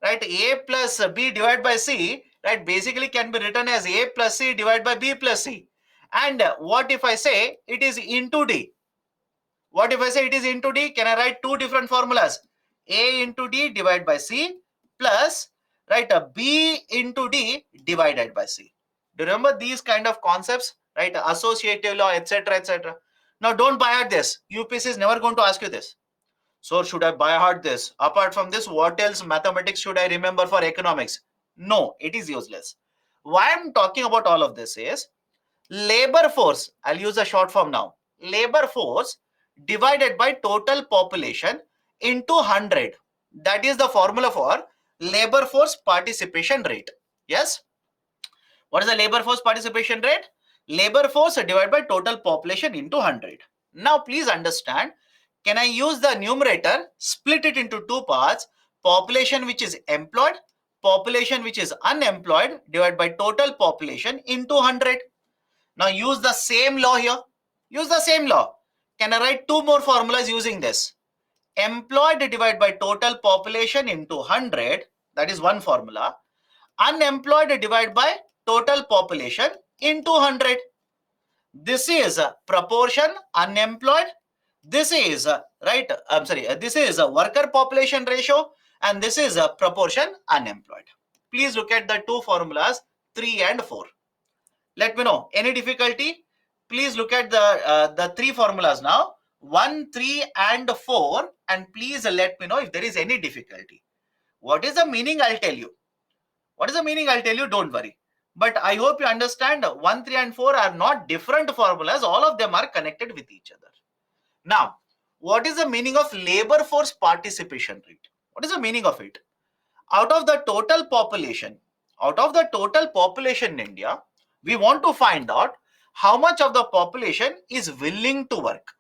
Right? A plus B divided by C, right, basically can be written as A plus C divided by B plus C. And what if I say it is into D? What if I say it is into D? Can I write two different formulas? A into D divided by C plus, right, a B into D divided by C. Do you remember these kind of concepts, right? Associative law, etc., etc. Now, don't buy at this. UPSC is never going to ask you this. So, should I buy hard this? Apart from this, what else mathematics should I remember for economics? No, it is useless. Why I'm talking about all of this is labor force. I'll use a short form now. Labor force divided by total population into 100. That is the formula for labor force participation rate. Yes. What is the labor force participation rate? Labor force divided by total population into 100. Now, please understand, can I use the numerator, split it into two parts, population which is employed, population which is unemployed, divided by total population into 100. Now, use the same law here. Use the same law. Can I write two more formulas using this? Employed divided by total population into 100, that is one formula. Unemployed divided by total population into 100. This is a proportion unemployed. This is right. I'm sorry. This is a worker population ratio, and this is a proportion unemployed. Please look at the two formulas 3 and 4. Let me know any difficulty. Please look at the three formulas now 1, 3, and 4, and please let me know if there is any difficulty. What is the meaning? I'll tell you. What is the meaning? I'll tell you. Don't worry. But I hope you understand 1, 3, and 4 are not different formulas. All of them are connected with each other. Now, what is the meaning of labor force participation rate? What is the meaning of it? Out of the total population in India, we want to find out how much of the population is willing to work.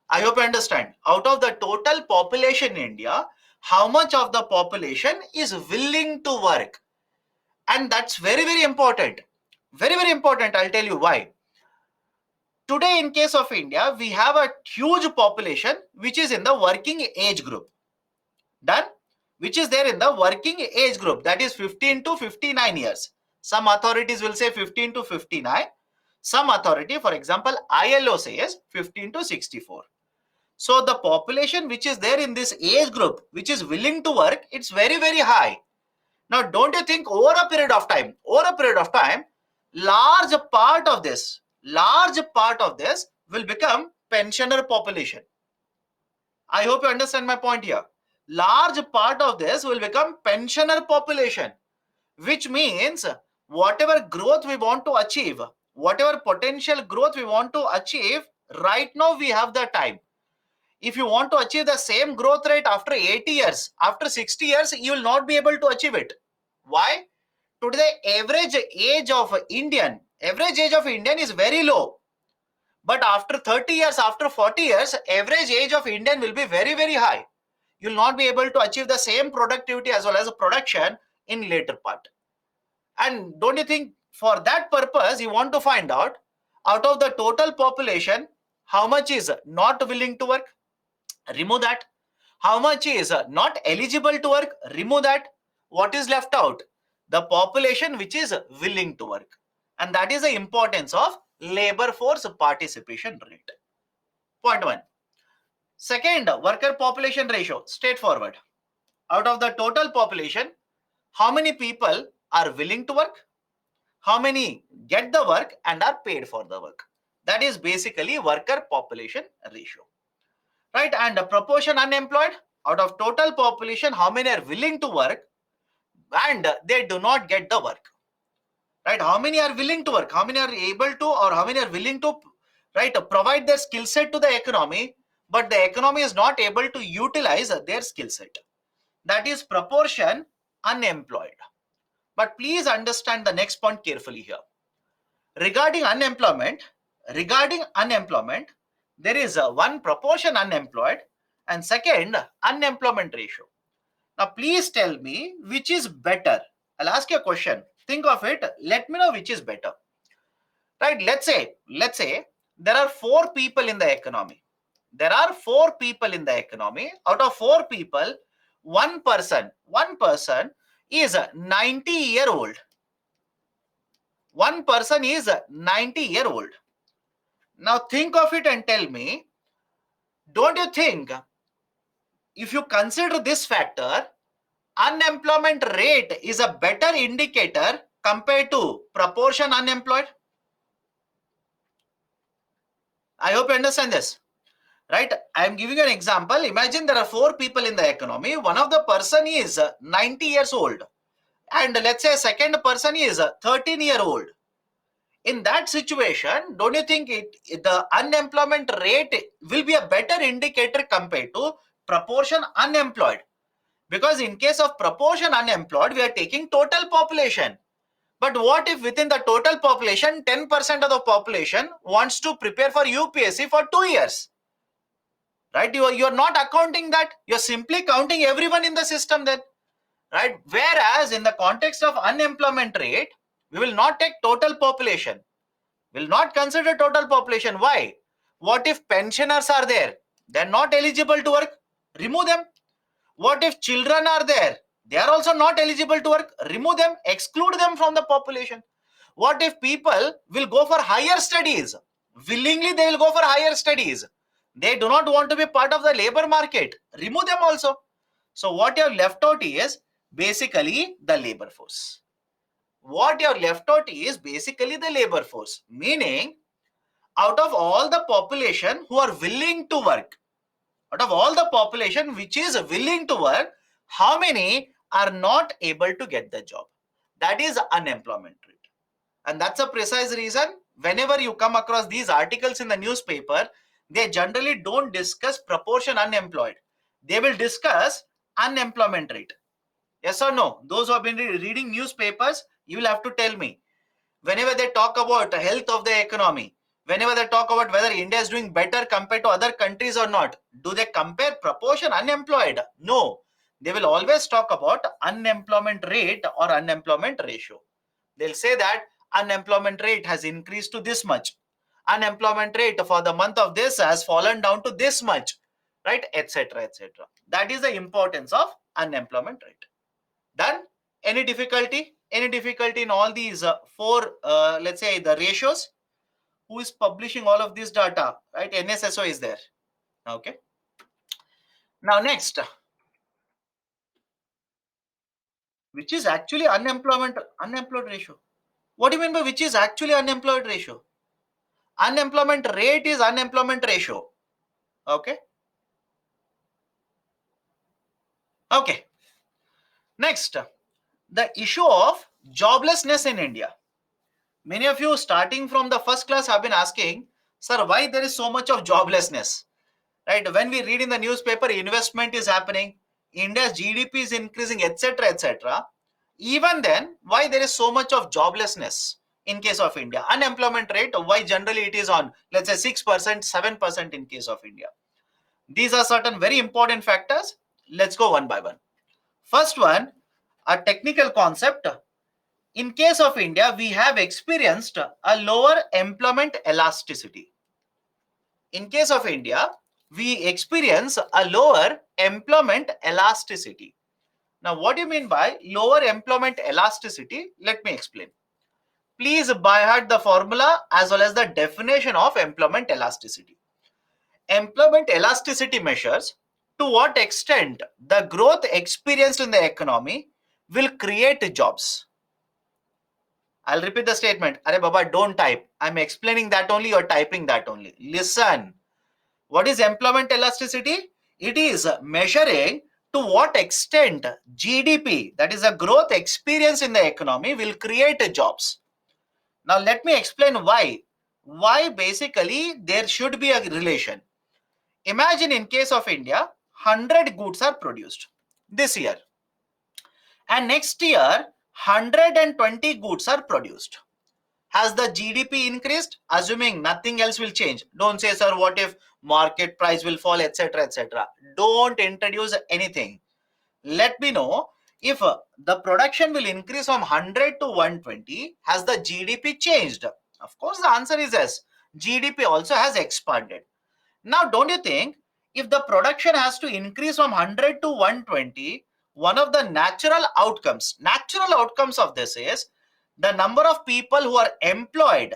I hope you understand. Out of the total population in India, how much of the population is willing to work? And that's very, very important. Very, very important. I'll tell you why. Today, in case of India, we have a huge population which is in the working age group. Done? Which is there in the working age group, that is 15 to 59 years. Some authorities will say 15 to 59. Some authority, for example, ILO says 15 to 64. So the population which is there in this age group, which is willing to work, it's very, very high. Now, don't you think over a period of time, large part of this will become pensioner population. I hope you understand my point here. Large part of this will become pensioner population, which means whatever growth we want to achieve, whatever potential growth we want to achieve, right now we have the time. If you want to achieve the same growth rate after 80 years, after 60 years, you will not be able to achieve it. Why? Today, the average age of Indian is very low. But after 30 years, after 40 years, average age of Indian will be very, very high. You will not be able to achieve the same productivity as well as production in later part. And don't you think for that purpose, you want to find out of the total population, how much is not willing to work? Remove that. How much is not eligible to work? Remove that. What is left out? The population which is willing to work. And that is the importance of labor force participation rate. Point 1. Second, worker population ratio, straightforward. Out of the total population, how many people are willing to work? How many get the work and are paid for the work? That is basically worker population ratio. Right? And the proportion unemployed, out of total population, how many are willing to work and they do not get the work? Right? How many are willing to work? How many are able to, or how many are willing to, right, provide their skill set to the economy, but the economy is not able to utilize their skill set? That is proportion unemployed. But please understand the next point carefully here. Regarding unemployment, there is one proportion unemployed and second unemployment ratio. Now, please tell me which is better. I'll ask you a question. Think of it. Let me know which is better. Right? Let's say there are 4 people in the economy. Out of 4 people, one person is 90-year-old. One person is 90-year-old. Now think of it and tell me, don't you think if you consider this factor, unemployment rate is a better indicator compared to proportion unemployed? I hope you understand this. Right? I am giving you an example. Imagine there are 4 people in the economy. One of the person is 90 years old. And let's say a second person is 13-year-old. In that situation, don't you think the unemployment rate will be a better indicator compared to proportion unemployed? Because in case of proportion unemployed, we are taking total population. But what if within the total population, 10% of the population wants to prepare for UPSC for 2 years? Right? You're not accounting that. You're simply counting everyone in the system then. Right? Whereas in the context of unemployment rate, we will not take total population. Will not consider total population. Why? What if pensioners are there? They're not eligible to work. Remove them. What if children are there? They are also not eligible to work. Remove them. Exclude them from the population. What if people will go for higher studies? Willingly they will go for higher studies. They do not want to be part of the labor market. Remove them also. So what you have left out is basically the labor force. What you have left out is basically the labor force. Meaning, out of all the population who are willing to work, out of all the population which is willing to work, how many are not able to get the job? That is unemployment rate. And that's a precise reason whenever you come across these articles in the newspaper, they generally don't discuss proportion unemployed. They will discuss unemployment rate. Yes or no? Those who have been reading newspapers, you will have to tell me. Whenever they talk about the health of the economy, whenever they talk about whether India is doing better compared to other countries or not, do they compare proportion unemployed? No. They will always talk about unemployment rate or unemployment ratio. They'll say that unemployment rate has increased to this much. Unemployment rate for the month of this has fallen down to this much, right? Etc. etc. That is the importance of unemployment rate. Done? Any difficulty? Any difficulty in all these 4, let's say, the ratios? Who is publishing all of this data? Right? NSSO is there. Okay. Now next, which is actually unemployed ratio? What do you mean by which is actually unemployed ratio? Unemployment rate is unemployment ratio. Okay. Okay. Next, the issue of joblessness in India. Many of you starting from the first class have been asking, sir, why there is so much of joblessness? Right? When we read in the newspaper, investment is happening, India's GDP is increasing, etc., etc. Even then, why there is so much of joblessness in case of India? Unemployment rate, why generally it is on, let's say 6%, 7% in case of India? These are certain very important factors. Let's go one by one. First one, a technical concept. In case of India, we have experienced a lower employment elasticity. In case of India, we experience a lower employment elasticity. Now, what do you mean by lower employment elasticity? Let me explain. Please by heart the formula as well as the definition of employment elasticity. Employment elasticity measures to what extent the growth experienced in the economy will create jobs. I'll repeat the statement. Arey Baba, don't type. I'm explaining that only, you're typing that only. Listen. What is employment elasticity? It is measuring to what extent GDP, that is a growth experience in the economy, will create jobs. Now let me explain why. Why basically there should be a relation. Imagine in case of India, 100 goods are produced this year. And next year, 120 goods are produced. Has the GDP increased? Assuming nothing else will change. Don't say, sir, what if market price will fall, etc., etc. Don't introduce anything. Let me know if the production will increase from 100 to 120. Has the GDP changed? Of course, the answer is yes. GDP also has expanded. Now, don't you think if the production has to increase from 100 to 120, one of the natural outcomes of this is the number of people who are employed,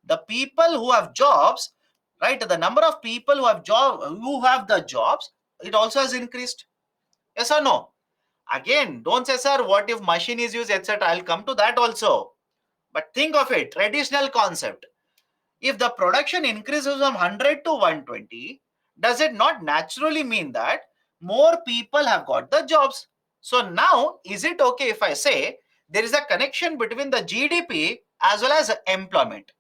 the people who have jobs, right? The number of people who have the jobs, it also has increased. Yes or no? Again, don't say, sir, what if machine is used, etc. I'll come to that also. But think of it, traditional concept. If the production increases from 100 to 120, does it not naturally mean that more people have got the jobs? So now, is it okay if I say there is a connection between the GDP as well as employment?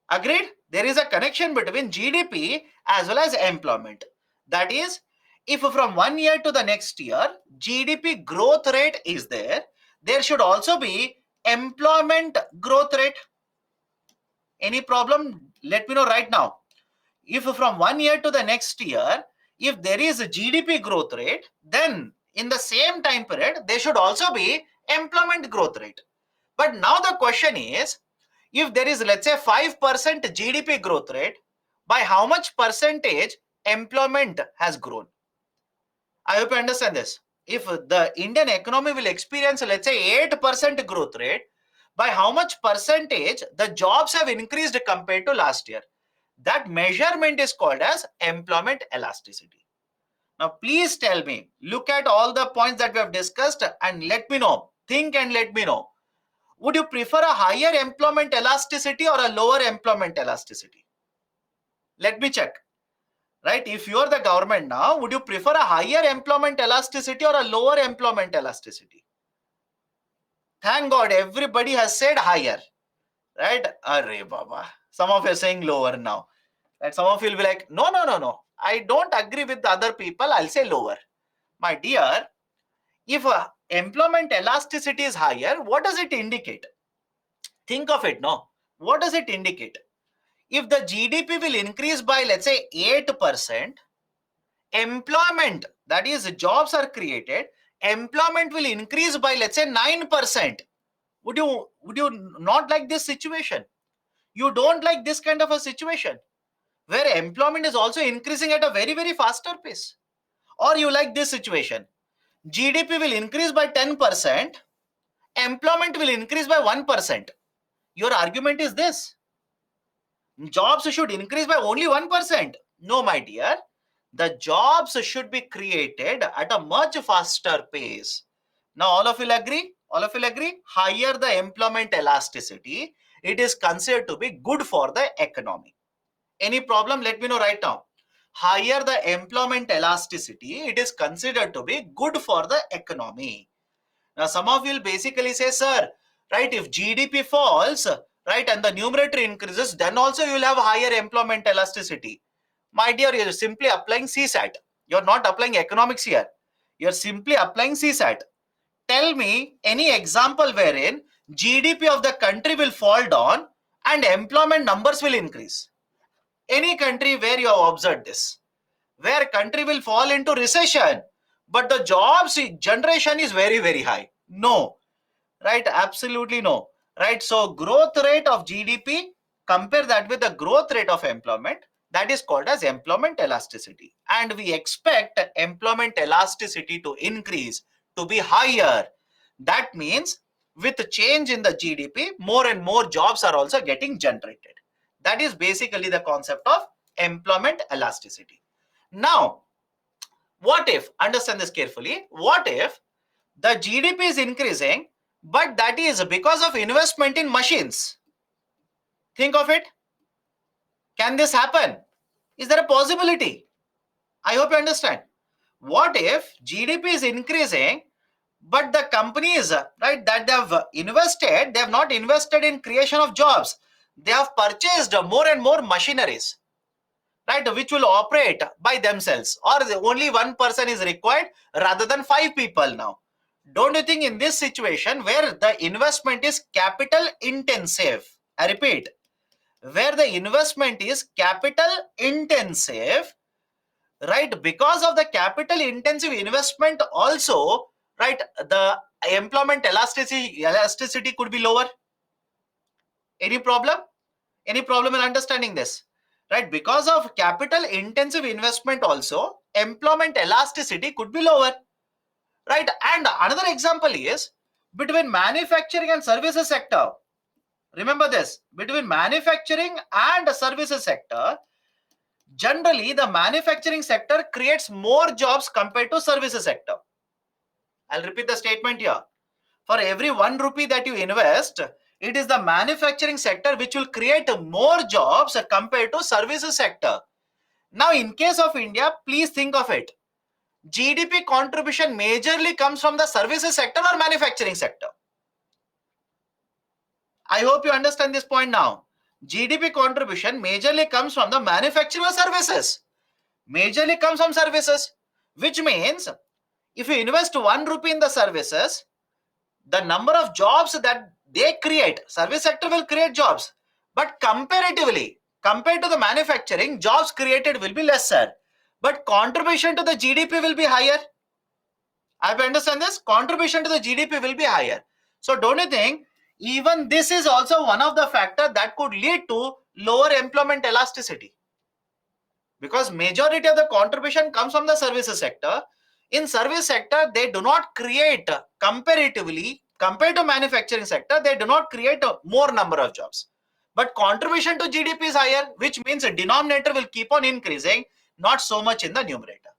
Agreed? There is a connection between GDP as well as employment. That is, if from 1 year to the next year, GDP growth rate is there, there should also be employment growth rate. Any problem? Let me know right now. If from 1 year to the next year, if there is a GDP growth rate, then in the same time period, there should also be employment growth rate. But now the question is, if there is, let's say, 5% GDP growth rate, by how much percentage employment has grown? I hope you understand this. If the Indian economy will experience, let's say, 8% growth rate, by how much percentage the jobs have increased compared to last year? That measurement is called as employment elasticity. Now, please tell me, look at all the points that we have discussed and let me know. Think and let me know. Would you prefer a higher employment elasticity or a lower employment elasticity? Let me check. Right? If you are the government now, would you prefer a higher employment elasticity or a lower employment elasticity? Thank God, everybody has said higher. Right? Arre Baba. Some of you are saying lower now. Right? Some of you will be like, no. I don't agree with the other people. I'll say lower. My dear, if employment elasticity is higher, what does it indicate? Think of it, no? What does it indicate? If the GDP will increase by, let's say, 8%, employment, that is, jobs are created, employment will increase by, let's say, 9%. Would you not like this situation? You don't like this kind of a situation where employment is also increasing at a very, very faster pace. Or you like this situation, GDP will increase by 10%, employment will increase by 1%. Your argument is this: jobs should increase by only 1%. No, my dear. The jobs should be created at a much faster pace. Now, all of you will agree? All of you will agree? Higher the employment elasticity, it is considered to be good for the economy. Any problem? Let me know right now. Higher the employment elasticity, it is considered to be good for the economy. Now, some of you will basically say, sir, right, if GDP falls, right, and the numerator increases, then also you will have higher employment elasticity. My dear, you're simply applying CSAT. You're not applying economics here. You're simply applying CSAT. Tell me any example wherein GDP of the country will fall down and employment numbers will increase. Any country where you have observed this, where country will fall into recession, but the jobs generation is very, very high. No, right? Absolutely no. Right? So growth rate of GDP, compare that with the growth rate of employment. That is called as employment elasticity. And we expect employment elasticity to increase, to be higher. That means with the change in the GDP, more and more jobs are also getting generated. That is basically the concept of employment elasticity. Now, what if, understand this carefully, what if the GDP is increasing, but that is because of investment in machines? Think of it. Can this happen? Is there a possibility? I hope you understand. What if GDP is increasing, but the companies, right, that they have invested, they have not invested in creation of jobs. They have purchased more and more machineries, right, which will operate by themselves, or only one person is required rather than 5 people now. Don't you think in this situation where the investment is capital intensive, I repeat, where the investment is capital intensive, right, because of the capital intensive investment also, right, the employment elasticity could be lower? Any problem? Any problem in understanding this? Right, because of capital intensive investment also, employment elasticity could be lower. And another example is between manufacturing and services sector. Remember this, between manufacturing and the services sector, generally the manufacturing sector creates more jobs compared to services sector. I'll repeat the statement here. For every 1 rupee that you invest, it is the manufacturing sector which will create more jobs compared to services sector. Now, in case of India, please think of it. GDP contribution majorly comes from the services sector or manufacturing sector. I hope you understand this point now. GDP contribution majorly comes from the manufacturing or services. Majorly comes from services, which means if you invest 1 rupee in the services, the number of jobs that they create, service sector will create jobs, but comparatively, compared to the manufacturing, jobs created will be lesser, but contribution to the GDP will be higher. I understand this. Contribution to the GDP will be higher. So don't you think even this is also one of the factors that could lead to lower employment elasticity? Because majority of the contribution comes from the services sector. In service sector, they do not create comparatively, compared to manufacturing sector, they do not create a more number of jobs. But contribution to GDP is higher, which means the denominator will keep on increasing, not so much in the numerator.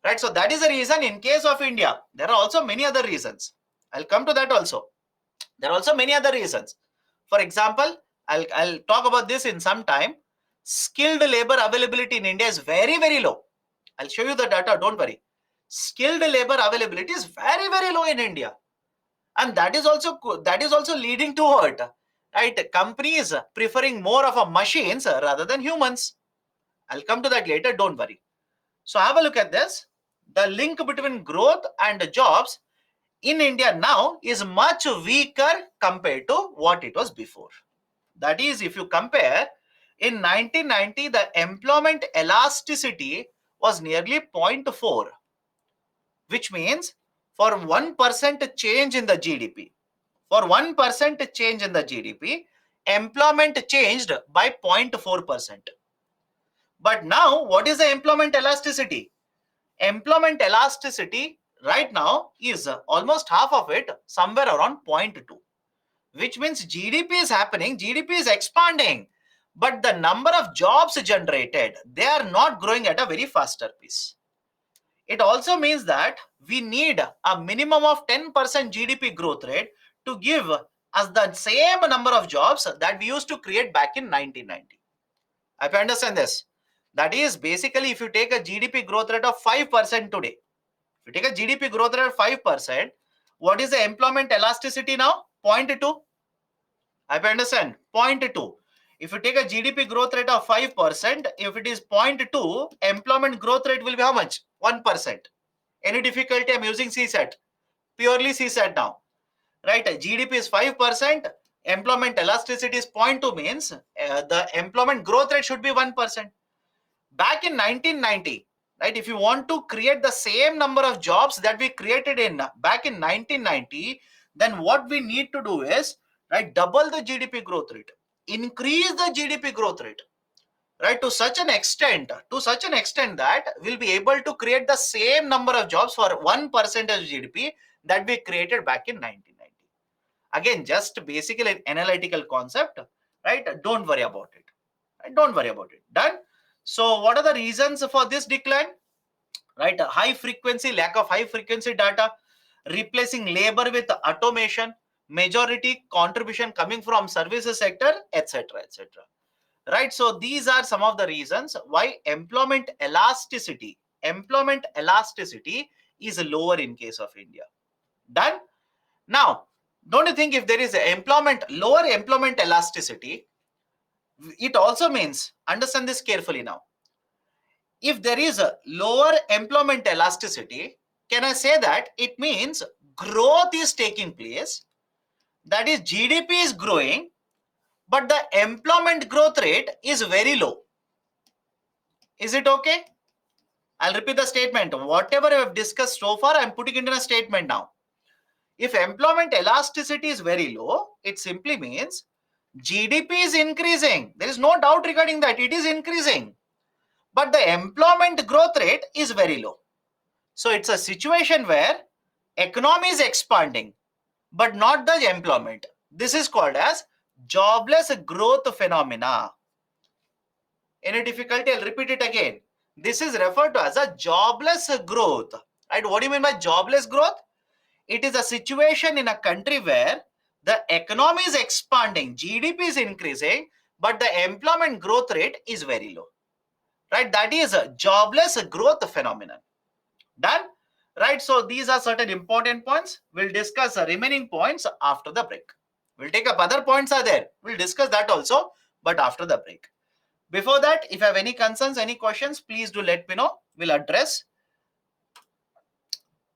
Right? So that is the reason in case of India, there are also many other reasons. I'll come to that also. There are also many other reasons. For example, I'll talk about this in some time. Skilled labor availability in India is very, very low. I'll show you the data, don't worry. Skilled labor availability is very, very low in India. And that is also leading to what? Right? Companies preferring more of a machines rather than humans. I'll come to that later, don't worry. So have a look at this. The link between growth and jobs in India now is much weaker compared to what it was before. That is, if you compare, in 1990, the employment elasticity was nearly 0.4, which means for 1% change in the GDP, employment changed by 0.4%. But now, what is the employment elasticity? Employment elasticity right now is almost half of it, somewhere around 0.2, which means GDP is happening, GDP is expanding, but the number of jobs generated, they are not growing at a very faster pace. It also means that we need a minimum of 10% GDP growth rate to give us the same number of jobs that we used to create back in 1990. I understand this. That is basically, if you take a GDP growth rate of 5% today, if you take a GDP growth rate of 5%, what is the employment elasticity now? 0.2. I understand. 0.2. If you take a GDP growth rate of 5%, if it is 0.2, employment growth rate will be how much? 1%. Any difficulty? I'm using CSAT. Purely CSAT now. Right? GDP is 5%. Employment elasticity is 0.2, means the employment growth rate should be 1%. Back in 1990, right, if you want to create the same number of jobs that we created back in 1990, then what we need to do is, right, double the GDP growth rate, increase the GDP growth rate, right, to such an extent that we'll be able to create the same number of jobs for 1% of GDP that we created back in 1990. Again, just basically an analytical concept, right? Don't worry about it. Right? Don't worry about it. Done. So what are the reasons for this decline? Right, high frequency, lack of high frequency data, replacing labor with automation, majority contribution coming from services sector, etc., etc. Right, so these are some of the reasons why employment elasticity is lower in case of India. Done. Now, don't you think if there is lower employment elasticity, it also means, understand this carefully now, if there is a lower employment elasticity, can I say that it means growth is taking place, that is GDP is growing, but the employment growth rate is very low. Is it okay? I'll repeat the statement. Whatever I have discussed so far, I'm putting it in a statement now. If employment elasticity is very low, it simply means GDP is increasing. There is no doubt regarding that. It is increasing. But the employment growth rate is very low. So it's a situation where Economy is expanding, but not the employment. This is called as jobless growth phenomena. Any difficulty? I'll repeat it again. This is referred to as a jobless growth. Right? What do you mean by jobless growth? It is a situation in a country where the economy is expanding, GDP is increasing, but the employment growth rate is very low. Right? That is a jobless growth phenomenon. Done? Right? So these are certain important points. We'll discuss the remaining points after the break. We'll take up other points are there. We'll discuss that also, but after the break. Before that, if you have any concerns, any questions, please do let me know. We'll address.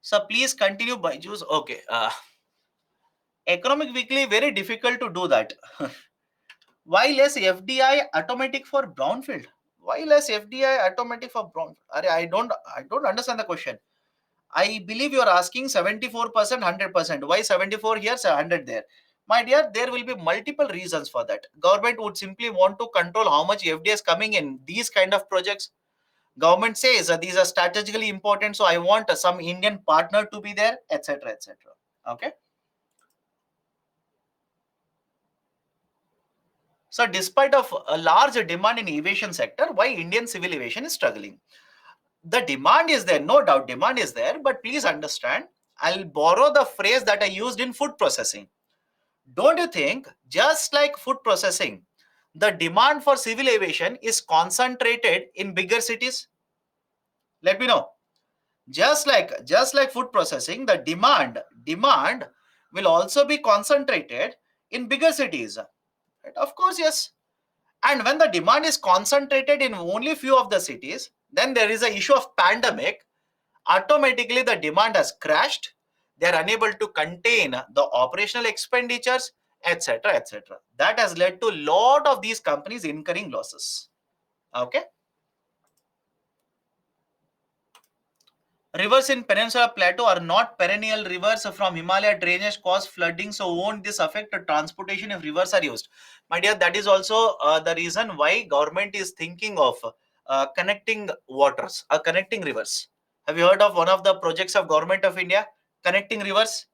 So please continue by Jews. Okay. Economic Weekly, very difficult to do that. Why less FDI automatic for brownfield? Why less FDI automatic for brownfield? I don't understand the question. I believe you are asking 74%, 100%. Why 74 here, 100 there? My dear, there will be multiple reasons for that. Government would simply want to control how much FDI is coming in these kind of projects. Government says these are strategically important, so I want some Indian partner to be there, etc., etc. Okay. So despite of a large demand in aviation sector, why Indian civil aviation is struggling? The demand is there, no doubt demand is there, but please understand, I'll borrow the phrase that I used in food processing. Don't you think, just like food processing, the demand for civil aviation is concentrated in bigger cities? Let me know. Just like food processing, the demand will also be concentrated in bigger cities. Right? Of course, yes. And when the demand is concentrated in only few of the cities, then there is an issue of pandemic. Automatically, the demand has crashed. They are unable to contain the operational expenditures, etc., etc. That has led to a lot of these companies incurring losses. Okay. Rivers in Peninsula Plateau are not perennial rivers from Himalaya drainage cause flooding, so won't this affect the transportation if rivers are used? My dear, that is also the reason why government is thinking of connecting waters, connecting rivers. Have you heard of one of the projects of Government of India? Connecting rivers?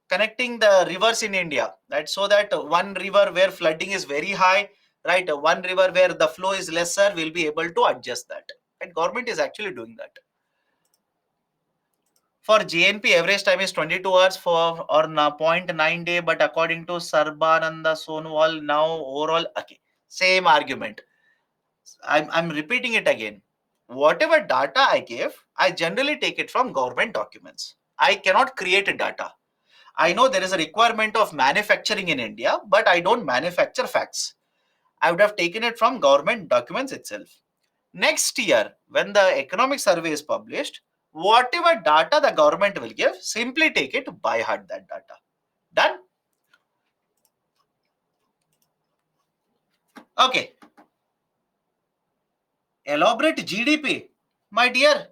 Connecting the rivers in India, right? So that one river where flooding is very high, right? One river where the flow is lesser will be able to adjust that. Right? Government is actually doing that. For JNP, average time is 22 hours for or 0.9 day, but according to Sarbananda Sonowal, now overall, okay, same argument. I'm repeating it again. Whatever data I give, I generally take it from government documents. I cannot create a data. I know there is a requirement of manufacturing in India, but I don't manufacture facts. I would have taken it from government documents itself. Next year, when the economic survey is published, whatever data the government will give, simply take it by heart, that data. Done? Okay. Elaborate GDP. My dear,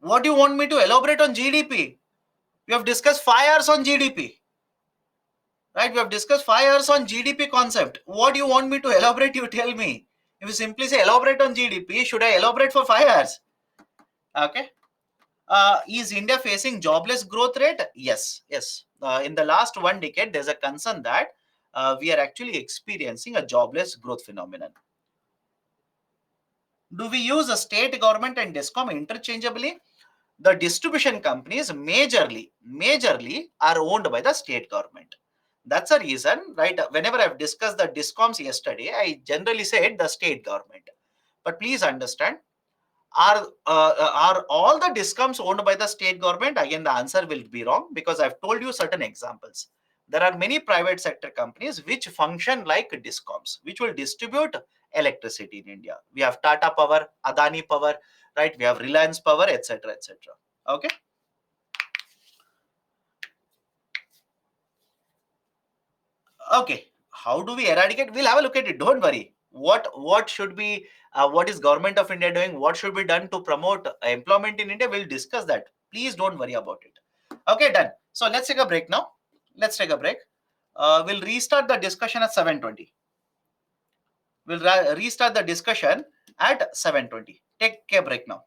what do you want me to elaborate on GDP? We have discussed 5 hours on GDP. Right? We have discussed 5 hours on GDP concept. What do you want me to elaborate? You tell me. If you simply say elaborate on GDP, should I elaborate for 5 hours? Okay. Is India facing jobless growth rate? Yes, yes. In the last 1 decade, there's a concern that we are actually experiencing a jobless growth phenomenon. Do we use a state government and DISCOM interchangeably? The distribution companies majorly are owned by the state government. That's a reason, right? Whenever I've discussed the DISCOMs yesterday, I generally said the state government. But please understand, are all the discoms owned by the state government? Again, the answer will be wrong, because I've told you certain examples. There are many private sector companies which function like discoms, which will distribute electricity in India. We have Tata Power, Adani Power, right? We have Reliance Power, etc., etc. Okay. Okay. How do we eradicate? We'll have a look at it. Don't worry. What should be what is Government of India doing? What should be done to promote employment in India? We'll discuss that. Please don't worry about it. Okay, done. So let's take a break now. Let's take a break. We'll restart the discussion at 7:20. We'll restart the discussion at 7:20. Take a break now.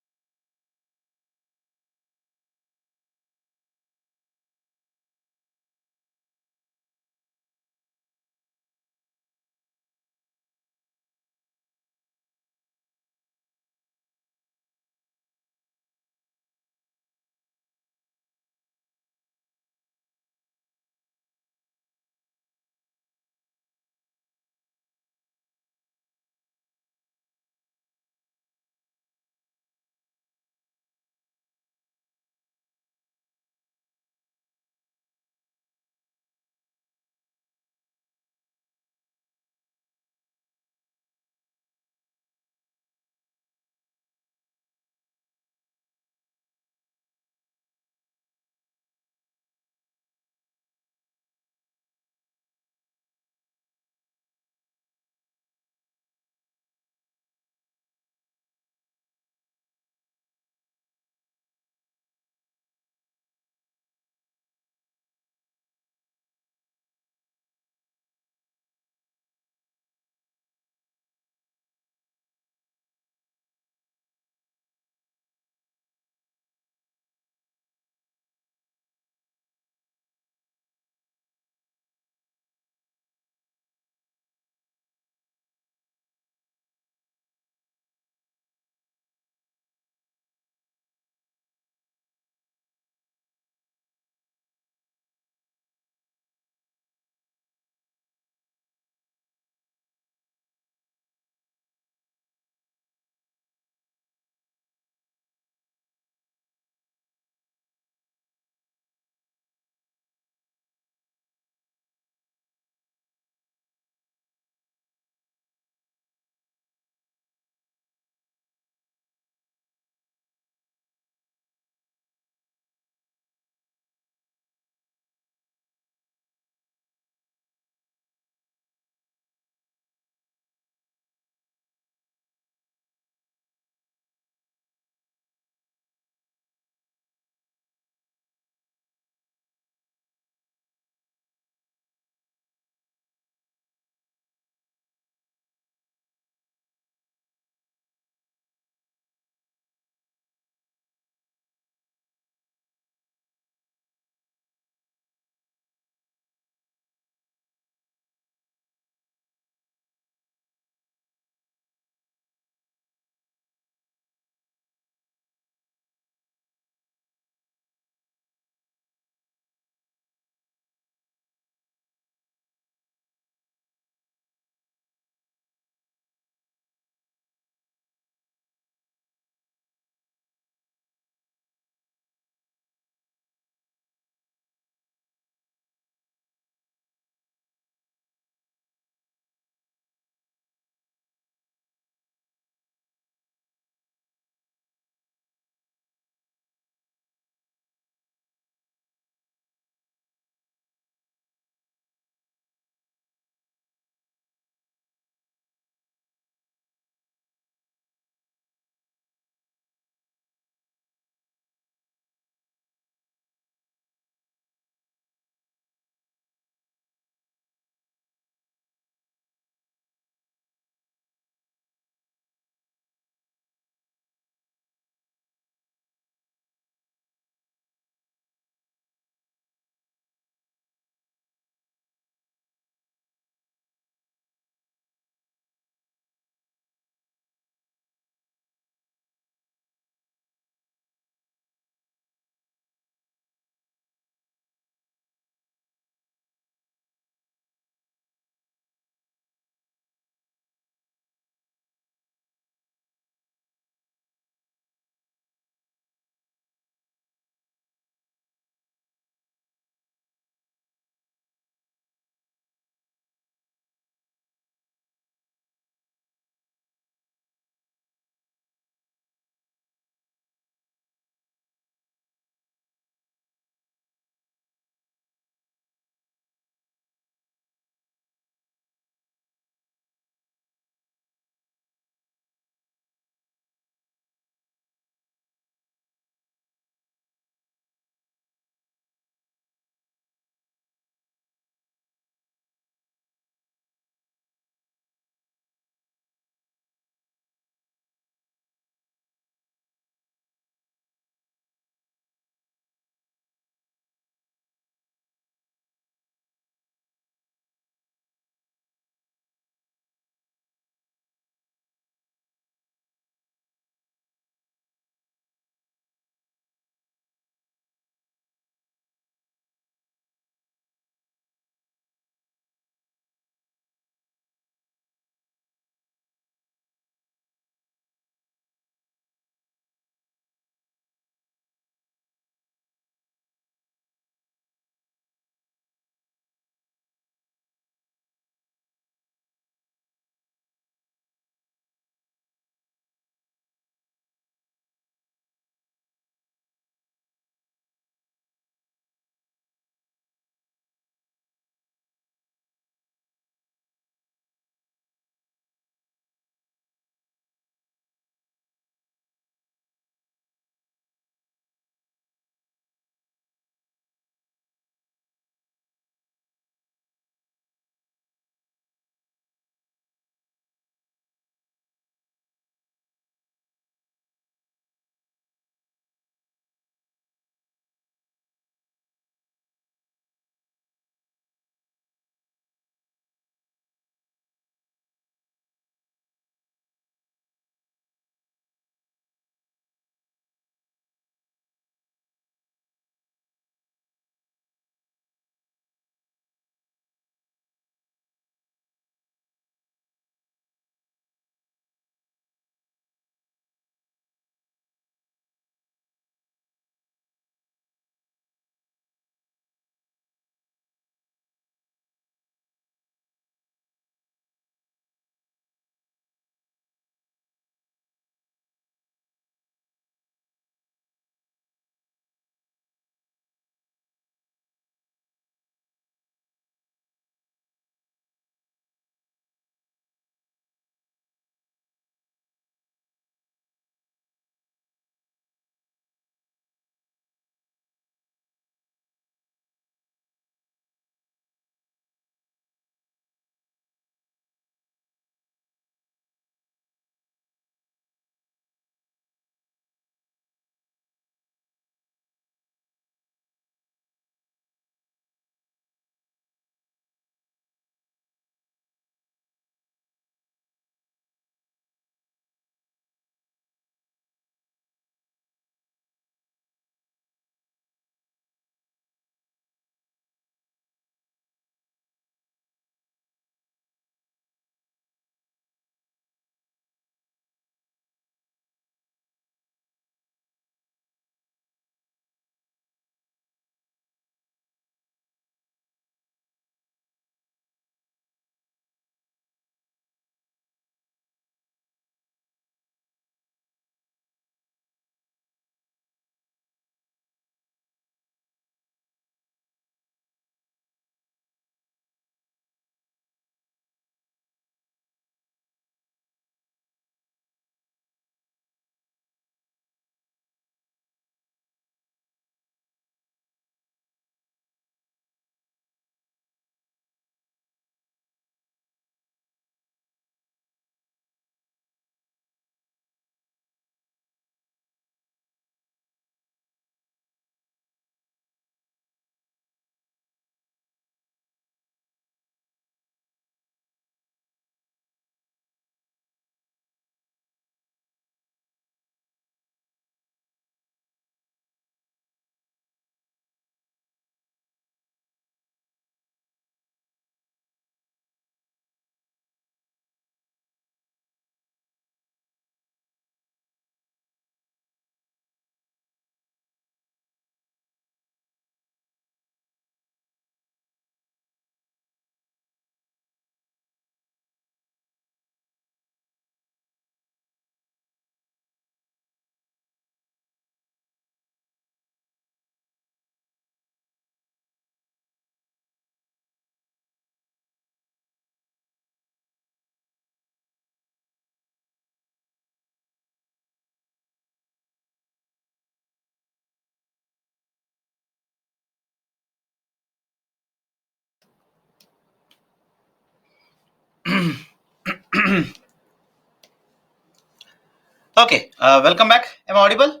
Okay, welcome back. Am I audible?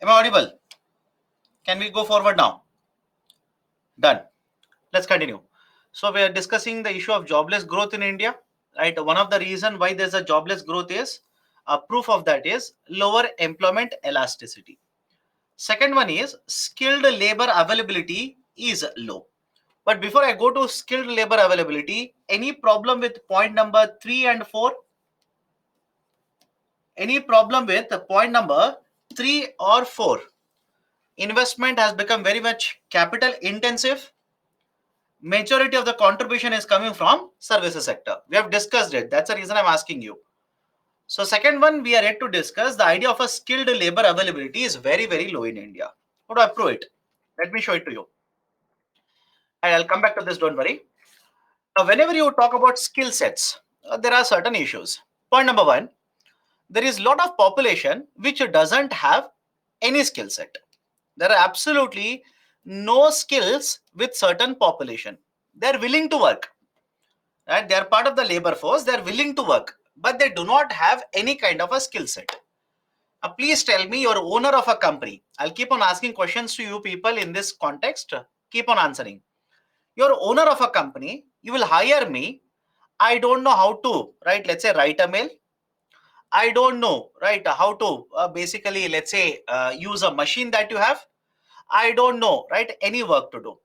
Am I audible? Can we go forward now? Done. Let's continue. So we are discussing the issue of jobless growth in India, right? One of the reason why there's a jobless growth is a proof of that is lower employment elasticity. Second one is skilled labor availability is low. But before I go to skilled labor availability, any problem with point number 3 and 4? Any problem with point number 3 or 4? Investment has become very much capital intensive. Majority of the contribution is coming from services sector. We have discussed it. That's the reason I'm asking you. So second one, we are yet to discuss the idea of a skilled labor availability is very, very low in India. How do I prove it? Let me show it to you. And I'll come back to this, don't worry. Now, whenever you talk about skill sets, there are certain issues. Point number one, there is a lot of population which doesn't have any skill set. There are absolutely no skills with certain population. They're willing to work, right? They are part of the labor force. They're willing to work, but they do not have any kind of a skill set. Please tell me, you're owner of a company. I'll keep on asking questions to you people in this context. Keep on answering. You're owner of a company. You will hire me. I don't know how to, right? Let's say write a mail. I don't know, right? How to basically, let's say, use a machine that you have. I don't know, right? Any work to do.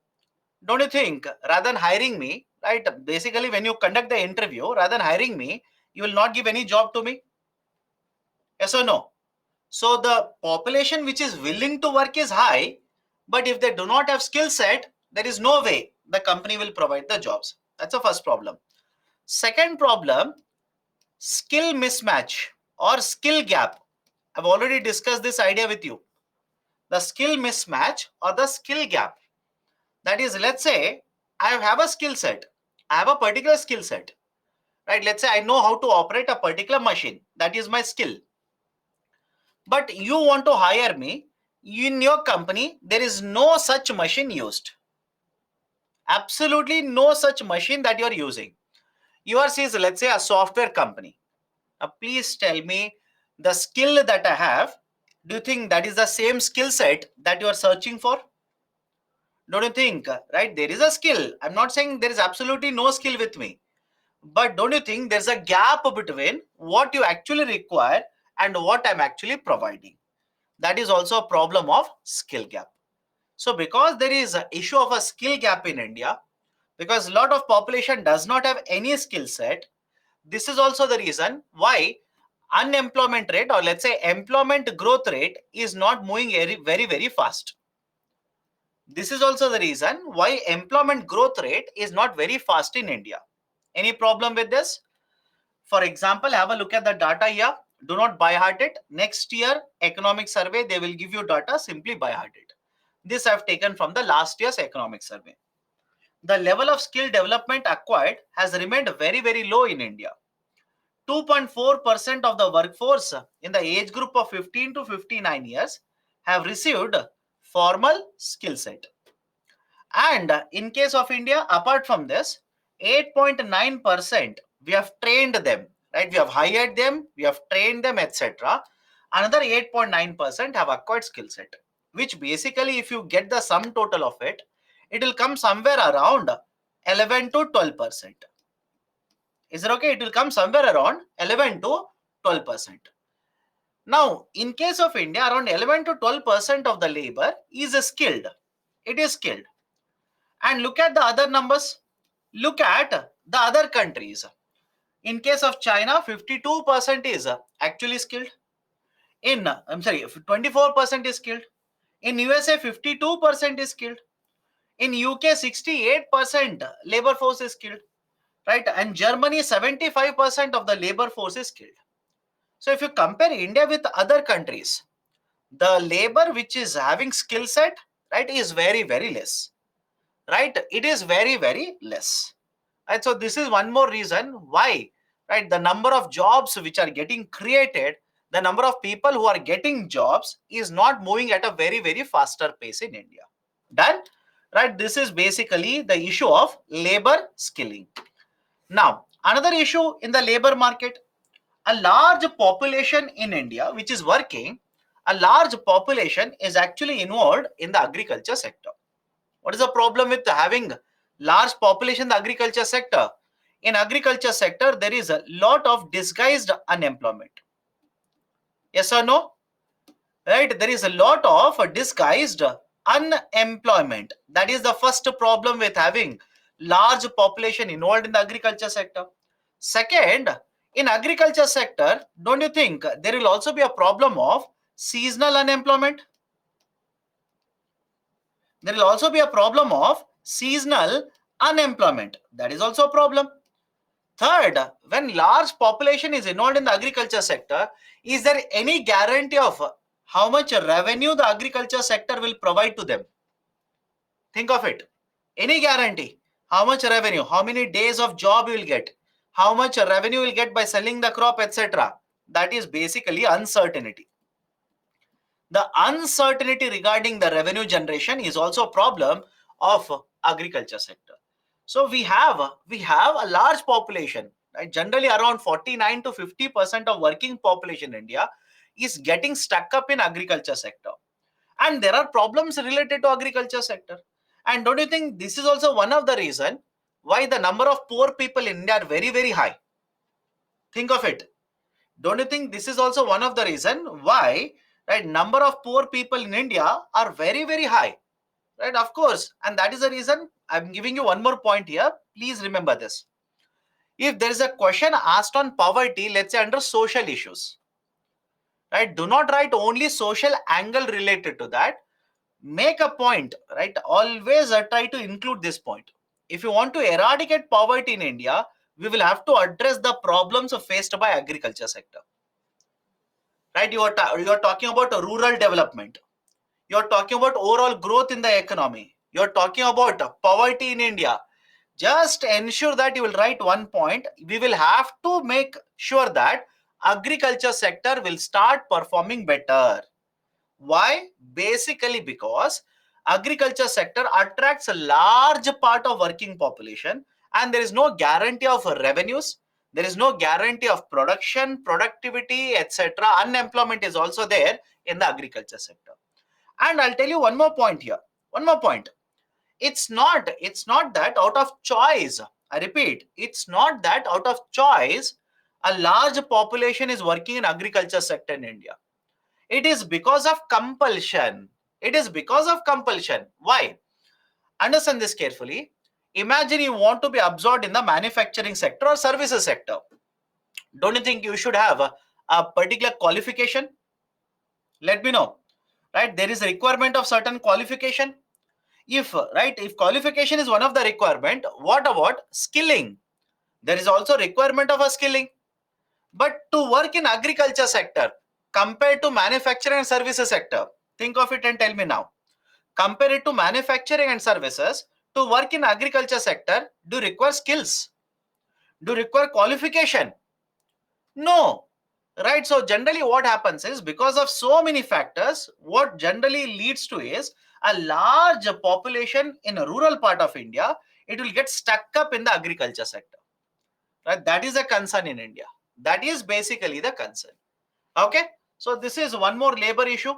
Don't you think rather than hiring me, right? Basically, when you conduct the interview, rather than hiring me, you will not give any job to me? Yes or no? So the population which is willing to work is high, but if they do not have skill set, there is no way the company will provide the jobs. That's the first problem. Second problem, skill mismatch or skill gap. I've already discussed this idea with you. The skill mismatch or the skill gap. That is, let's say I have a skill set. I have a particular skill set, right? Let's say I know how to operate a particular machine. That is my skill. But you want to hire me. In your company, there is no such machine used. Absolutely no such machine that you are using. Yours is, let's say, a software company. Please tell me the skill that I have. Do you think that is the same skill set that you are searching for? Don't you think, right? There is a skill. I'm not saying there is absolutely no skill with me. But don't you think there's a gap between what you actually require and what I'm actually providing? That is also a problem of skill gap. So because there is an issue of a skill gap in India, because a lot of population does not have any skill set, this is also the reason why unemployment rate, or let's say employment growth rate, is not moving very, very fast. This is also the reason why employment growth rate is not very fast in India. Any problem with this? For example, have a look at the data here. Do not by heart it. Next year, economic survey, they will give you data, simply by heart it. This I've taken from the last year's economic survey. The level of skill development acquired has remained very, very low in India. 2.4% of the workforce in the age group of 15 to 59 years have received formal skill set. And in case of India, apart from this, 8.9% we have trained them, right? We have hired them, we have trained them, etc. Another 8.9% have acquired skill set, which basically, if you get the sum total of it, it will come somewhere around 11 to 12%. Is it okay? It will come somewhere around 11 to 12%. Now, in case of India, around 11 to 12% of the labor is skilled. It is skilled. And look at the other numbers. Look at the other countries. In case of China, 52% is actually skilled. I'm sorry, 24% is skilled. In USA, 52% is skilled. In UK, 68% labor force is skilled. Right? And Germany, 75% of the labor force is skilled. So if you compare India with other countries, the labor which is having skill set, right, is very, very less. Right? It is very, very less. Right? So this is one more reason why, right, the number of jobs which are getting created, the number of people who are getting jobs is not moving at a very, very faster pace in India. Done? Right? This is basically the issue of labor skilling. Now, another issue in the labor market, a large population in India which is working, a large population is actually involved in the agriculture sector. What is the problem with having large population in the agriculture sector? In agriculture sector, there is a lot of disguised unemployment. Yes or no? Right? There is a lot of disguised unemployment. That is the first problem with having large population involved in the agriculture sector. Second, in agriculture sector, don't you think there will also be a problem of seasonal unemployment? There will also be a problem of seasonal unemployment. That is also a problem. Third, when large population is involved in the agriculture sector, is there any guarantee of how much revenue the agriculture sector will provide to them? Think of it. Any guarantee? How much revenue? How many days of job you will get? How much revenue you will get by selling the crop, etc. That is basically uncertainty. The uncertainty regarding the revenue generation is also a problem of agriculture sector. So we have a large population, right? Generally around 49 to 50% of working population in India is getting stuck up in agriculture sector, and there are problems related to agriculture sector. And don't you think this is also one of the reason why the number of poor people in India are very, very high? Think of it. Don't you think this is also one of the reason why, right, number of poor people in India are very, very high? Right, of course. And that is the reason I'm giving you one more point here. Please remember this. If there is a question asked on poverty, let's say under social issues, right, do not write only social angle related to that. Make a point, right? Always try to include this point. If you want to eradicate poverty in India, we will have to address the problems faced by agriculture sector. Right? You are talking about rural development. You're talking about overall growth in the economy. You're talking about poverty in India. Just ensure that you will write one point. We will have to make sure that agriculture sector will start performing better. Why? Basically because agriculture sector attracts a large part of working population, and there is no guarantee of revenues. There is no guarantee of production, productivity, etc. Unemployment is also there in the agriculture sector. And I'll tell you one more point here. One more point. It's not that out of choice. I repeat, it's not that out of choice a large population is working in agriculture sector in India. It is because of compulsion. It is because of compulsion. Why? Understand this carefully. Imagine you want to be absorbed in the manufacturing sector or services sector. Don't you think you should have a particular qualification? Let me know. Right? There is a requirement of certain qualification. If qualification is one of the requirement, what about skilling? There is also requirement of a skilling. But to work in agriculture sector compared to manufacturing and services sector, think of it and tell me now. Compare it to manufacturing and services. To work in agriculture sector, do you require skills? Do you require qualification? No. Right? So generally what happens is, because of so many factors, what generally leads to is a large population in a rural part of India, it will get stuck up in the agriculture sector. Right? That is a concern in India. That is basically the concern. Okay. So this is one more labor issue.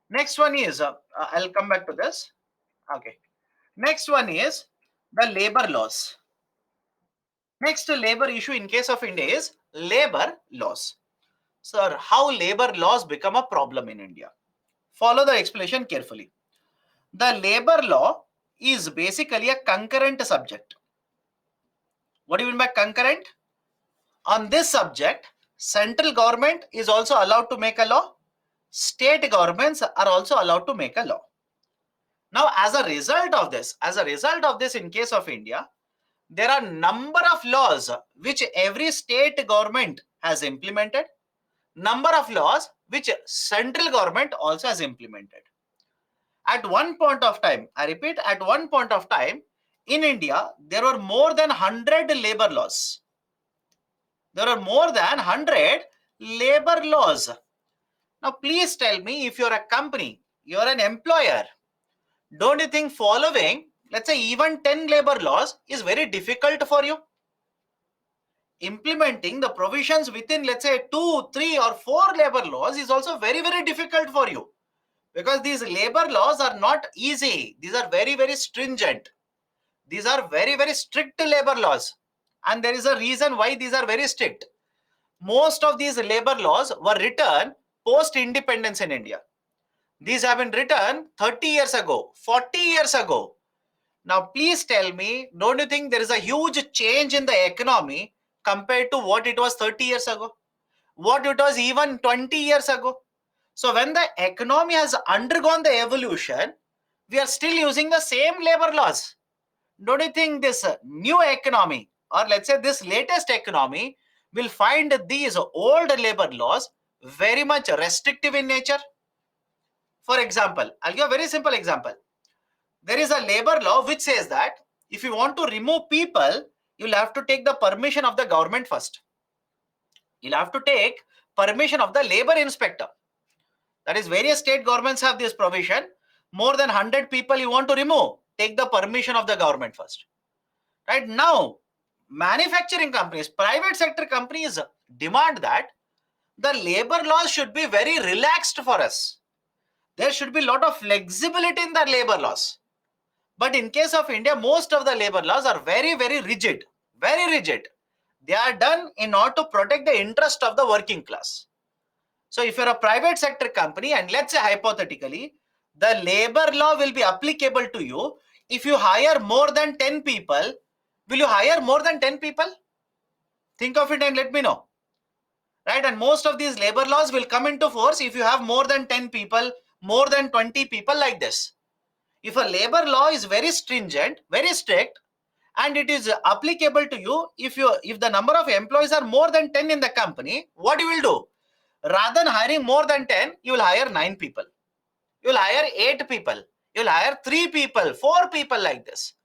Next one is, I'll come back to this. Okay. Next one is the labor laws. Next labor issue in case of India is labor laws. Sir, how labor laws become a problem in India? Follow the explanation carefully. The labor law is basically a concurrent subject. What do you mean by concurrent? On this subject, central government is also allowed to make a law. State governments are also allowed to make a law. Now, as a result of this, in case of India, there are number of laws which every state government has implemented, number of laws which central government also has implemented. At one point of time, I repeat, at one point of time, in India, there were more than 100 labor laws. There are more than 100 labor laws. Now, please tell me, if you're a company, you're an employer, don't you think following, let's say, even 10 labor laws is very difficult for you? implementing the provisions within, let's say, 2, 3, or 4 labor laws is also very, very difficult for you, because these labor laws are not easy. These are very, very stringent. These are very, very strict labor laws. And there is a reason why these are very strict. Most of these labor laws were written post-independence in India. These have been written 30 years ago, 40 years ago. Now, please tell me, don't you think there is a huge change in the economy compared to what it was 30 years ago? What it was even 20 years ago? So when the economy has undergone the evolution, we are still using the same labor laws. Don't you think this new economy, or let's say this latest economy, will find these old labor laws very much restrictive in nature? For example, I'll give a very simple example. There is a labor law which says that if you want to remove people, you'll have to take the permission of the government first. You'll have to take permission of the labor inspector. That is, various state governments have this provision. More than 100 people you want to remove, take the permission of the government first. Right now, manufacturing companies, private sector companies demand that the labor laws should be very relaxed for us. There should be a lot of flexibility in the labor laws. But in case of India, most of the labor laws are very, very rigid. Very rigid. They are done in order to protect the interest of the working class. So if you're a private sector company, and let's say hypothetically, the labor law will be applicable to you if you hire more than 10 people. Will you hire more than 10 people? Think of it and let me know. Right? And most of these labor laws will come into force if you have more than 10 people, more than 20 people, like this. If a labor law is very stringent, very strict, and it is applicable to you, if the number of employees are more than 10 in the company, what you will do? Rather than hiring more than 10, you will hire 9 people. You will hire 8 people. You will hire 3 people, 4 people, like this.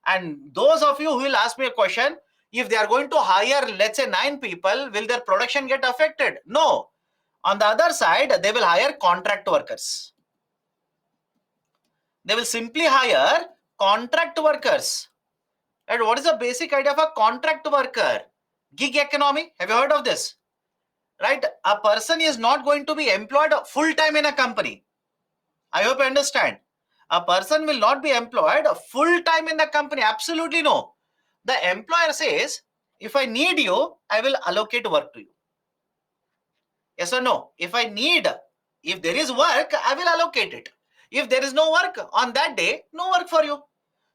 And those of you who will ask me a question, if they are going to hire, let's say, 9 people, will their production get affected? No. On the other side, they will hire contract workers. They will simply hire contract workers. And what is the basic idea of a contract worker? Gig economy. Have you heard of this? Right? A person is not going to be employed full time in a company. I hope you understand. A person will not be employed full time in the company. Absolutely no. The employer says, if I need you, I will allocate work to you. Yes or no? If there is work, I will allocate it. If there is no work on that day, no work for you.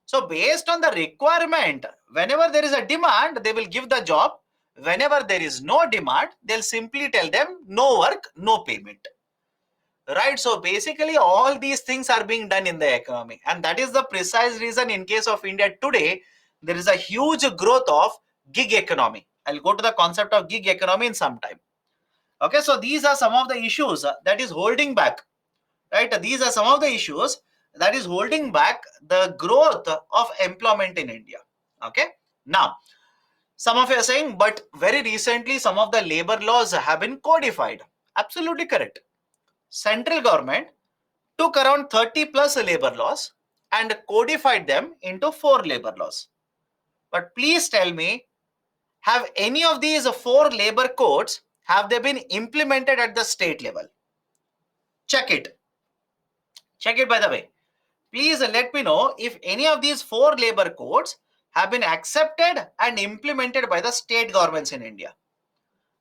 So based on the requirement, whenever there is a demand, they will give the job. Whenever there is no demand, they'll simply tell them no work, no payment. Right? So basically all these things are being done in the economy. And that is the precise reason in case of India today, there is a huge growth of gig economy. I'll go to the concept of gig economy in some time. Okay, so these are some of the issues that is holding back. Right? These are some of the issues that is holding back the growth of employment in India. Okay. Now, some of you are saying, but very recently some of the labor laws have been codified. Absolutely correct. Central government took around 30 plus labor laws and codified them into 4 labor laws. But please tell me, have any of these 4 labor codes, have they been implemented at the state level? Check it. Check it, by the way. Please let me know if any of these 4 labor codes have been accepted and implemented by the state governments in India.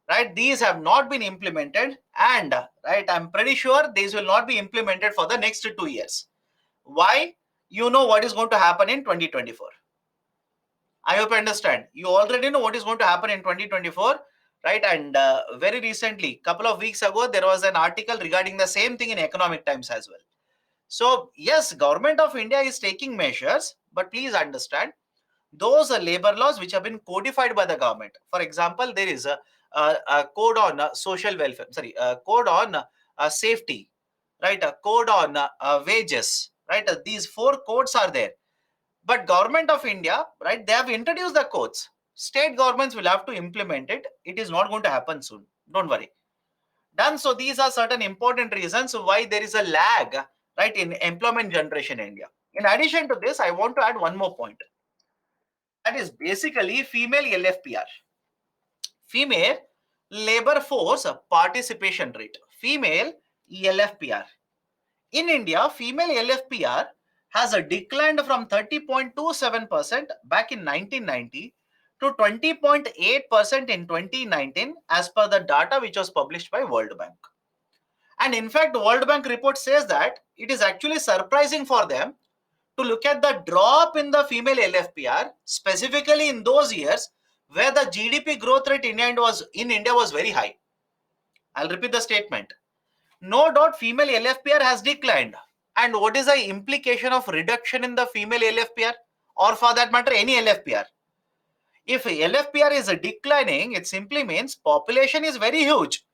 Right? These have not been implemented, and right, I'm pretty sure these will not be implemented for the next 2 years. Why? You know what is going to happen in 2024. I hope you understand. You already know what is going to happen in 2024, right? And very recently, couple of weeks ago, there was an article regarding the same thing in Economic Times as well. So yes, Government of India is taking measures, but please understand, those labor laws which have been codified by the government. For example, there is a code on social welfare, a code on safety, right? A code on wages, right? These 4 codes are there. But Government of India, right, they have introduced the codes. State governments will have to implement it. It is not going to happen soon. Don't worry. Done. So these are certain important reasons why there is a lag, right, in employment generation in India. In addition to this, I want to add one more point. That is basically female LFPR. female labor force participation rate, female LFPR. In India, female LFPR has declined from 30.27% back in 1990 to 20.8% in 2019 as per the data which was published by World Bank. And in fact, World Bank report says that it is actually surprising for them to look at the drop in the female LFPR, specifically in those years where the GDP growth rate in India was very high. I'll repeat the statement. No doubt female LFPR has declined. And what is the implication of reduction in the female LFPR, or for that matter any LFPR? If LFPR is declining, it simply means population is very huge.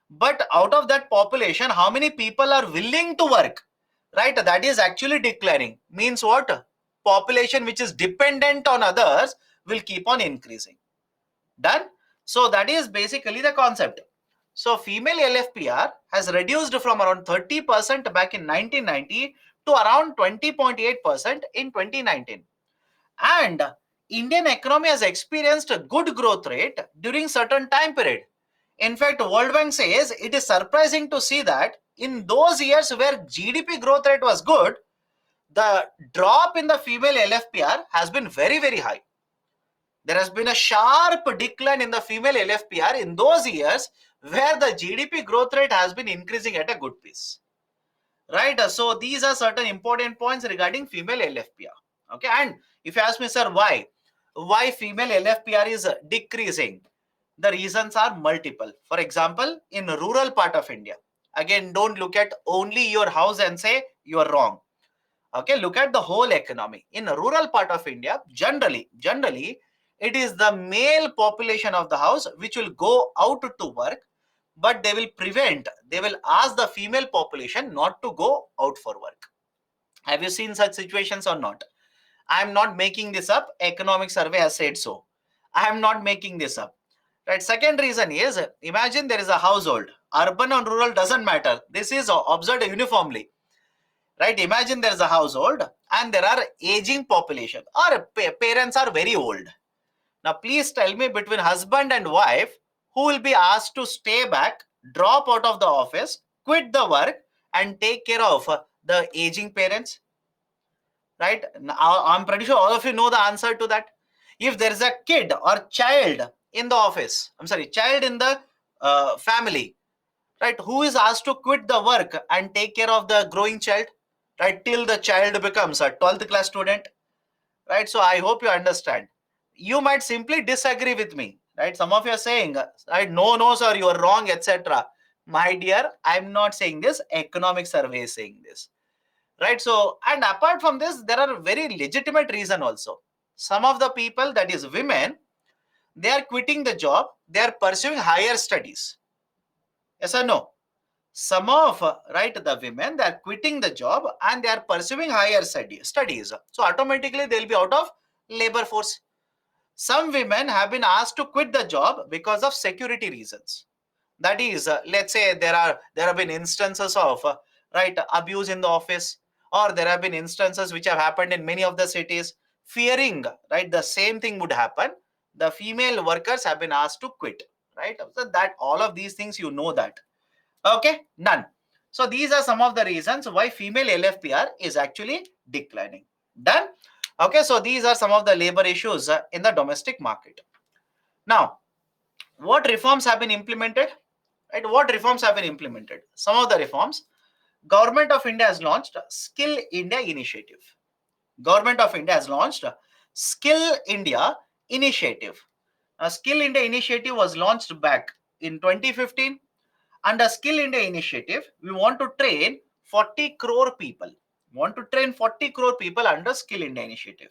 But out of that population, how many people are willing to work? Right? That is actually declining. Means what? Population which is dependent on others will keep on increasing. Done? So that is basically the concept. So female LFPR has reduced from around 30% back in 1990 to around 20.8% in 2019. And Indian economy has experienced a good growth rate during certain time period. In fact, World Bank says it is surprising to see that in those years where GDP growth rate was good, the drop in the female LFPR has been very, very high. There has been a sharp decline in the female LFPR in those years where the GDP growth rate has been increasing at a good pace. Right? So these are certain important points regarding female LFPR. Okay. And if you ask me, sir, why female LFPR is decreasing? The reasons are multiple. For example, in rural part of India, again, don't look at only your house and say you are wrong. Okay, look at the whole economy. In a rural part of India, generally, it is the male population of the house which will go out to work, but they will ask the female population not to go out for work. Have you seen such situations or not? I am not making this up. Economic survey has said so. I am not making this up. Right. Second reason is, imagine there is a household. Urban or rural doesn't matter. This is observed uniformly. Right. Imagine there is a household and there are aging population or parents are very old. Now, please tell me, between husband and wife, who will be asked to stay back, drop out of the office, quit the work, and take care of the aging parents? Right? Now, I'm pretty sure all of you know the answer to that. If there is a kid or child in the office, child in the family, right? Who is asked to quit the work and take care of the growing child, right? Till the child becomes a 12th class student, right? So I hope you understand. You might simply disagree with me, right? Some of you are saying, right, no, sir, you are wrong, etc. My dear, I'm not saying this. Economic survey is saying this, right? So, and apart from this, there are very legitimate reason also. Some of the people, that is women, they are quitting the job. They are pursuing higher studies. Yes or no? Some of the women, they are quitting the job and they are pursuing higher studies. So automatically they'll be out of labor force. Some women have been asked to quit the job because of security reasons. That is, let's say there have been instances of abuse in the office, or there have been instances which have happened in many of the cities, fearing the same thing would happen. The female workers have been asked to quit, right? So that all of these things, you know that. Okay, none. So these are some of the reasons why female LFPR is actually declining. Done. Okay, so these are some of the labor issues in the domestic market. Now, what reforms have been implemented? Right, what reforms have been implemented? Some of the reforms. Government of India has launched Skill India initiative. Government of India has launched Skill India initiative. Skill India initiative was launched back in 2015. Under Skill India initiative, we want to train 40 crore people. We want to train 40 crore people under Skill India initiative.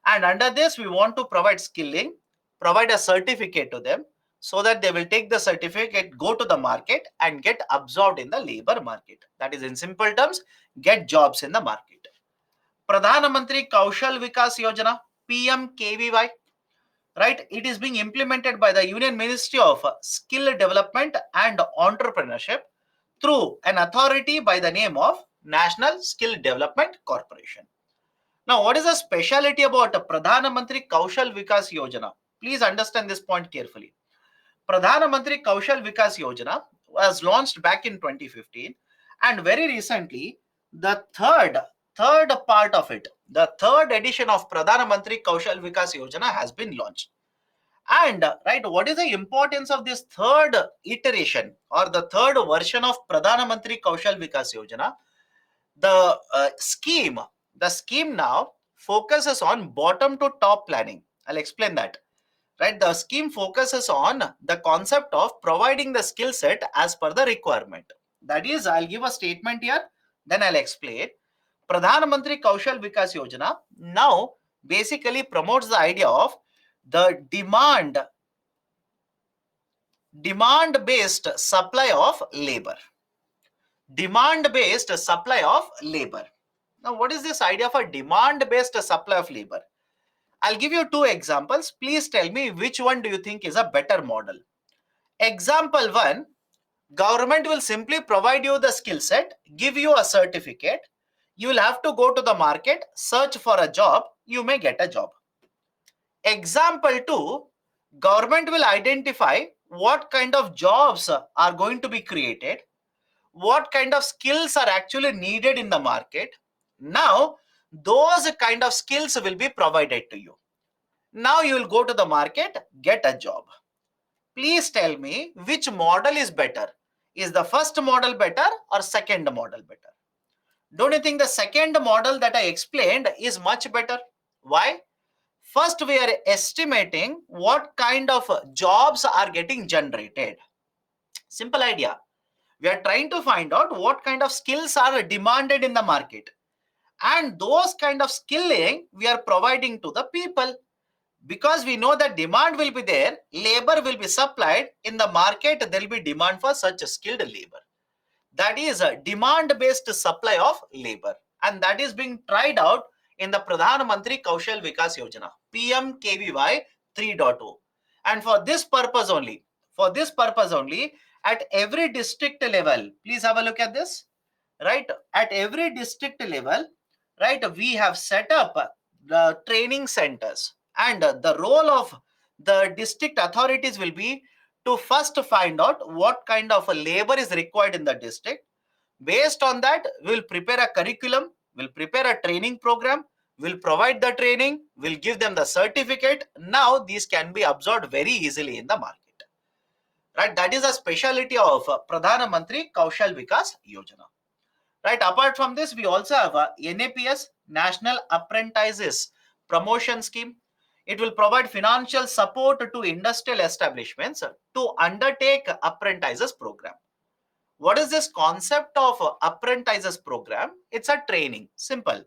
And under this, we want to provide skilling, provide a certificate to them, so that they will take the certificate, go to the market and get absorbed in the labor market. That is, in simple terms, get jobs in the market. Pradhan Mantri Kaushal Vikas Yojana, PMKVY, right? It is being implemented by the Union Ministry of Skill Development and Entrepreneurship through an authority by the name of National Skill Development Corporation. Now, what is the speciality about Pradhan Mantri Kaushal Vikas Yojana? Please understand this point carefully. Pradhan Mantri Kaushal Vikas Yojana was launched back in 2015, and very recently, the third part of it, the third edition of Pradhan Mantri Kaushal Vikas Yojana has been launched. And right, what is the importance of this third iteration or the third version of Pradhan Mantri Kaushal Vikas Yojana? The scheme now focuses on bottom to top planning. I'll explain that. Right, the scheme focuses on the concept of providing the skill set as per the requirement. That is, I'll give a statement here, then I'll explain. Pradhan Mantri Kaushal Vikas Yojana now basically promotes the idea of the demand based supply of labor. Demand based supply of labor. Now, what is this idea of a demand based supply of labor? I'll give you two examples. Please tell me which one do you think is a better model. Example 1, government will simply provide you the skill set, give you a certificate. You will have to go to the market, search for a job, you may get a job. Example 2, government will identify what kind of jobs are going to be created, what kind of skills are actually needed in the market. Now, those kind of skills will be provided to you. Now you will go to the market, get a job. Please tell me which model is better. Is the first model better or second model better? Don't you think the second model that I explained is much better? Why? First, we are estimating what kind of jobs are getting generated. Simple idea. We are trying to find out what kind of skills are demanded in the market. And those kind of skilling we are providing to the people. Because we know that demand will be there, labor will be supplied in the market, there will be demand for such a skilled labor. That is a demand based supply of labor, and that is being tried out in the Pradhan Mantri Kaushal Vikas Yojana, PMKVY 3.0. And for this purpose only, at every district level, please have a look at this, right? At every district level, right, we have set up the training centers, and the role of the district authorities will be to first find out what kind of a labor is required in the district. Based on that, we'll prepare a curriculum, we'll prepare a training program, we'll provide the training, we'll give them the certificate. Now these can be absorbed very easily in the market. Right, that is a specialty of Pradhan Mantri Kaushal Vikas Yojana. Right, apart from this, we also have a NAPS, National Apprentices Promotion Scheme. It will provide financial support to industrial establishments to undertake apprentices program. What is this concept of apprentices program? It's a training. Simple.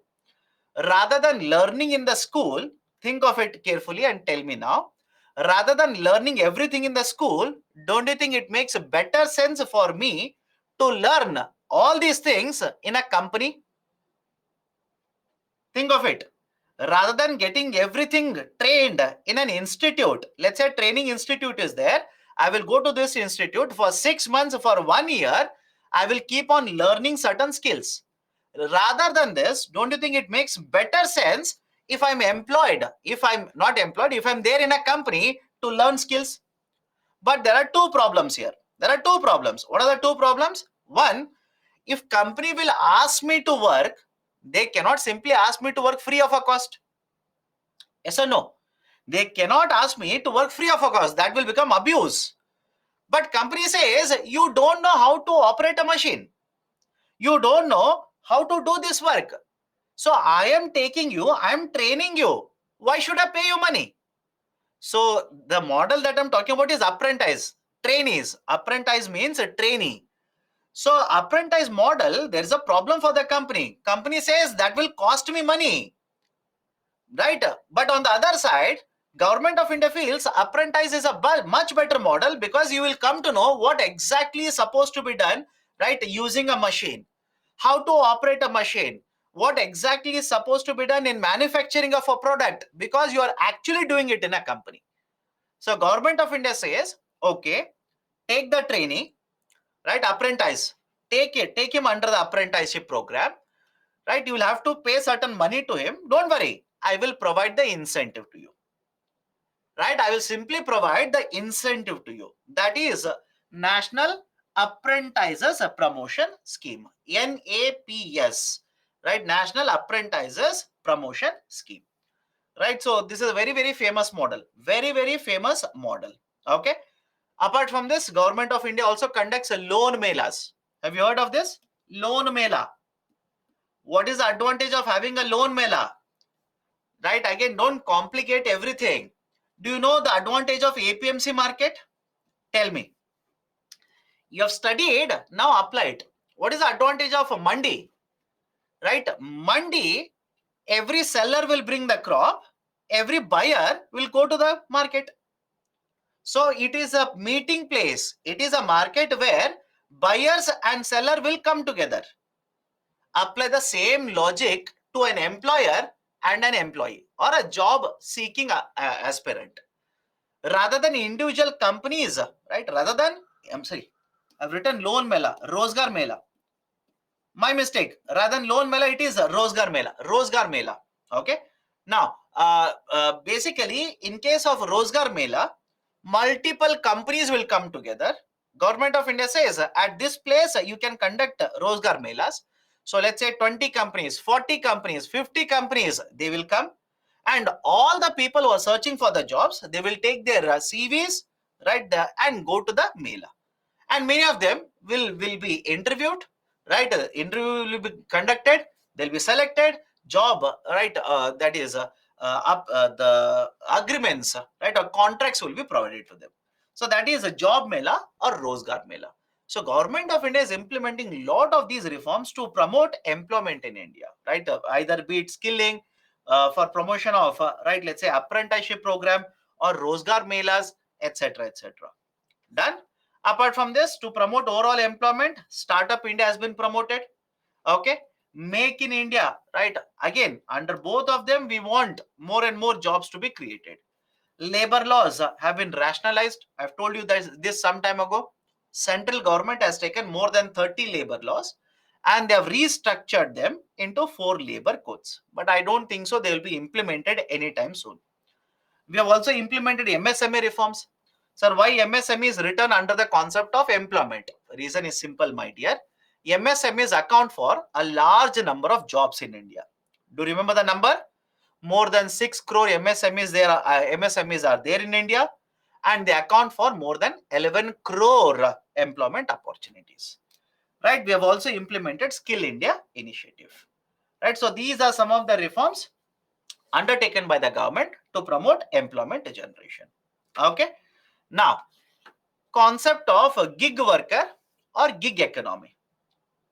Rather than learning in the school, think of it carefully and tell me now. Rather than learning everything in the school, don't you think it makes a better sense for me to learn all these things in a company? Think of it. Rather than getting everything trained in an institute, let's say training institute is there, I will go to this institute for 6 months, for 1 year, I will keep on learning certain skills. Rather than this, don't you think it makes better sense if I'm employed, if I'm not employed, if I'm there in a company to learn skills? But there are two problems here. There are two problems. What are the two problems? One, if company will ask me to work, they cannot simply ask me to work free of a cost. Yes or no? They cannot ask me to work free of a cost. That will become abuse. But company says, you don't know how to operate a machine. You don't know how to do this work. So I am taking you, I am training you. Why should I pay you money? So the model that I'm talking about is apprentice, trainees. Apprentice means a trainee. So apprentice model, there is a problem for the company. Company says that will cost me money, right? But on the other side, Government of India feels apprentice is a much better model because you will come to know what exactly is supposed to be done, right? Using a machine, how to operate a machine, what exactly is supposed to be done in manufacturing of a product, because you are actually doing it in a company. So Government of India says, okay, take the trainee, right? Apprentice, take him under the apprenticeship program, right? You will have to pay certain money to him. Don't worry, I will provide the incentive to you. right? I will simply provide the incentive to you. That is National Apprentices Promotion Scheme, NAPS, right? National Apprentices Promotion Scheme, right? So this is a very, very famous model, very, very famous model. Okay. Apart from this, Government of India also conducts a loan melas. Have you heard of this? Loan mela. What is the advantage of having a loan mela? Right? Again, don't complicate everything. Do you know the advantage of APMC market? Tell me. You have studied, now apply it. What is the advantage of a mandi? Right? Mandi, every seller will bring the crop, every buyer will go to the market. So it is a meeting place. It is a market where buyers and seller will come together. Apply the same logic to an employer and an employee or a job seeking aspirant. Rather than individual companies, right? I've written loan mela, Rozgar mela. My mistake. Rather than loan mela, it is Rozgar mela. Rozgar mela. Okay. Now, basically, in case of Rozgar mela, multiple companies will come together. Government of India says at this place you can conduct Rozgar melas. So let's say 20 companies, 40 companies, 50 companies, they will come, and all the people who are searching for the jobs, they will take their CVs, right, and go to the mela. And many of them will be interviewed, right? Interview will be conducted, they'll be selected, job, right, that is the agreements, right, or contracts will be provided to them. So that is a job mela or Rozgar mela. So Government of India is implementing a lot of these reforms to promote employment in India, right? Either be it skilling, for promotion of, right, let's say apprenticeship program or Rozgar melas, etc., etc. Done. Apart from this, to promote overall employment, Startup India has been promoted. Okay. Make in India, right? Again, under both of them, we want more and more jobs to be created. Labor laws have been rationalized. I've told you this some time ago. Central government has taken more than 30 labor laws and they have restructured them into 4 labor codes. But I don't think so they will be implemented anytime soon. We have also implemented MSME reforms. Sir, why MSME is written under the concept of employment? Reason is simple, my dear. MSMEs account for a large number of jobs in India. Do you remember the number? More than 6 crore MSMEs are there in India, and they account for more than 11 crore employment opportunities. Right? We have also implemented Skill India initiative. Right? So these are some of the reforms undertaken by the government to promote employment generation. Okay. Now, concept of gig worker or gig economy.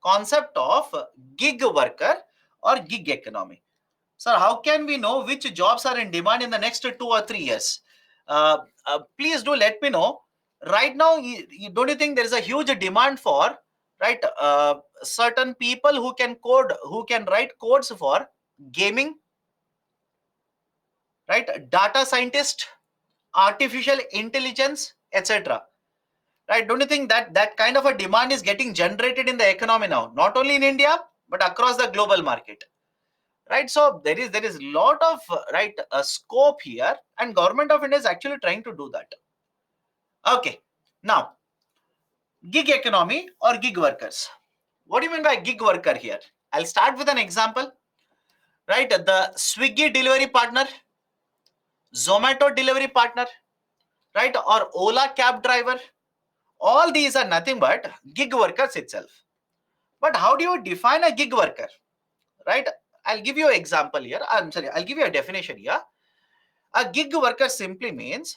Concept of gig worker or gig economy. Sir, how can we know which jobs are in demand in the next 2 or 3 years? Please do let me know. Right now, don't you think there is a huge demand for, right, certain people who can code, who can write codes for gaming, right? Data scientist, artificial intelligence, etc. Right? Don't you think that that kind of a demand is getting generated in the economy now, not only in India but across the global market? Right? So there is a lot of right scope here, and Government of India is actually trying to do that. Okay. Now, gig economy or gig workers. What do you mean by gig worker here? I'll start with an example. Right? The Swiggy delivery partner, Zomato delivery partner, right, or Ola cab driver. All these are nothing but gig workers itself. But how do you define a gig worker? Right? I'll give you an example here. I'll give you a definition here. A gig worker simply means,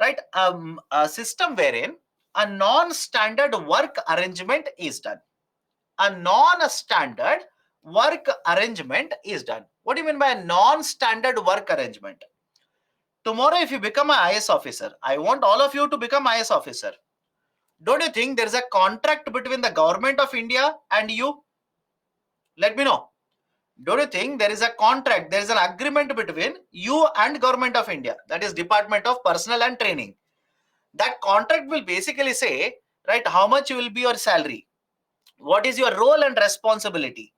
right, a system wherein a non-standard work arrangement is done. A non-standard work arrangement is done. What do you mean by a non-standard work arrangement? Tomorrow, if you become an IS officer, I want all of you to become IS officer. Don't you think there is a contract between the Government of India and you? Let me know. Don't you think there is a contract, there is an agreement between you and Government of India, that is Department of Personnel and Training? That contract will basically say, right, how much will be your salary, what is your role and responsibility.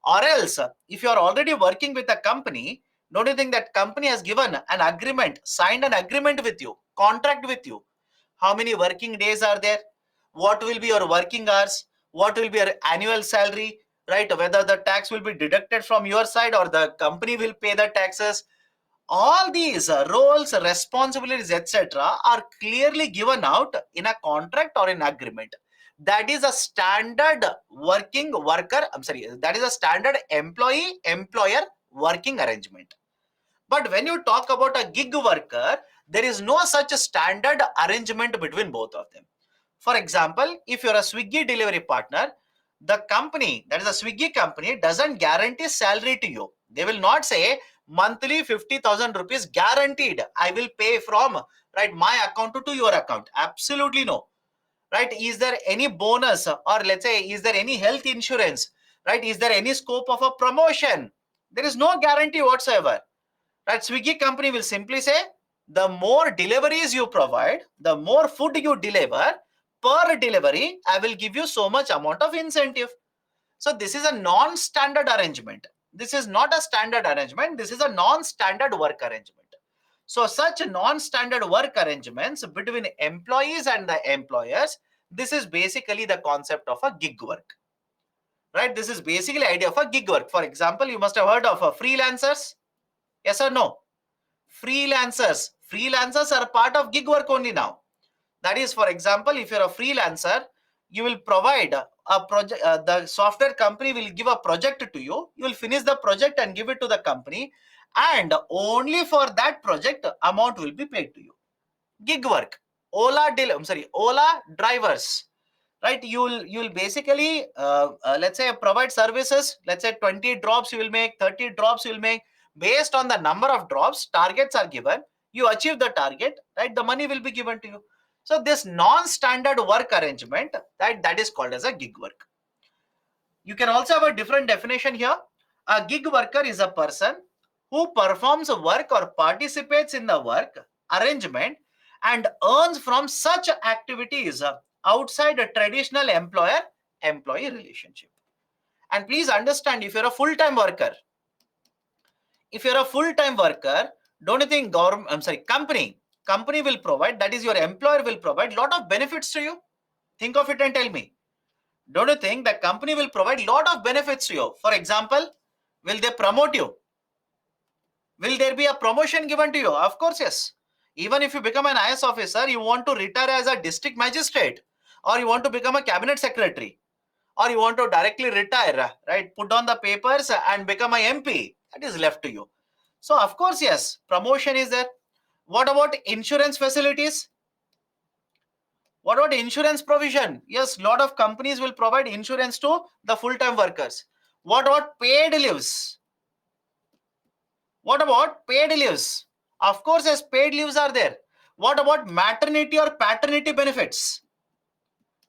Or else, if you are already working with a company, Don't you think that company has given an agreement, signed an agreement with you, contract with you? How many working days are there? What will be your working hours? What will be your annual salary? Right? Whether the tax will be deducted from your side or the company will pay the taxes. All these roles, responsibilities, etc., are clearly given out in a contract or in agreement. That is a standard that is a standard employee employer working arrangement. But when you talk about a gig worker, there is no such a standard arrangement between both of them. For example, if you're a Swiggy delivery partner, the company, that is a Swiggy company, doesn't guarantee salary to you. They will not say monthly 50,000 rupees guaranteed I will pay from my account to your account. Absolutely no. Right? Is there any bonus, or let's say, is there any health insurance? Right? Is there any scope of a promotion? There is no guarantee whatsoever. Right? Swiggy company will simply say, the more deliveries you provide, the more food you deliver, per delivery, I will give you so much amount of incentive. So this is a non-standard arrangement. This is not a standard arrangement. This is a non-standard work arrangement. So such non-standard work arrangements between employees and the employers, this is basically the concept of a gig work. Right? This is basically idea of a gig work. For example, you must have heard of freelancers. Yes or no? Freelancers are part of gig work only now. That is, for example, if you're a freelancer, you will provide a project, the software company will give a project to you. You will finish the project and give it to the company, and only for that project amount will be paid to you. Gig work. Ola drivers, right? You'll basically let's say provide services. Let's say 20 drops you will make, 30 drops you will make. Based on the number of drops, targets are given. You achieve the target, right? The money will be given to you. So this non-standard work arrangement, that is called as a gig work. You can also have a different definition here. A gig worker is a person who performs work or participates in the work arrangement and earns from such activities outside a traditional employer-employee relationship. And please understand, if you're a full-time worker, don't you think company will provide, that is your employer will provide lot of benefits to you? Think of it and tell me. Don't you think the company will provide lot of benefits to you? For example, will they promote you? Will there be a promotion given to you? Of course, yes. Even if you become an IS officer, you want to retire as a district magistrate, or you want to become a cabinet secretary, or you want to directly retire, right? Put on the papers and become a MP. That is left to you. So, of course, yes, promotion is there. What about insurance facilities? What about insurance provision? Yes, lot of companies will provide insurance to the full-time workers. What about paid leaves? What about paid leaves? Of course, yes, paid leaves are there. What about maternity or paternity benefits?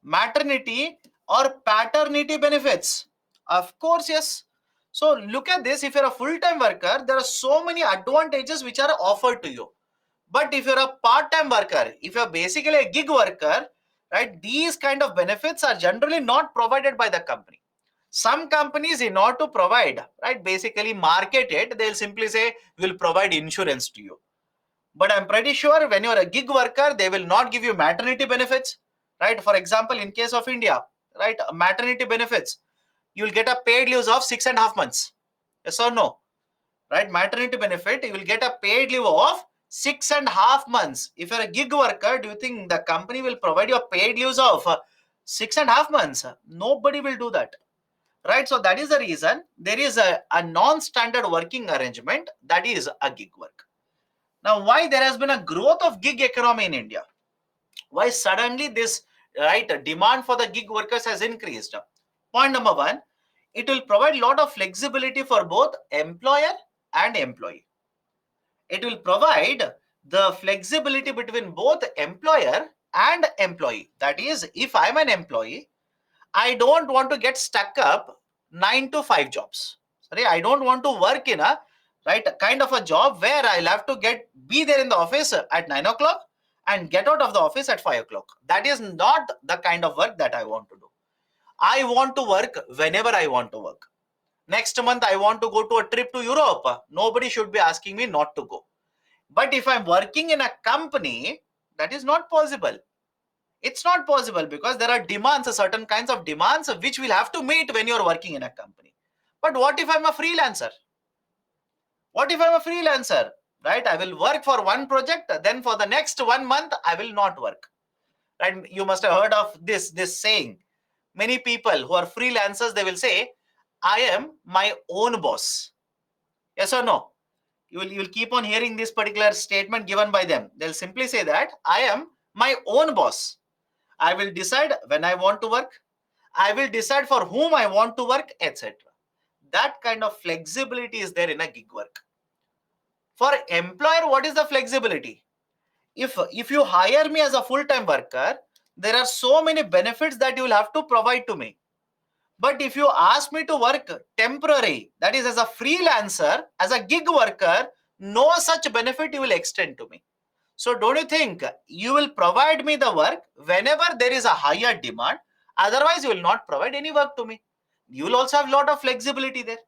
Maternity or paternity benefits? Of course, yes. So look at this. If you're a full-time worker, there are so many advantages which are offered to you. But if you're a part-time worker, if you're basically a gig worker, right, these kind of benefits are generally not provided by the company. Some companies, in order to provide, right, basically market it, they'll simply say, we'll provide insurance to you. But I'm pretty sure when you're a gig worker, they will not give you maternity benefits, right? For example, in case of India, right, maternity benefits, you'll get a paid leave of 6.5 months. Yes or no? Right? Maternity benefit, you will get a paid leave of 6.5 months. If you're a gig worker, do you think the company will provide you a paid leaves of 6.5 months? Nobody will do that. Right? So that is the reason there is a non-standard working arrangement, that is a gig work. Now, why there has been a growth of gig economy in India? Why suddenly this demand for the gig workers has increased? Point number one, it will provide a lot of flexibility for both employer and employee. It will provide the flexibility between both employer and employee. That is, if I'm an employee, I don't want to get stuck up 9 to 5 jobs. Sorry, I don't want to work in a kind of a job where I'll have to be there in the office at 9 o'clock and get out of the office at 5 o'clock. That is not the kind of work that I want to do. I want to work whenever I want to work. Next month, I want to go to a trip to Europe. Nobody should be asking me not to go. But if I'm working in a company, that is not possible. It's not possible because there are demands, certain kinds of demands which we'll have to meet when you're working in a company. But what if I'm a freelancer? What if I'm a freelancer? Right? I will work for one project, then for the next 1 month, I will not work. Right? You must have heard of this saying. Many people who are freelancers, they will say, I am my own boss. Yes or no? You will keep on hearing this particular statement given by them. They'll simply say that I am my own boss. I will decide when I want to work. I will decide for whom I want to work, etc. That kind of flexibility is there in a gig work. For employer, what is the flexibility? If you hire me as a full-time worker, there are so many benefits that you will have to provide to me. But if you ask me to work temporary, that is as a freelancer, as a gig worker, no such benefit you will extend to me. So don't you think you will provide me the work whenever there is a higher demand? Otherwise, you will not provide any work to me. You will also have a lot of flexibility there.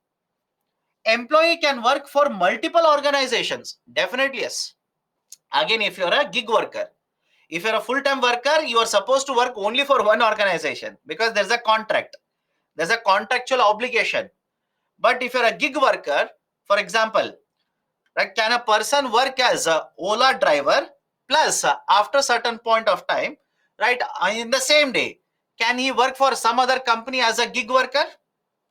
Employee can work for multiple organizations. Definitely, yes. Again, if you're a gig worker, if you're a full-time worker, you are supposed to work only for one organization because there's a contract. There's a contractual obligation. But if you're a gig worker, for example, right, can a person work as a Ola driver plus after certain point of time, right, in the same day, can he work for some other company as a gig worker?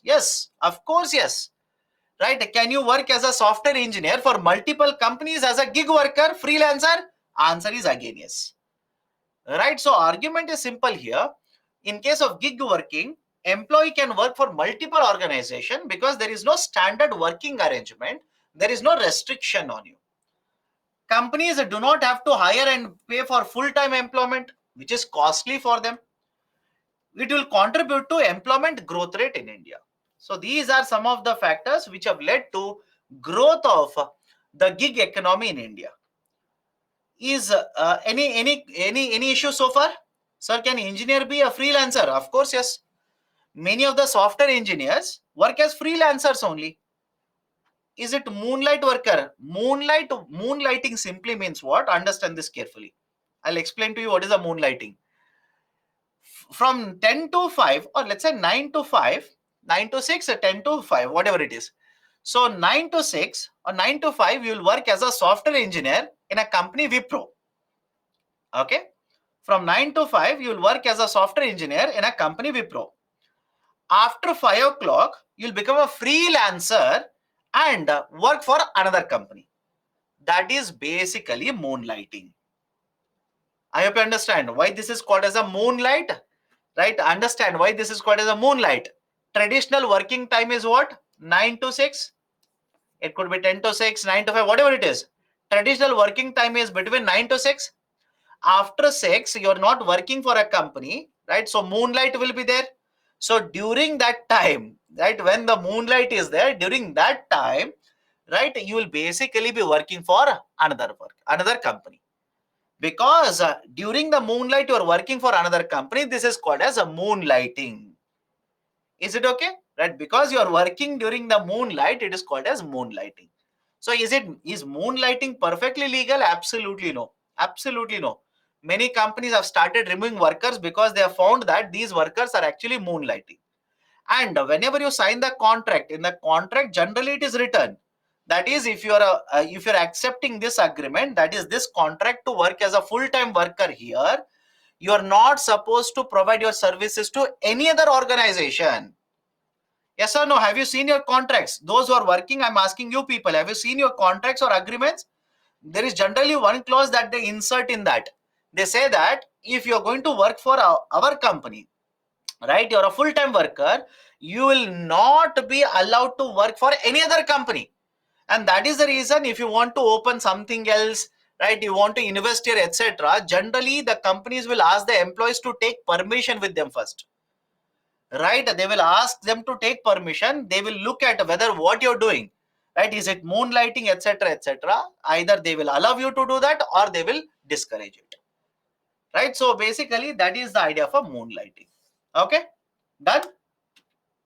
Yes, of course, yes. Right? Can you work as a software engineer for multiple companies as a gig worker, freelancer? Answer is again yes. Right? So argument is simple here. In case of gig working, employee can work for multiple organizations because there is no standard working arrangement. There is no restriction on you. Companies do not have to hire and pay for full-time employment, which is costly for them. It will contribute to employment growth rate in India. So these are some of the factors which have led to growth of the gig economy in India. Is any issue so far? Sir, can engineer be a freelancer? Of course, yes. Many of the software engineers work as freelancers only. Is it moonlight worker? Moonlighting simply means what? Understand this carefully. I'll explain to you what is a moonlighting. From 10 to 5, or let's say 9 to 5, 9 to 6 or 10 to 5, whatever it is. So 9 to 6 or 9 to 5, you will work as a software engineer in a company Wipro. Okay. From 9 to 5, you will work as a software engineer in a company Wipro. After 5 o'clock, you'll become a freelancer and work for another company. That is basically moonlighting. I hope you understand why this is called as a moonlight. Right? Understand why this is called as a moonlight. Traditional working time is what? 9 to 6. It could be 10 to 6, 9 to 5, whatever it is. Traditional working time is between 9 to 6. After 6, you're not working for a company, right? So moonlight will be there. So during that time, right, when the moonlight is there, during that time, right, you will basically be working for another company. Because during the moonlight, you are working for another company. This is called as a moonlighting. Is it okay? Right? Because you are working during the moonlight, it is called as moonlighting. So is moonlighting perfectly legal? Absolutely no. Absolutely no. Many companies have started removing workers because they have found that these workers are actually moonlighting. And whenever you sign the contract, in the contract generally it is written. That is, if you're accepting this agreement, that is this contract to work as a full-time worker here, you are not supposed to provide your services to any other organization. Yes or no? Have you seen your contracts? Those who are working, I'm asking you people, have you seen your contracts or agreements? There is generally one clause that they insert in that. They say that if you're going to work for our company, right, you're a full-time worker, you will not be allowed to work for any other company. And that is the reason if you want to open something else, right, you want to invest here, etc., generally the companies will ask the employees to take permission with them first. Right? They will ask them to take permission. They will look at whether what you're doing, right, is it moonlighting, etc., etc. Either they will allow you to do that or they will discourage it. Right? So basically, that is the idea for moonlighting. Okay? Done?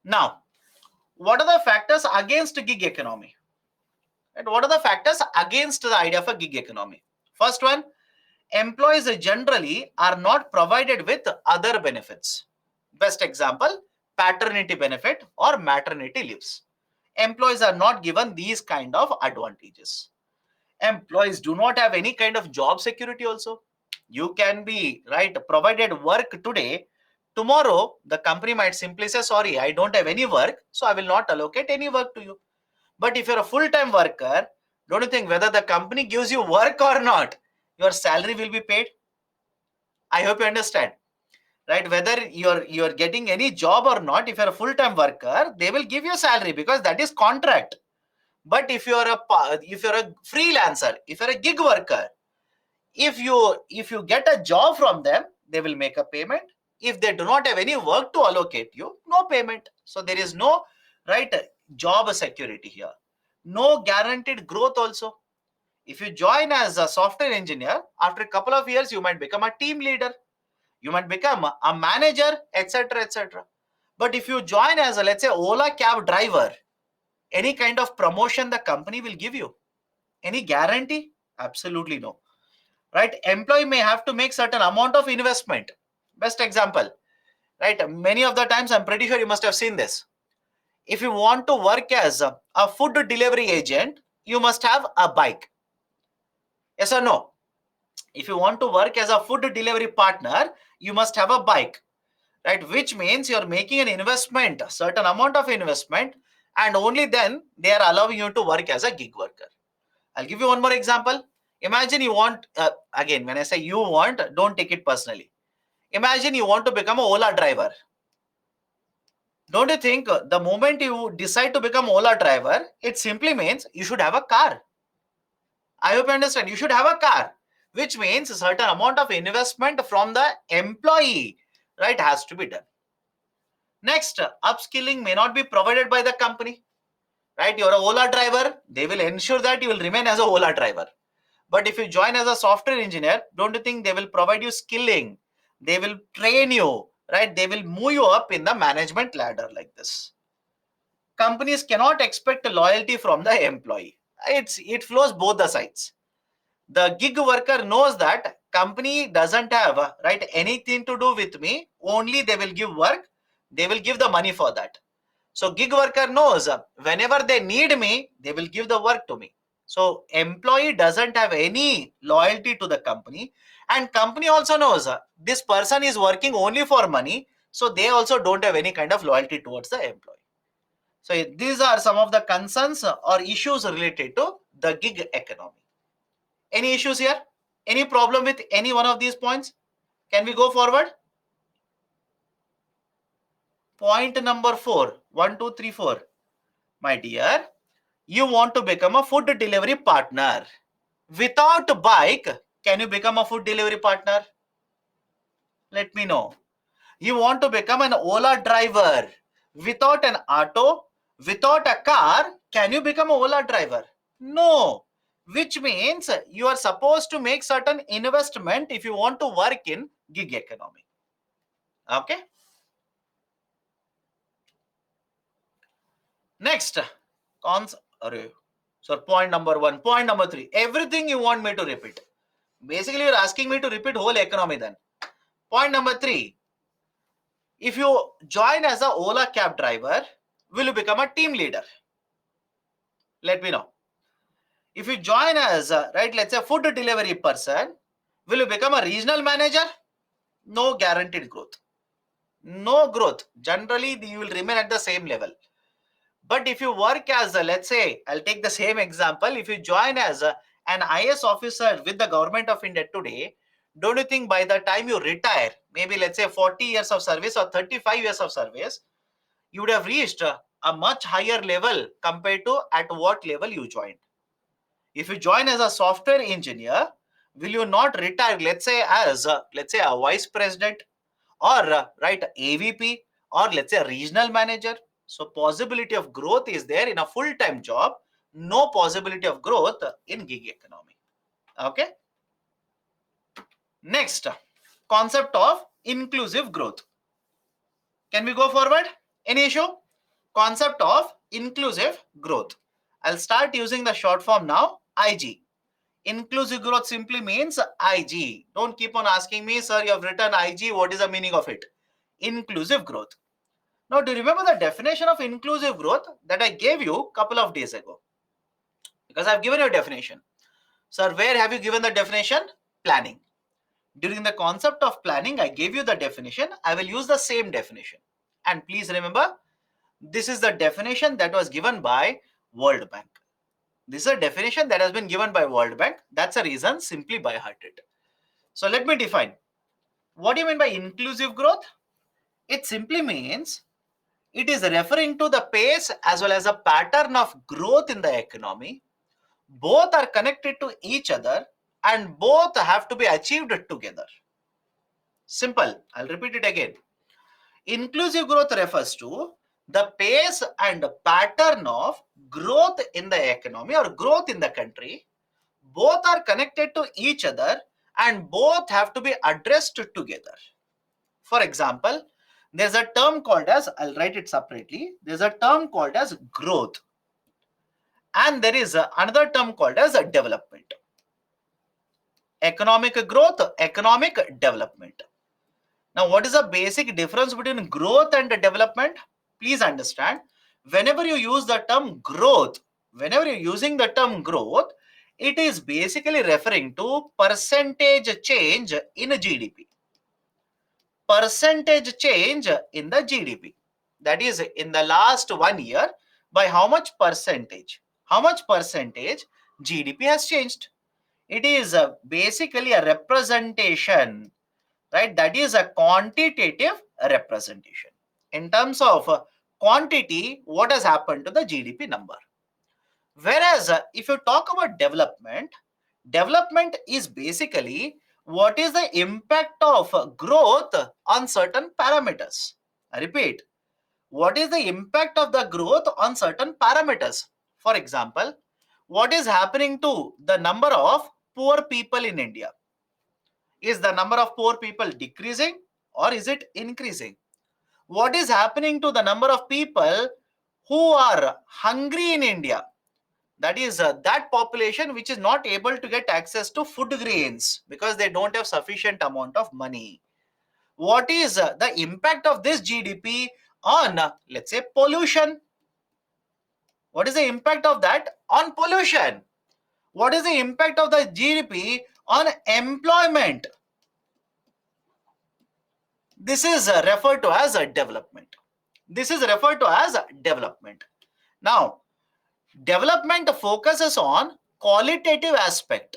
Now, what are the factors against gig economy? And what are the factors against the idea of a gig economy? First one, employees generally are not provided with other benefits. Best example, paternity benefit or maternity leaves. Employees are not given these kind of advantages. Employees do not have any kind of job security also. You can be right provided work today. Tomorrow, the company might simply say, sorry, I don't have any work, so I will not allocate any work to you. But if you're a full-time worker, don't you think whether the company gives you work or not, your salary will be paid? I hope you understand, right? Whether you're getting any job or not, if you're a full-time worker, they will give you salary because that is contract. But if you're a freelancer, if you're a gig worker, if you get a job from them, they will make a payment. If they do not have any work to allocate you, no payment. So there is no right job security here, no guaranteed growth also. If you join as a software engineer, after a couple of years you might become a team leader, you might become a manager, etc., etc. But if you join as a, let's say, Ola cab driver, any kind of promotion the company will give you, any guarantee? Absolutely no. Right? Employee may have to make certain amount of investment. Best example, right? Many of the times, I'm pretty sure you must have seen this. If you want to work as a food delivery agent, you must have a bike. Yes or no? If you want to work as a food delivery partner, you must have a bike, right? Which means you're making an investment, a certain amount of investment, and only then they are allowing you to work as a gig worker. I'll give you one more example. Imagine you want, again, when I say you want, don't take it personally. Imagine you want to become a Ola driver. Don't you think the moment you decide to become Ola driver, it simply means you should have a car. I hope you understand. You should have a car, which means a certain amount of investment from the employee, right, has to be done. Next, upskilling may not be provided by the company, right? You're a Ola driver, they will ensure that you will remain as a Ola driver. But if you join as a software engineer, don't you think they will provide you skilling? They will train you, right? They will move you up in the management ladder like this. Companies cannot expect loyalty from the employee. It flows both the sides. The gig worker knows that company doesn't have right anything to do with me. Only they will give work. They will give the money for that. So gig worker knows whenever they need me, they will give the work to me. So employee doesn't have any loyalty to the company, and company also knows this person is working only for money. So they also don't have any kind of loyalty towards the employee. So these are some of the concerns or issues related to the gig economy. Any issues here? Any problem with any one of these points? Can we go forward? Point number 4. 1, 2, 3, 4. My dear, you want to become a food delivery partner. Without a bike, can you become a food delivery partner? Let me know. You want to become an Ola driver. Without an auto, without a car, can you become an Ola driver? No. Which means you are supposed to make certain investment if you want to work in gig economy. Okay. Next, so point number 1, point number 3. Everything you want me to repeat. Basically, you're asking me to repeat whole economy then. Point number 3. If you join as a Ola cab driver, will you become a team leader? Let me know. If you join as a, right, let's say a food delivery person, will you become a regional manager? No guaranteed growth. No growth. Generally, you will remain at the same level. But if you work as a, let's say, I'll take the same example. If you join as an IS officer with the government of India today, don't you think by the time you retire, maybe let's say 40 years of service or 35 years of service, you would have reached a much higher level compared to at what level you joined. If you join as a software engineer, will you not retire, let's say, as let's say a vice president or right AVP or let's say a regional manager? So possibility of growth is there in a full-time job, no possibility of growth in gig economy. Okay. Next, concept of inclusive growth. Can we go forward? Any issue? concept of inclusive growth. I'll start using the short form now, IG. Inclusive growth simply means IG. Don't keep on asking me, sir, you have written IG, what is the meaning of it? Inclusive growth. Now, do you remember the definition of inclusive growth that I gave you a couple of days ago? Because I've given you a definition. Sir, where have you given the definition? Planning. During the concept of planning, I gave you the definition. I will use the same definition. And please remember, this is the definition that was given by World Bank. This is a definition that has been given by World Bank. That's a reason, simply by heart it. So let me define. What do you mean by inclusive growth? It simply means it is referring to the pace as well as a pattern of growth in the economy. Both are connected to each other and both have to be achieved together. Simple. I'll repeat it again. Inclusive growth refers to the pace and pattern of growth in the economy or growth in the country. Both are connected to each other and both have to be addressed together. For example, there's a term called as, I'll write it separately, there's a term called as growth. And there is another term called as development. Economic growth, economic development. Now, what is the basic difference between growth and development? Please understand, whenever you use the term growth, whenever you're using the term growth, it is basically referring to percentage change in GDP. Percentage change in the GDP. That is, in the last 1 year, by how much percentage? How much percentage GDP has changed? It is basically a representation, right? That is a quantitative representation. In terms of quantity, what has happened to the GDP number? Whereas if you talk about development, development is basically what is the impact of growth on certain parameters. I repeat, what is the impact of the growth on certain parameters? For example, what is happening to the number of poor people in India? Is the number of poor people decreasing or is it increasing? What is happening to the number of people who are hungry in India? That is that population which is not able to get access to food grains because they don't have sufficient amount of money. What is the impact of this GDP on, let's say, pollution? What is the impact of that on pollution? What is the impact of the GDP on employment? This is referred to as a development. This is referred to as development. Now, development focuses on qualitative aspect.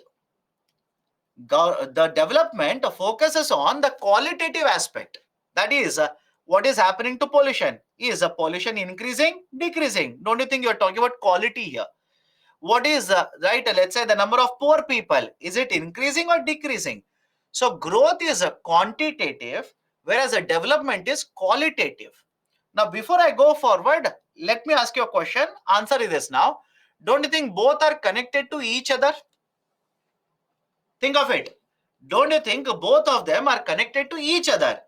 The development focuses on the qualitative aspect. That is, what is happening to pollution? Is pollution increasing, decreasing? Don't you think you're talking about quality here? What is, right, let's say the number of poor people, is it increasing or decreasing? So growth is quantitative, whereas the development is qualitative. Now, before I go forward, let me ask you a question. Answer this now. Don't you think both are connected to each other? Think of it. Don't you think both of them are connected to each other?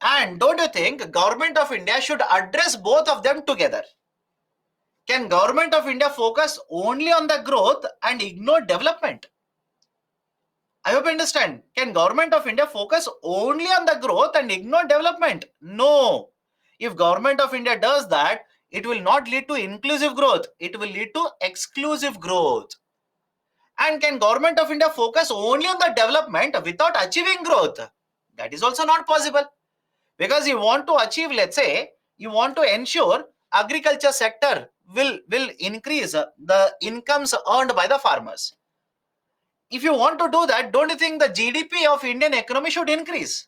And don't you think Government of India should address both of them together? Can Government of India focus only on the growth and ignore development? I hope you understand. Can Government of India focus only on the growth and ignore development? No. If Government of India does that, it will not lead to inclusive growth. It will lead to exclusive growth. And can Government of India focus only on the development without achieving growth? That is also not possible. Because you want to achieve, let's say, you want to ensure agriculture sector will increase the incomes earned by the farmers. If you want to do that, don't you think the GDP of Indian economy should increase?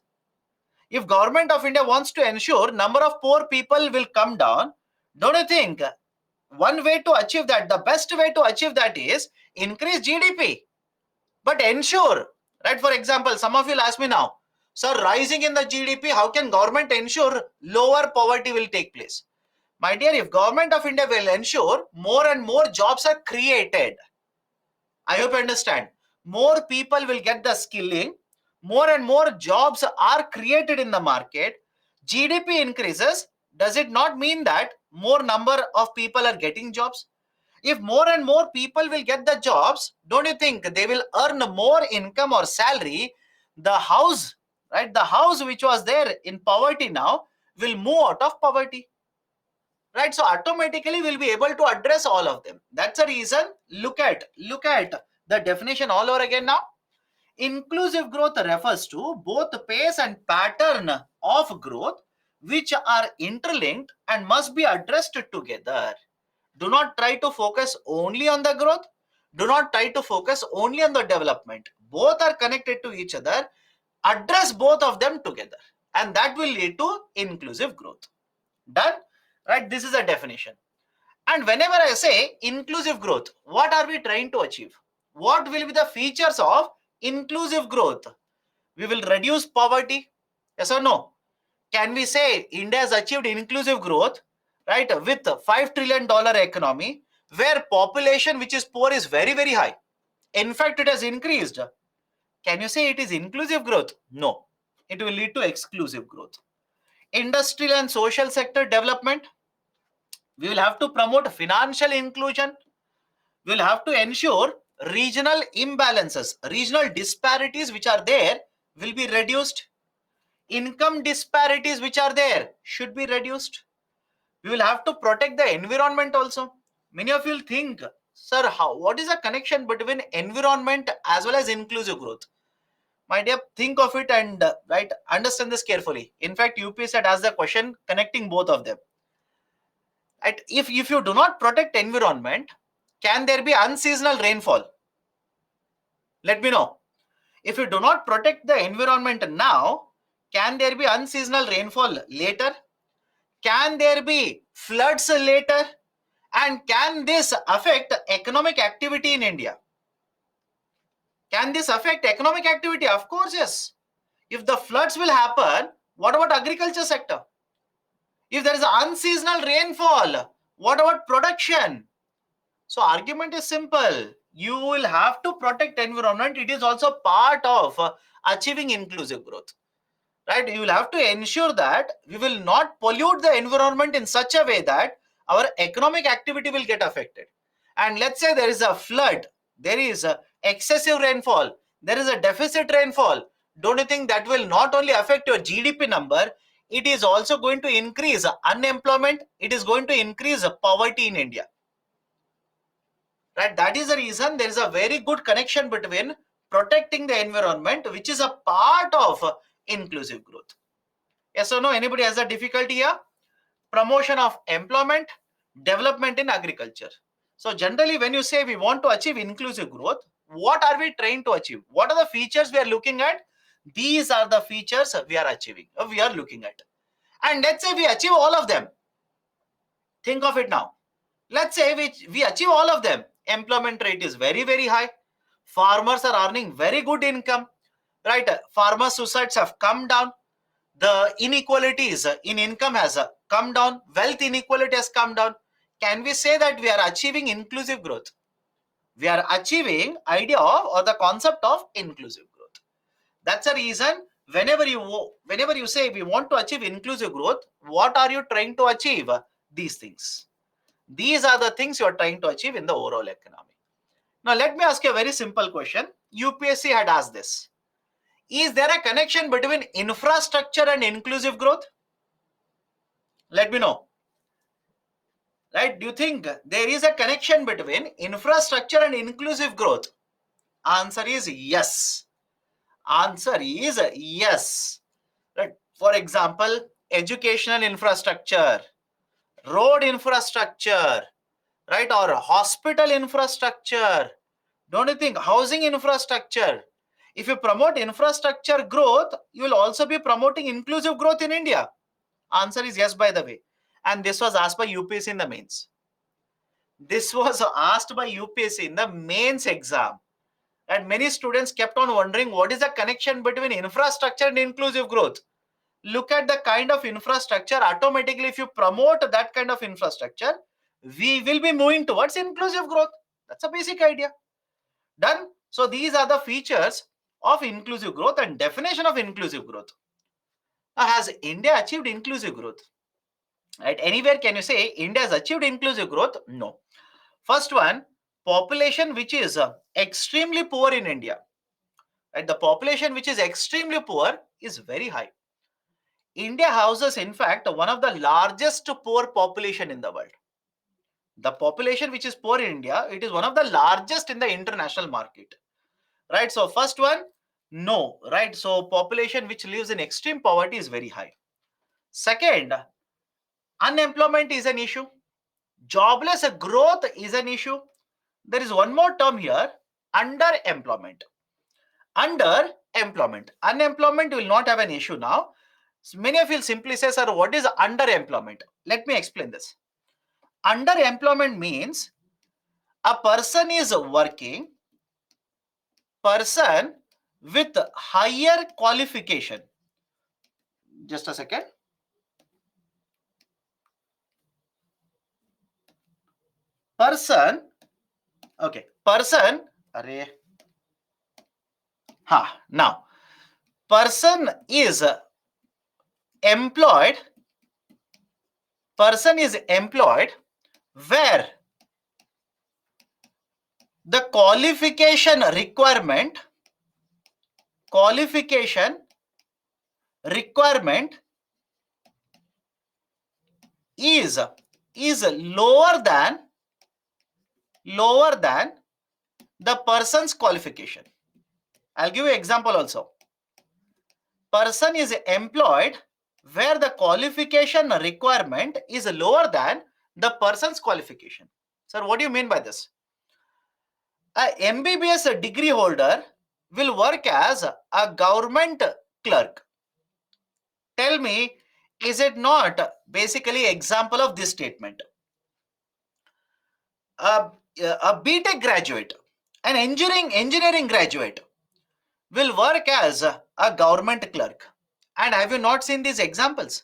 If Government of India wants to ensure number of poor people will come down, don't you think one way to achieve that, the best way to achieve that is increase GDP, but ensure, right? For example, some of you will ask me now, sir, rising in the GDP, how can government ensure lower poverty will take place? My dear, if Government of India will ensure more and more jobs are created, I hope you understand, more people will get the skilling, more and more jobs are created in the market, GDP increases, does it not mean that more number of people are getting jobs. If more and more people will get the jobs, don't you think they will earn more income or salary? The house, right? The house which was there in poverty now will move out of poverty, right? So automatically we'll be able to address all of them. That's the reason. Look at the definition all over again now. Inclusive growth refers to both the pace and pattern of growth which are interlinked and must be addressed together. Do not try to focus only on the growth. Do not try to focus only on the development. Both are connected to each other. Address both of them together, and that will lead to inclusive growth. Done? Right? This is a definition. And whenever I say inclusive growth, what are we trying to achieve? What will be the features of inclusive growth? We will reduce poverty. Yes or no? Can we say India has achieved inclusive growth, right, with $5 trillion economy, where population which is poor is very, very high? In fact, it has increased. Can you say it is inclusive growth? No. It will lead to exclusive growth. Industrial and social sector development, we will have to promote financial inclusion. We will have to ensure regional imbalances, regional disparities which are there will be reduced. Income disparities which are there should be reduced. We will have to protect the environment also. Many of you will think, sir, what is the connection between environment as well as inclusive growth? My dear, think of it and right, understand this carefully. In fact, UPSC had asked the question connecting both of them. Right? If you do not protect environment, can there be unseasonal rainfall? Let me know. If you do not protect the environment now, can there be unseasonal rainfall later? Can there be floods later? And can this affect economic activity in India? Can this affect economic activity? Of course, yes. If the floods will happen, what about agriculture sector? If there is unseasonal rainfall, what about production? So argument is simple. You will have to protect environment. It is also part of achieving inclusive growth. Right? You will have to ensure that we will not pollute the environment in such a way that our economic activity will get affected. And let's say there is a flood, there is a excessive rainfall, there is a deficit rainfall. Don't you think that will not only affect your GDP number, it is also going to increase unemployment, it is going to increase poverty in India. Right? That is the reason there is a very good connection between protecting the environment, which is a part of inclusive growth. Yes or no? Anybody has a difficulty here? Promotion of employment, development in agriculture. So generally, when you say we want to achieve inclusive growth, what are we trying to achieve? What are the features we are looking at? These are the features we are achieving, we are looking at. And let's say we achieve all of them. Think of it now. Let's say we achieve all of them. Employment rate is very, very high. Farmers are earning very good income. Right? Farmer suicides have come down. The inequalities in income has come down. Wealth inequality has come down. Can we say that we are achieving inclusive growth? We are achieving idea of or the concept of inclusive growth. That's a reason whenever you say we want to achieve inclusive growth, what are you trying to achieve? These things. These are the things you are trying to achieve in the overall economy. Now, let me ask you a very simple question. UPSC had asked this. Is there a connection between infrastructure and inclusive growth? Let me know. Right? Do you think there is a connection between infrastructure and inclusive growth? Answer is yes. Answer is yes. Right? For example, educational infrastructure, road infrastructure, right, or hospital infrastructure. Don't you think housing infrastructure? If you promote infrastructure growth, you will also be promoting inclusive growth in India. Answer is yes, by the way. And this was asked by UPSC in the mains. This was asked by UPSC in the mains exam. And many students kept on wondering what is the connection between infrastructure and inclusive growth. Look at the kind of infrastructure. Automatically, if you promote that kind of infrastructure, we will be moving towards inclusive growth. That's a basic idea. Done. So these are the features of inclusive growth and definition of inclusive growth. Now, has India achieved inclusive growth? Right? Anywhere can you say India has achieved inclusive growth? No. First one, population which is extremely poor in India. Right? The population which is extremely poor is very high. India houses, in fact, one of the largest poor population in the world. The population which is poor in India, it is one of the largest in the international market. Right? So first one, no. Right? So population which lives in extreme poverty is very high. Second, unemployment is an issue. Jobless growth is an issue. There is one more term here, underemployment. Underemployment. Unemployment will not have an issue now. Many of you simply say, sir, what is underemployment? Let me explain this. Underemployment means a person is working, person with higher qualification. Just a second. Person, okay, person, now, person is employed, where the qualification requirement is lower than the person's qualification. I'll give you example also. Person is employed where the qualification requirement is lower than the person's qualification. Sir, what do you mean by this? A MBBS degree holder will work as a government clerk. Tell me, is it not basically example of this statement? A BTech graduate, an engineering graduate will work as a government clerk. And have you not seen these examples?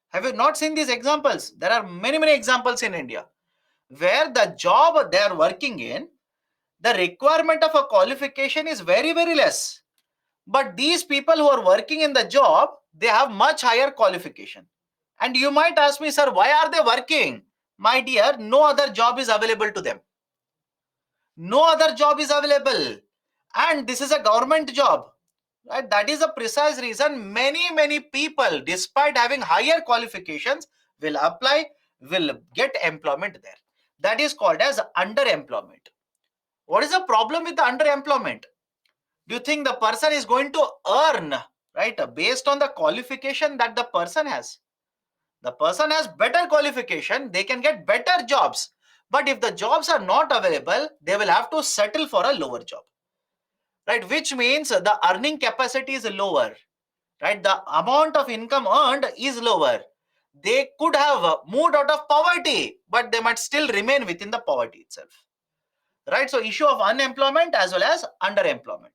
Have you not seen these examples? There are many examples in India where the job they are working in, the requirement of a qualification is very less. But these people who are working in the job, they have much higher qualification. And you might ask me, sir, why are they working? My dear, no other job is available to them. No other job is available. And this is a government job. Right? That is a precise reason many people, despite having higher qualifications, will apply, will get employment there. That is called as underemployment. What is the problem with the underemployment? Do you think the person is going to earn, right, based on the qualification that the person has? The person has better qualification, they can get better jobs. But if the jobs are not available, they will have to settle for a lower job. Right, which means the earning capacity is lower. Right, the amount of income earned is lower. They could have moved out of poverty, but they might still remain within the poverty itself. Right, so issue of unemployment as well as underemployment.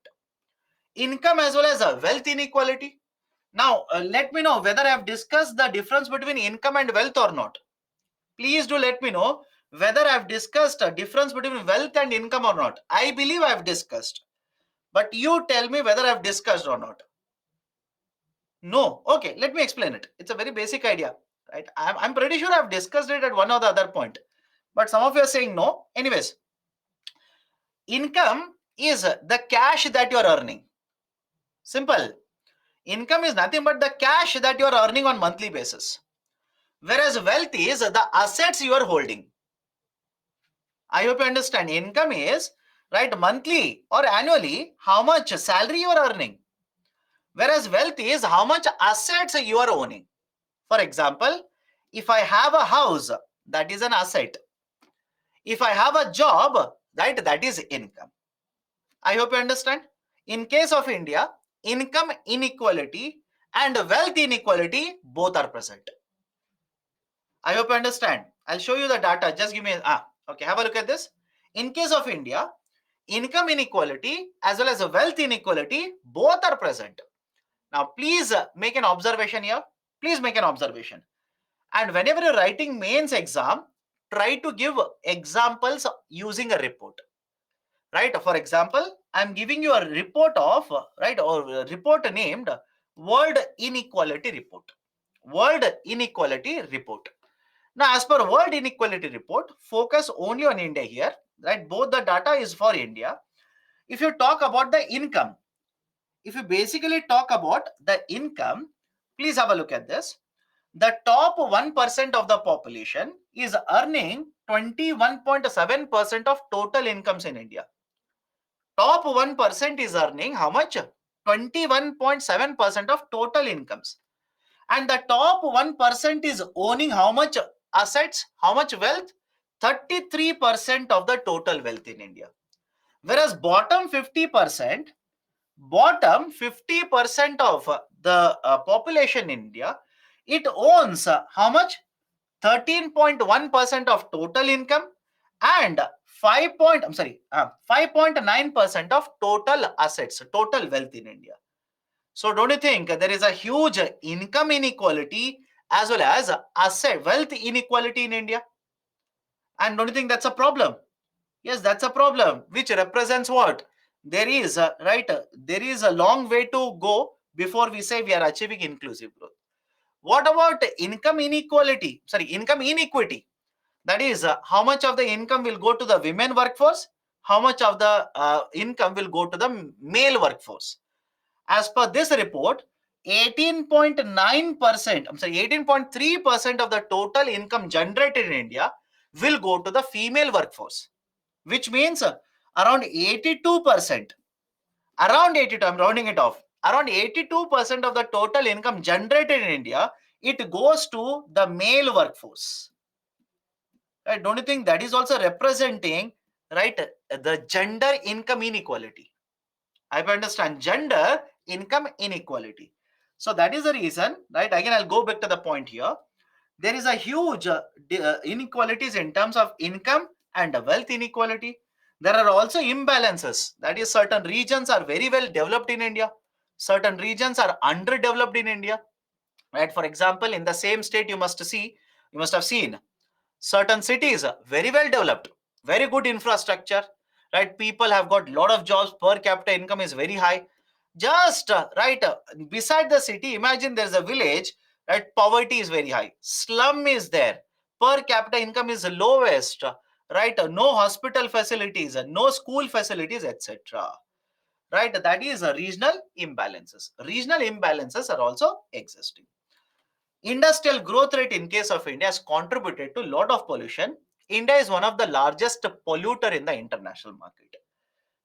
Income as well as wealth inequality. Now, let me know whether I have discussed the difference between income and wealth or not. Please do let me know whether I have discussed a difference between wealth and income or not. I believe I have discussed. But you tell me whether I have discussed or not. No. Okay, let me explain it. It's a very basic idea. Right? I'm pretty sure I've discussed it at one or the other point. But some of you are saying no. Anyways, income is the cash that you are earning. Simple. Income is nothing but the cash that you are earning on monthly basis. Whereas wealth is the assets you are holding. I hope you understand. Income is, right, monthly or annually, how much salary you are earning. Whereas wealth is how much assets you are owning. For example, if I have a house, that is an asset. If I have a job, right, that is income. I hope you understand. In case of India, income inequality and wealth inequality both are present. I hope you understand. I'll show you the data. Just give me okay, have a look at this. In case of India, income inequality as well as wealth inequality both are present. Now, please make an observation here. Please make an observation. And whenever you're writing mains exam, try to give examples using a report. Right? For example, I'm giving you a report of, right, or a report named World Inequality Report. World Inequality Report. Now, as per World Inequality Report, focus only on India here, right? Both the data is for India. If you talk about the income, if you basically talk about the income, please have a look at this. The top 1% of the population is earning 21.7% of total incomes in India. Top 1% is earning how much? 21.7% of total incomes. And the top 1% is owning how much assets, how much wealth? 33% of the total wealth in India. Whereas bottom 50% of the population in India, it owns how much? 13.1% of total income and 5.9% of total assets, total wealth in India. So don't you think there is a huge income inequality as well as asset wealth inequality in India? And don't you think that's a problem? Yes, that's a problem, which represents what? There is a, right, there is a long way to go before we say we are achieving inclusive growth. What about income inequality? Sorry, income inequity. That is, how much of the income will go to the women workforce? How much of the income will go to the male workforce? As per this report, 18.9%, 18.3% of the total income generated in India will go to the female workforce, which means around 82%, around 82, I'm rounding it off, around 82% of the total income generated in India, it goes to the male workforce. Right? Don't you think that is also representing, right, the gender income inequality? I understand gender income inequality. So that is the reason, right? Again, I'll go back to the point here. There is a huge inequalities in terms of income and wealth inequality. There are also imbalances. That is, certain regions are very well developed in India. Certain regions are underdeveloped in India. Right? For example, in the same state, you must have seen certain cities very well developed, very good infrastructure, right? People have got lot of jobs, per capita income is very high. Just right beside the city, imagine there's a village, right? Poverty is very high, slum is there, per capita income is the lowest, right? No hospital facilities, no school facilities, etc. Right? That is regional imbalances. Regional imbalances are also existing. Industrial growth rate in case of India has contributed to a lot of pollution. India is one of the largest polluter in the international market.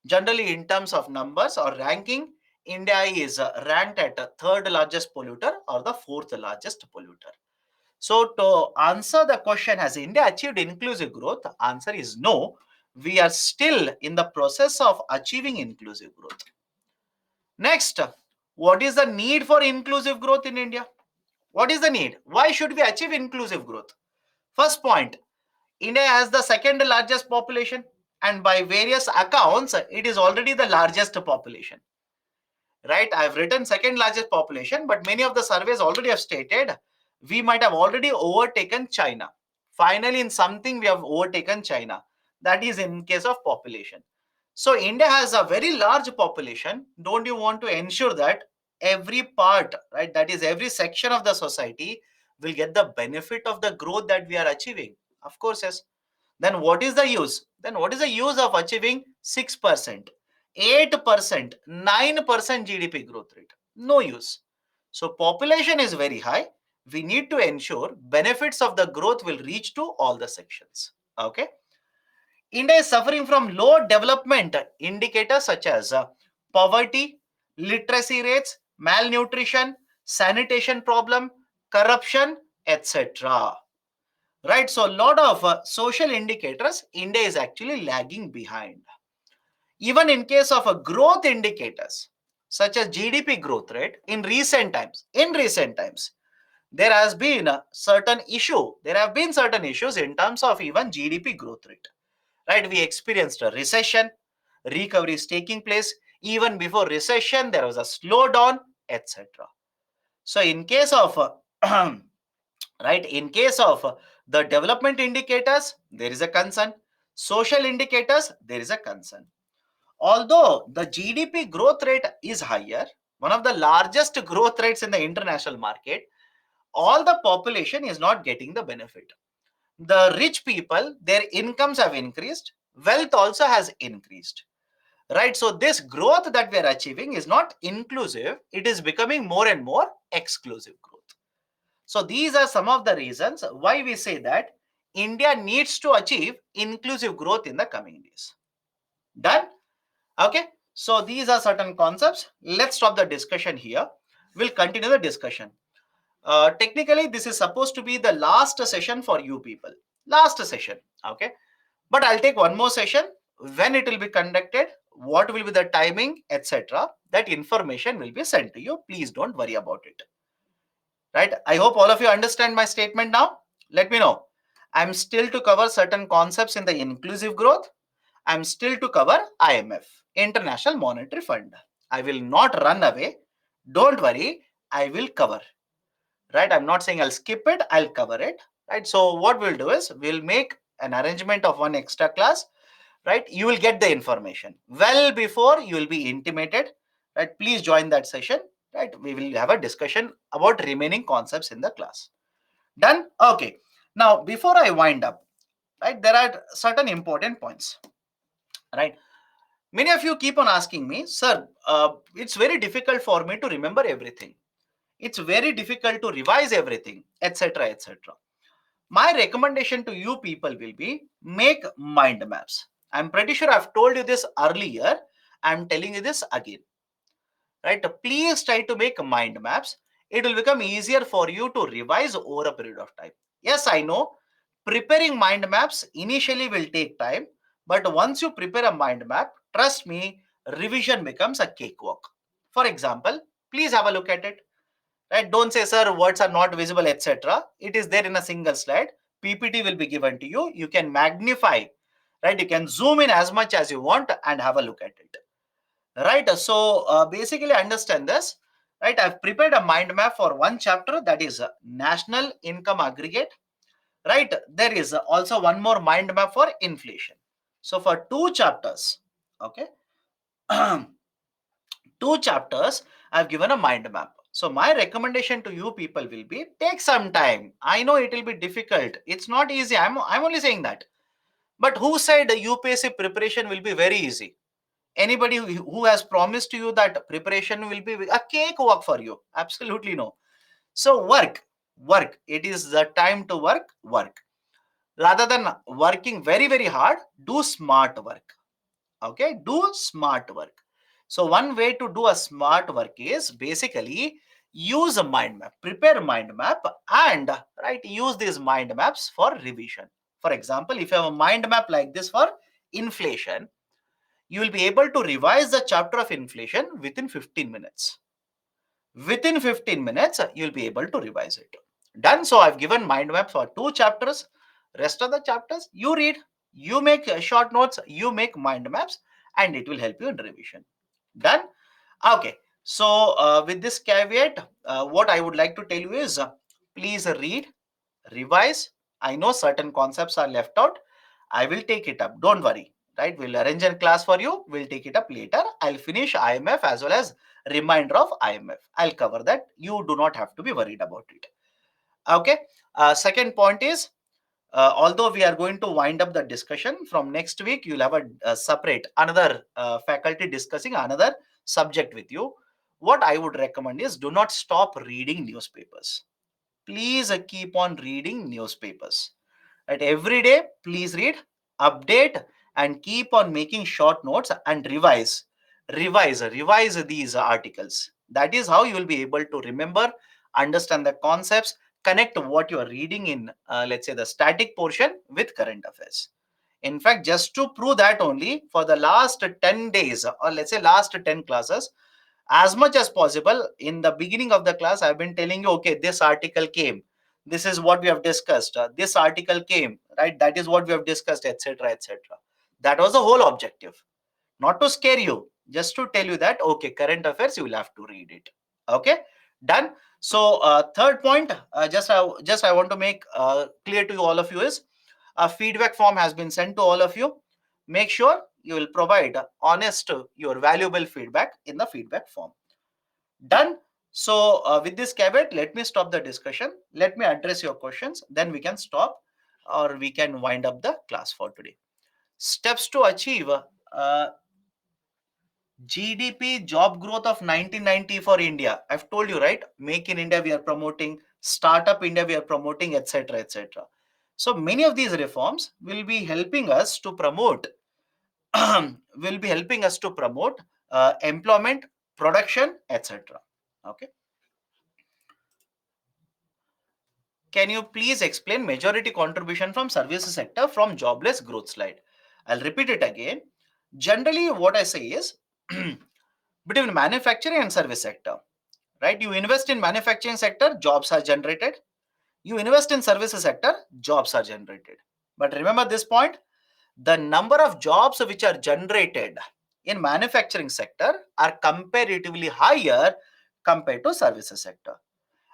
Generally, in terms of numbers or ranking, India is ranked at the third largest polluter or the fourth largest polluter. So to answer the question, has India achieved inclusive growth? The answer is no. We are still in the process of achieving inclusive growth. Next, what is the need for inclusive growth in India? What is the need? Why should we achieve inclusive growth? First point, India has the second largest population, and by various accounts, it is already the largest population. Right? I've written second largest population, but many of the surveys already have stated we might have already overtaken China. Finally, in something, we have overtaken China. That is in case of population. So India has a very large population. Don't you want to ensure that every part, right, that is every section of the society will get the benefit of the growth that we are achieving? Of course, yes. Then what is the use? Then what is the use of achieving 6%, 8%, 9% GDP growth rate? No use. So population is very high. We need to ensure benefits of the growth will reach to all the sections. Okay. India is suffering from low development indicators such as poverty, literacy rates, malnutrition, sanitation problem, corruption, etc. Right? So a lot of social indicators, India is actually lagging behind. Even in case of growth indicators such as GDP growth rate, in recent times, there has been a certain issue. There have been certain issues in terms of even GDP growth rate. Right? We experienced a recession, recovery is taking place. Even before recession, there was a slowdown, etc. So in case of right, in case of the development indicators, there is a concern. Social indicators, there is a concern. Although the GDP growth rate is higher, one of the largest growth rates in the international market, all the population is not getting the benefit. The rich people, their incomes have increased, wealth also has increased, right? So this growth that we are achieving is not inclusive, it is becoming more and more exclusive growth. So these are some of the reasons why we say that India needs to achieve inclusive growth in the coming days. Done? Okay. So these are certain concepts. Let's stop the discussion here. We'll continue the discussion. Technically, this is supposed to be the last session for you people. Last session. Okay. But I'll take one more session. When it will be conducted, what will be the timing, etc. That information will be sent to you. Please don't worry about it. Right? I hope all of you understand my statement now. Let me know. I'm still to cover certain concepts in the inclusive growth. I'm still to cover IMF, International Monetary Fund. I will not run away. Don't worry. I will cover. Right? I'm not saying I'll skip it. I'll cover it. Right? So what we'll do is we'll make an arrangement of one extra class. Right? You will get the information well before you will be intimated. Right? Please join that session. Right? We will have a discussion about remaining concepts in the class. Done? Okay. Now, before I wind up, right, there are certain important points. Right? Many of you keep on asking me, sir, it's very difficult for me to remember everything. It's very difficult to revise everything, etc. etc. My recommendation to you people will be make mind maps. I'm pretty sure I've told you this earlier. I'm telling you this again. Right? Please try to make mind maps. It will become easier for you to revise over a period of time. Yes, I know preparing mind maps initially will take time, but once you prepare a mind map, trust me, revision becomes a cakewalk. For example, please have a look at it. Right? Don't say, sir, words are not visible, etc. It is there in a single slide. PPT will be given to you. You can magnify, right? You can zoom in as much as you want and have a look at it. Right? So basically understand this. Right? I've prepared a mind map for one chapter, that is national income aggregate. Right? There is also one more mind map for inflation. So for two chapters, okay, two chapters, I've given a mind map. So my recommendation to you people will be take some time. I know it will be difficult. It's not easy. I'm only saying that. But who said UPSC preparation will be very easy? Anybody who has promised to you that preparation will be a cakewalk for you? Absolutely no. So work. It is the time to work. Rather than working very hard, do smart work. Okay, do smart work. So one way to do a smart work is basically use a mind map, prepare a mind map, and right, use these mind maps for revision. For example, if you have a mind map like this for inflation, you will be able to revise the chapter of inflation within 15 minutes. Within 15 minutes, you'll be able to revise it. Done. So I've given mind map for two chapters. Rest of the chapters, you read, you make short notes, you make mind maps, and it will help you in revision. Done. Okay. So with this caveat, what I would like to tell you is please read, revise. I know certain concepts are left out. I will take it up. Don't worry. Right? We'll arrange a class for you. We'll take it up later. I'll finish IMF as well as reminder of IMF. I'll cover that. You do not have to be worried about it. Okay. Second point is, although we are going to wind up the discussion from next week, you'll have a separate another faculty discussing another subject with you. What I would recommend is do not stop reading newspapers. Please keep on reading newspapers. Right? Every day, please read, update, and keep on making short notes and revise these articles. That is how you will be able to remember, understand the concepts, connect what you are reading in, let's say, the static portion with current affairs. In fact, just to prove that only, for the last 10 days, or let's say last 10 classes, as much as possible, in the beginning of the class, I've been telling you, okay, this article came. This is what we have discussed. This article came, right? That is what we have discussed, etc., etc. That was the whole objective. Not to scare you, just to tell you that, okay, current affairs, you will have to read it. Okay, done. So, third point, just I want to make clear to you, all of you, is a feedback form has been sent to all of you. Make sure you will provide honest, your valuable feedback in the feedback form. Done. So with this caveat, let me stop the discussion. Let me address your questions. Then we can stop. or we can wind up the class for today. Steps to achieve GDP job growth of 1990 for India. I've told you, right? Make in India we are promoting, Startup India we are promoting, etc., etc. So many of these reforms will be helping us to promote employment, production, etc. Okay. Can you please explain majority contribution from services sector from jobless growth slide? I'll repeat it again. Generally, what I say is between manufacturing and service sector, right? You invest in manufacturing sector, jobs are generated. You invest in services sector, jobs are generated. But remember this point, the number of jobs which are generated in manufacturing sector are comparatively higher compared to services sector.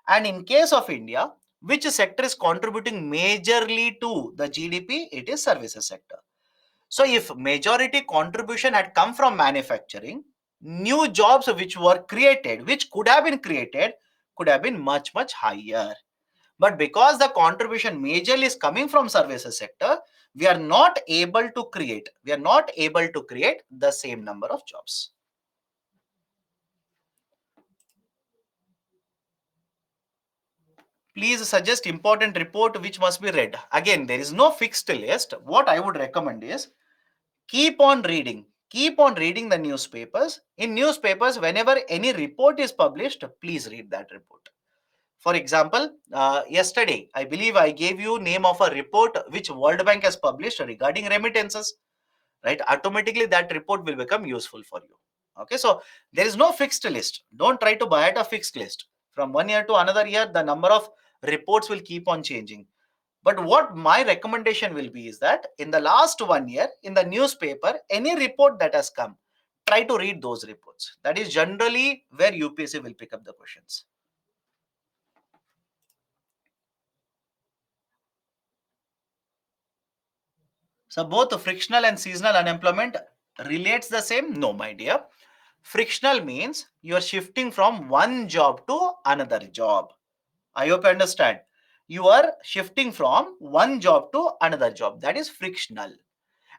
And in case of India, which sector is contributing majorly to the GDP? It is services sector. So if majority contribution had come from manufacturing, new jobs which were created, which could have been created, could have been much, much higher. But because the contribution majorly is coming from services sector, we are not able to create the same number of jobs. Please suggest important report which must be read. Again, there is no fixed list. What I would recommend is keep on reading. Keep on reading the newspapers. In newspapers, whenever any report is published, please read that report. For example, yesterday, I believe I gave you name of a report which World Bank has published regarding remittances, right? Automatically, that report will become useful for you. Okay, so there is no fixed list. Don't try to buy at a fixed list. From one year to another year, the number of reports will keep on changing. But what my recommendation will be is that in the last 1 year, in the newspaper, any report that has come, try to read those reports. That is generally where UPSC will pick up the questions. So both frictional and seasonal unemployment relates the same? No, my dear. Frictional means you are shifting from one job to another job. I hope you understand. You are shifting from one job to another job. That is frictional.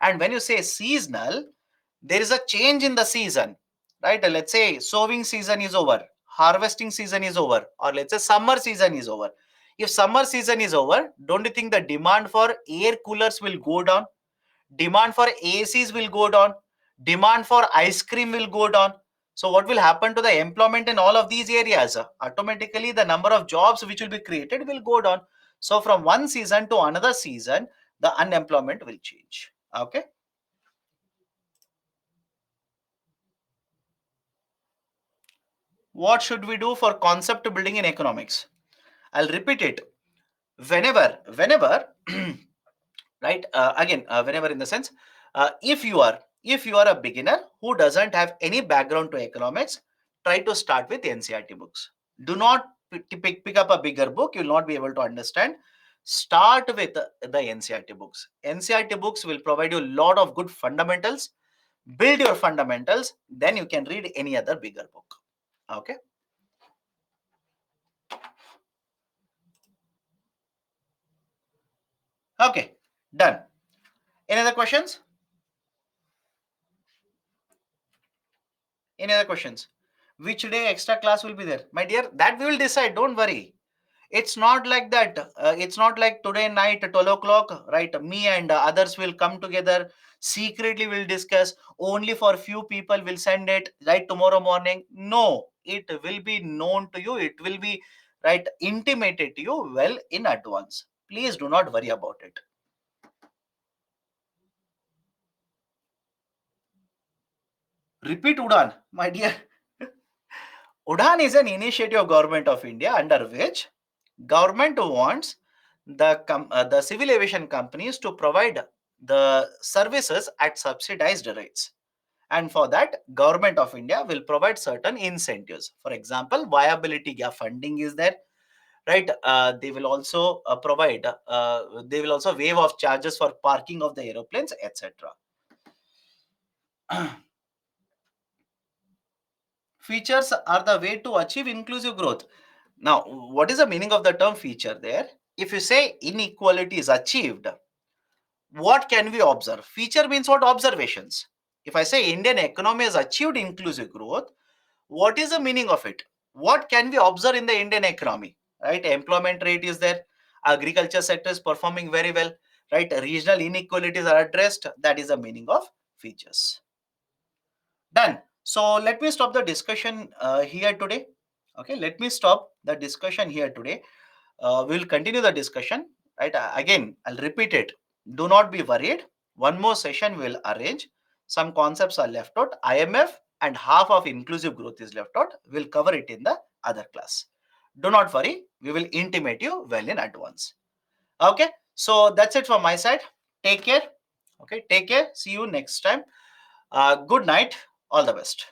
And when you say seasonal, there is a change in the season, right? Let's say sowing season is over, harvesting season is over, or let's say summer season is over. If summer season is over, don't you think the demand for air coolers will go down? Demand for ACs will go down. Demand for ice cream will go down. So what will happen to the employment in all of these areas? Automatically, the number of jobs which will be created will go down. So from one season to another season, the unemployment will change. Okay. What should we do for concept building in economics? I'll repeat it. Whenever, right? Again, whenever in the sense, if you are a beginner who doesn't have any background to economics, try to start with NCERT books. Do not pick up a bigger book. You'll not be able to understand. Start with the NCERT books. NCERT books will provide you a lot of good fundamentals. Build your fundamentals, then you can read any other bigger book. Okay. Okay, done. Any other questions? Any other questions? Which day extra class will be there? My dear, that we will decide. Don't worry. It's not like that. It's not like today night at 12 o'clock, right? Me and others will come together. Secretly will discuss. Only for few people will send it, right? Tomorrow morning. No, it will be known to you. It will be, right, intimated to you well in advance. Please do not worry about it. Repeat Udan, my dear. Udaan is an initiative of Government of India under which government wants the civil aviation companies to provide the services at subsidized rates. And for that, Government of India will provide certain incentives. For example, viability gap funding is there, right? They will also they will also waive off charges for parking of the aeroplanes, etc. Features are the way to achieve inclusive growth. Now, what is the meaning of the term feature there? if you say inequality is achieved, what can we observe? Feature means what? Observations. If I say Indian economy has achieved inclusive growth, what is the meaning of it? What can we observe in the Indian economy? Right? Employment rate is there. Agriculture sector is performing very well. Right? Regional inequalities are addressed. That is the meaning of features. Done. So let me stop the discussion here today. Okay, let me stop the discussion here today. We'll continue the discussion. Right. Again, I'll repeat it. Do not be worried. One more session we'll arrange. Some concepts are left out. IMF and half of inclusive growth is left out. We'll cover it in the other class. Do not worry. We will intimate you well in advance. Okay. So that's it from my side. Take care. Okay. Take care. See you next time. Good night. All the best.